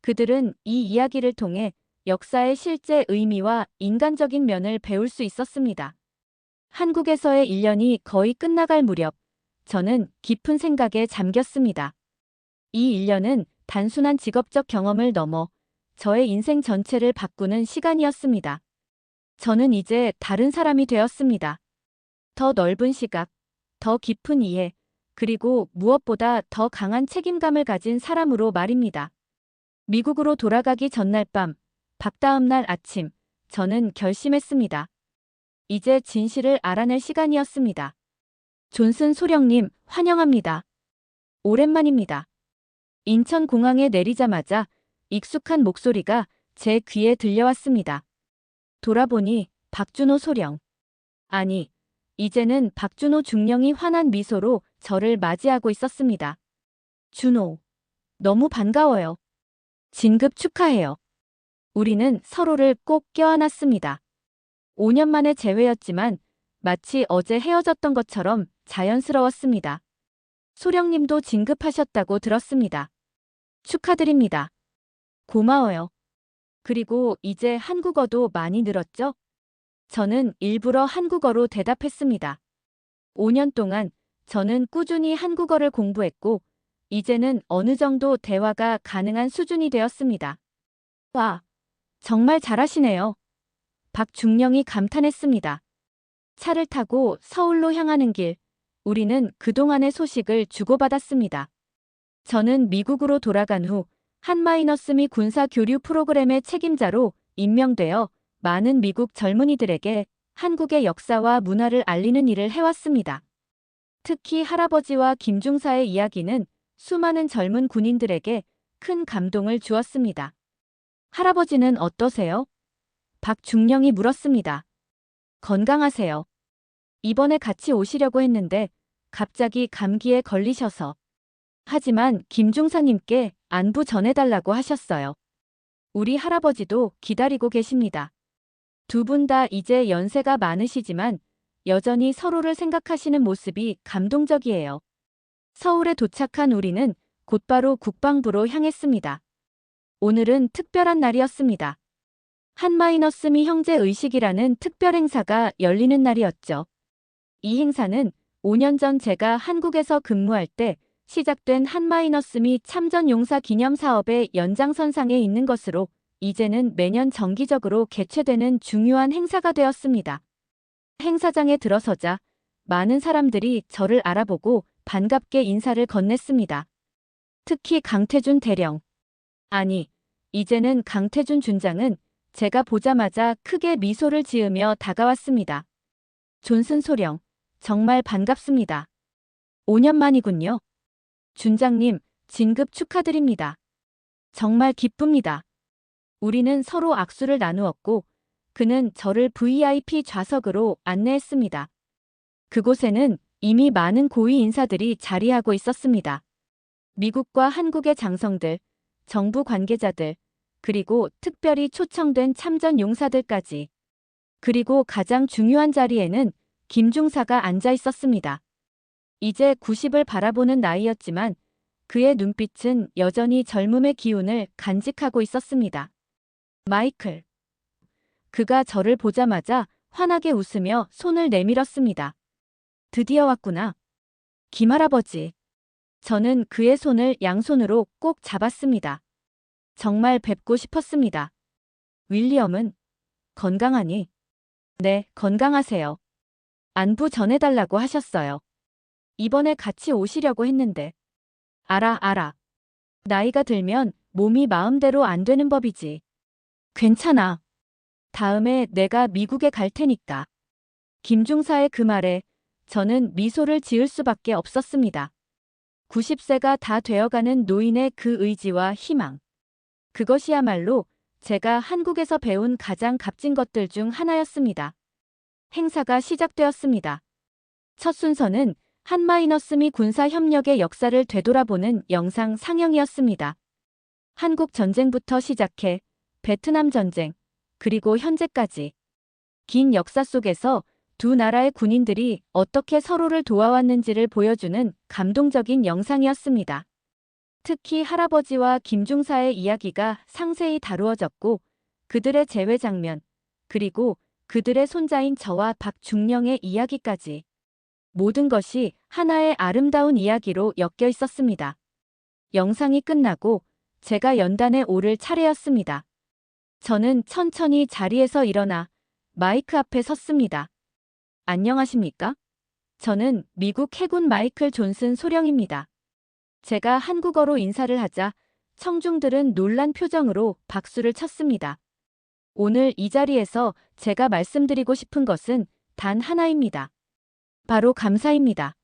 그들은 이 이야기를 통해 역사의 실제 의미와 인간적인 면을 배울 수 있었습니다. 한국에서의 1년이 거의 끝나갈 무렵 저는 깊은 생각에 잠겼습니다. 이 1년은 단순한 직업적 경험을 넘어 저의 인생 전체를 바꾸는 시간이었습니다. 저는 이제 다른 사람이 되었습니다. 더 넓은 시각, 더 깊은 이해, 그리고 무엇보다 더 강한 책임감을 가진 사람으로 말입니다. 미국으로 돌아가기 전날 밤, 다음 날 아침, 저는 결심했습니다. 이제 진실을 알아낼 시간이었습니다. 존슨 소령님, 환영합니다. 오랜만입니다. 인천공항에 내리자마자 익숙한 목소리가 제 귀에 들려왔습니다. 돌아보니 박준호 소령. 아니, 이제는 박준호 중령이 환한 미소로 저를 맞이하고 있었습니다. 준호, 너무 반가워요. 진급 축하해요. 우리는 서로를 꼭 껴안았습니다. 5년 만의 재회였지만 마치 어제 헤어졌던 것처럼 자연스러웠습니다. 소령님도 진급하셨다고 들었습니다. 축하드립니다. 고마워요. 그리고 이제 한국어도 많이 늘었죠? 저는 일부러 한국어로 대답했습니다. 5년 동안 저는 꾸준히 한국어를 공부했고, 이제는 어느 정도 대화가 가능한 수준이 되었습니다. 와, 정말 잘하시네요. 박중령이 감탄했습니다. 차를 타고 서울로 향하는 길, 우리는 그동안의 소식을 주고받았습니다. 저는 미국으로 돌아간 후 한마이너스미 군사 교류 프로그램의 책임자로 임명되어 많은 미국 젊은이들에게 한국의 역사와 문화를 알리는 일을 해왔습니다. 특히 할아버지와 김중사의 이야기는 수많은 젊은 군인들에게 큰 감동을 주었습니다. 할아버지는 어떠세요? 박중령이 물었습니다. 건강하세요. 이번에 같이 오시려고 했는데 갑자기 감기에 걸리셔서. 하지만 김중사님께 안부 전해달라고 하셨어요. 우리 할아버지도 기다리고 계십니다. 두 분 다 이제 연세가 많으시지만 여전히 서로를 생각하시는 모습이 감동적이에요. 서울에 도착한 우리는 곧바로 국방부로 향했습니다. 오늘은 특별한 날이었습니다. 한마이너스미 형제 의식이라는 특별 행사가 열리는 날이었죠. 이 행사는 5년 전 제가 한국에서 근무할 때 시작된 한마이너스미 참전용사 기념 사업의 연장선상에 있는 것으로 이제는 매년 정기적으로 개최되는 중요한 행사가 되었습니다. 행사장에 들어서자 많은 사람들이 저를 알아보고 반갑게 인사를 건넸습니다. 특히 강태준 대령. 아니, 이제는 강태준 준장은 제가 보자마자 크게 미소를 지으며 다가왔습니다. 존슨 소령, 정말 반갑습니다. 5년 만이군요. 준장님, 진급 축하드립니다. 정말 기쁩니다. 우리는 서로 악수를 나누었고 그는 저를 VIP 좌석으로 안내했습니다. 그곳에는 이미 많은 고위 인사들이 자리하고 있었습니다. 미국과 한국의 장성들, 정부 관계자들, 그리고 특별히 초청된 참전 용사들까지. 그리고 가장 중요한 자리에는 김중사가 앉아 있었습니다. 이제 90을 바라보는 나이였지만 그의 눈빛은 여전히 젊음의 기운을 간직하고 있었습니다. 마이클. 그가 저를 보자마자 환하게 웃으며 손을 내밀었습니다. 드디어 왔구나. 김할아버지. 저는 그의 손을 양손으로 꼭 잡았습니다. 정말 뵙고 싶었습니다. 윌리엄은 건강하니? 네, 건강하세요. 안부 전해달라고 하셨어요. 이번에 같이 오시려고 했는데. 알아. 나이가 들면 몸이 마음대로 안 되는 법이지. 괜찮아. 다음에 내가 미국에 갈 테니까. 김중사의 그 말에 저는 미소를 지을 수밖에 없었습니다. 90세가 다 되어가는 노인의 그 의지와 희망. 그것이야말로 제가 한국에서 배운 가장 값진 것들 중 하나였습니다. 행사가 시작되었습니다. 첫 순서는 한마이너스미 군사협력의 역사를 되돌아보는 영상 상영이었습니다. 한국 전쟁부터 시작해 베트남 전쟁, 그리고 현재까지 긴 역사 속에서 두 나라의 군인들이 어떻게 서로를 도와왔는지를 보여주는 감동적인 영상이었습니다. 특히 할아버지와 김중사의 이야기가 상세히 다루어졌고 그들의 재회 장면, 그리고 그들의 손자인 저와 박중령의 이야기까지 모든 것이 하나의 아름다운 이야기로 엮여 있었습니다. 영상이 끝나고 제가 연단에 오를 차례였습니다. 저는 천천히 자리에서 일어나 마이크 앞에 섰습니다. 안녕하십니까? 저는 미국 해군 마이클 존슨 소령입니다. 제가 한국어로 인사를 하자 청중들은 놀란 표정으로 박수를 쳤습니다. 오늘 이 자리에서 제가 말씀드리고 싶은 것은 단 하나입니다. 바로 감사입니다.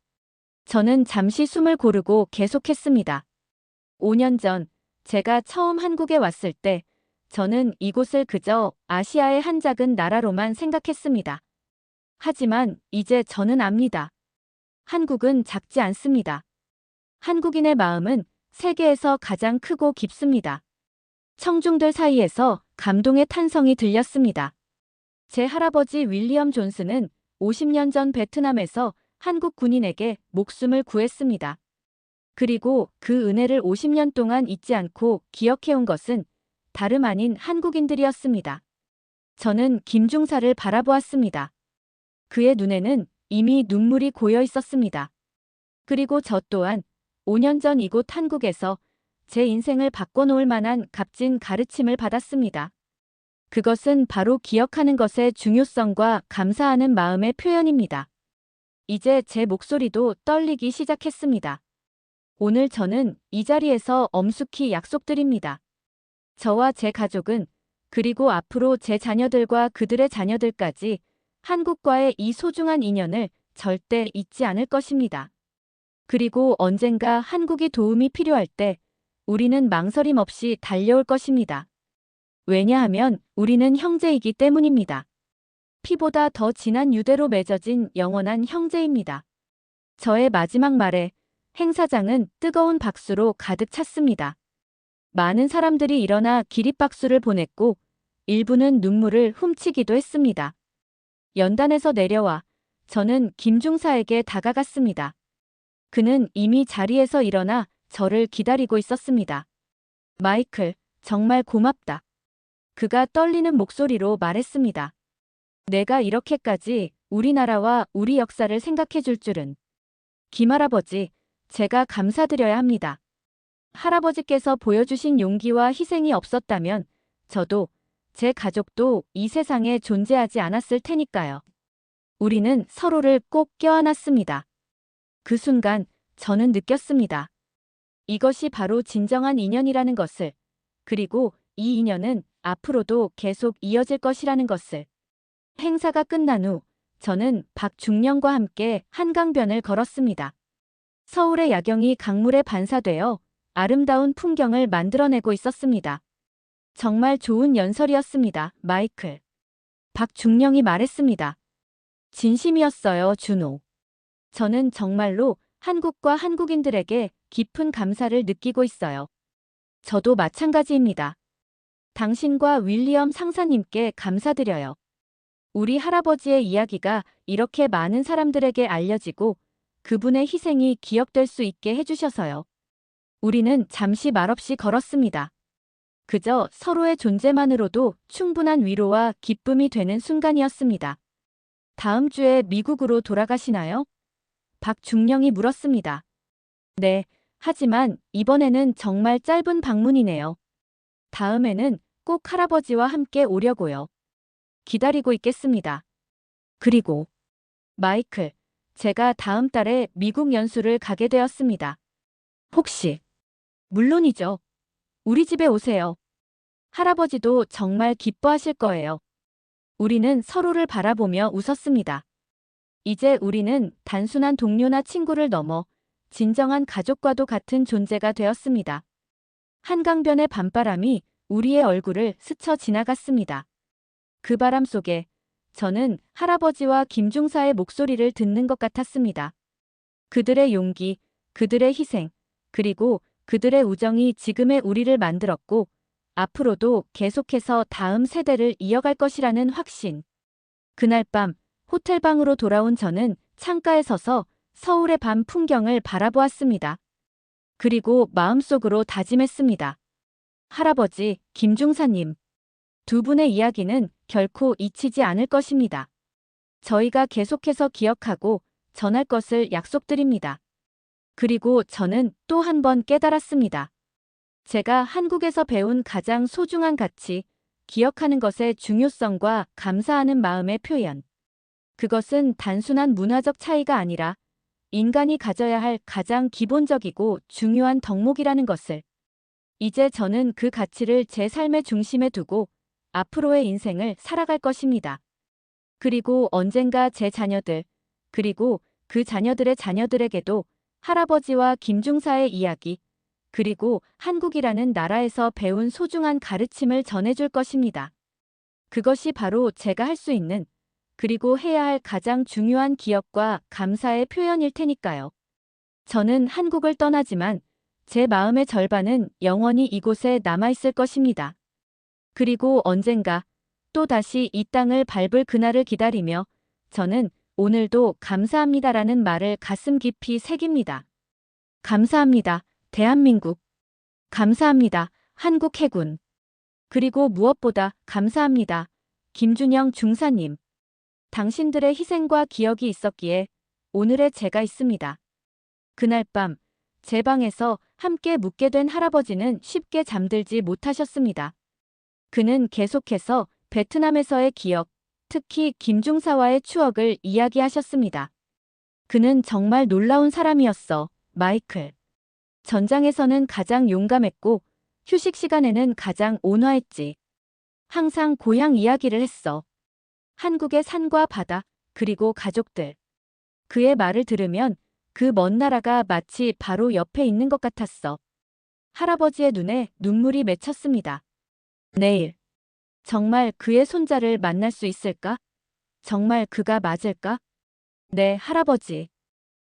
저는 잠시 숨을 고르고 계속했습니다. 5년 전 제가 처음 한국에 왔을 때 저는 이곳을 그저 아시아의 한 작은 나라로만 생각했습니다. 하지만 이제 저는 압니다. 한국은 작지 않습니다. 한국인의 마음은 세계에서 가장 크고 깊습니다. 청중들 사이에서 감동의 탄성이 들렸습니다. 제 할아버지 윌리엄 존슨은 50년 전 베트남에서 한국 군인에게 목숨을 구했습니다. 그리고 그 은혜를 50년 동안 잊지 않고 기억해온 것은 다름 아닌 한국인들이었습니다. 저는 김중사를 바라보았습니다. 그의 눈에는 이미 눈물이 고여 있었습니다. 그리고 저 또한 5년 전 이곳 한국에서 제 인생을 바꿔놓을 만한 값진 가르침을 받았습니다. 그것은 바로 기억하는 것의 중요성과 감사하는 마음의 표현입니다. 이제 제 목소리도 떨리기 시작했습니다. 오늘 저는 이 자리에서 엄숙히 약속드립니다. 저와 제 가족은 그리고 앞으로 제 자녀들과 그들의 자녀들까지 한국과의 이 소중한 인연을 절대 잊지 않을 것입니다. 그리고 언젠가 한국이 도움이 필요할 때 우리는 망설임 없이 달려올 것입니다. 왜냐하면 우리는 형제이기 때문입니다. 피보다 더 진한 유대로 맺어진 영원한 형제입니다. 저의 마지막 말에 행사장은 뜨거운 박수로 가득 찼습니다. 많은 사람들이 일어나 기립박수를 보냈고 일부는 눈물을 훔치기도 했습니다. 연단에서 내려와 저는 김중사에게 다가갔습니다. 그는 이미 자리에서 일어나 저를 기다리고 있었습니다. 마이클, 정말 고맙다. 그가 떨리는 목소리로 말했습니다. 내가 이렇게까지 우리나라와 우리 역사를 생각해 줄 줄은. 김할아버지, 제가 감사드려야 합니다. 할아버지께서 보여주신 용기와 희생이 없었다면 저도 제 가족도 이 세상에 존재하지 않았을 테니까요. 우리는 서로를 꼭 껴안았습니다. 그 순간 저는 느꼈습니다. 이것이 바로 진정한 인연이라는 것을, 그리고 이 인연은 앞으로도 계속 이어질 것이라는 것을. 행사가 끝난 후 저는 박중령과 함께 한강변을 걸었습니다. 서울의 야경이 강물에 반사되어 아름다운 풍경을 만들어내고 있었습니다. 정말 좋은 연설이었습니다, 마이클. 박중령이 말했습니다. 진심이었어요, 준호. 저는 정말로 한국과 한국인들에게 깊은 감사를 느끼고 있어요. 저도 마찬가지입니다. 당신과 윌리엄 상사님께 감사드려요. 우리 할아버지의 이야기가 이렇게 많은 사람들에게 알려지고 그분의 희생이 기억될 수 있게 해주셔서요. 우리는 잠시 말없이 걸었습니다. 그저 서로의 존재만으로도 충분한 위로와 기쁨이 되는 순간이었습니다. 다음 주에 미국으로 돌아가시나요? 박중령이 물었습니다. 네, 하지만 이번에는 정말 짧은 방문이네요. 다음에는 꼭 할아버지와 함께 오려고요. 기다리고 있겠습니다. 그리고 마이클, 제가 다음 달에 미국 연수를 가게 되었습니다. 혹시 물론이죠. 우리 집에 오세요. 할아버지도 정말 기뻐하실 거예요. 우리는 서로를 바라보며 웃었습니다. 이제 우리는 단순한 동료나 친구를 넘어 진정한 가족과도 같은 존재가 되었습니다. 한강변의 밤바람이 우리의 얼굴을 스쳐 지나갔습니다. 그 바람 속에 저는 할아버지와 김중사의 목소리를 듣는 것 같았습니다. 그들의 용기, 그들의 희생, 그리고 그들의 우정이 지금의 우리를 만들었고 앞으로도 계속해서 다음 세대를 이어갈 것이라는 확신. 그날 밤 호텔방으로 돌아온 저는 창가에 서서 서울의 밤 풍경을 바라보았습니다. 그리고 마음속으로 다짐했습니다. 할아버지, 김중사님. 두 분의 이야기는 결코 잊히지 않을 것입니다. 저희가 계속해서 기억하고 전할 것을 약속드립니다. 그리고 저는 또 한 번 깨달았습니다. 제가 한국에서 배운 가장 소중한 가치, 기억하는 것의 중요성과 감사하는 마음의 표현. 그것은 단순한 문화적 차이가 아니라 인간이 가져야 할 가장 기본적이고 중요한 덕목이라는 것을. 이제 저는 그 가치를 제 삶의 중심에 두고 앞으로의 인생을 살아갈 것입니다. 그리고 언젠가 제 자녀들, 그리고 그 자녀들의 자녀들에게도 할아버지와 김중사의 이야기, 그리고 한국이라는 나라에서 배운 소중한 가르침을 전해줄 것입니다. 그것이 바로 제가 할 수 있는, 그리고 해야 할 가장 중요한 기억과 감사의 표현일 테니까요. 저는 한국을 떠나지만 제 마음의 절반은 영원히 이곳에 남아있을 것입니다. 그리고 언젠가 또 다시 이 땅을 밟을 그날을 기다리며 저는 오늘도 감사합니다라는 말을 가슴 깊이 새깁니다. 감사합니다, 대한민국. 감사합니다, 한국 해군. 그리고 무엇보다 감사합니다, 김준영 중사님. 당신들의 희생과 기억이 있었기에 오늘의 제가 있습니다. 그날 밤, 제 방에서 함께 묵게 된 할아버지는 쉽게 잠들지 못하셨습니다. 그는 계속해서 베트남에서의 기억, 특히 김중사와의 추억을 이야기하셨습니다. 그는 정말 놀라운 사람이었어, 마이클. 전장에서는 가장 용감했고, 휴식 시간에는 가장 온화했지. 항상 고향 이야기를 했어. 한국의 산과 바다, 그리고 가족들. 그의 말을 들으면 그 먼 나라가 마치 바로 옆에 있는 것 같았어. 할아버지의 눈에 눈물이 맺혔습니다. 내일, 정말 그의 손자를 만날 수 있을까? 정말 그가 맞을까? 네, 할아버지.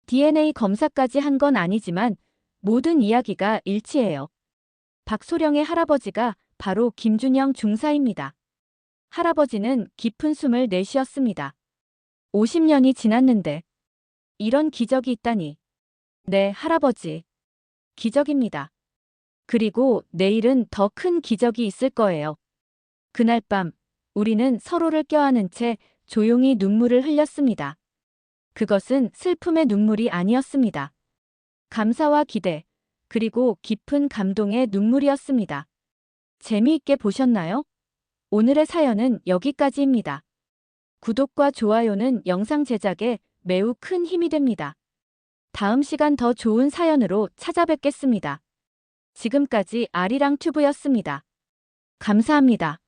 DNA 검사까지 한 건 아니지만 모든 이야기가 일치해요. 박소령의 할아버지가 바로 김준영 중사입니다. 할아버지는 깊은 숨을 내쉬었습니다. 50년이 지났는데 이런 기적이 있다니. 네, 할아버지. 기적입니다. 그리고 내일은 더 큰 기적이 있을 거예요. 그날 밤 우리는 서로를 껴안은 채 조용히 눈물을 흘렸습니다. 그것은 슬픔의 눈물이 아니었습니다. 감사와 기대, 그리고 깊은 감동의 눈물이었습니다. 재미있게 보셨나요? 오늘의 사연은 여기까지입니다. 구독과 좋아요는 영상 제작에 매우 큰 힘이 됩니다. 다음 시간 더 좋은 사연으로 찾아뵙겠습니다. 지금까지 아리랑 튜브였습니다. 감사합니다.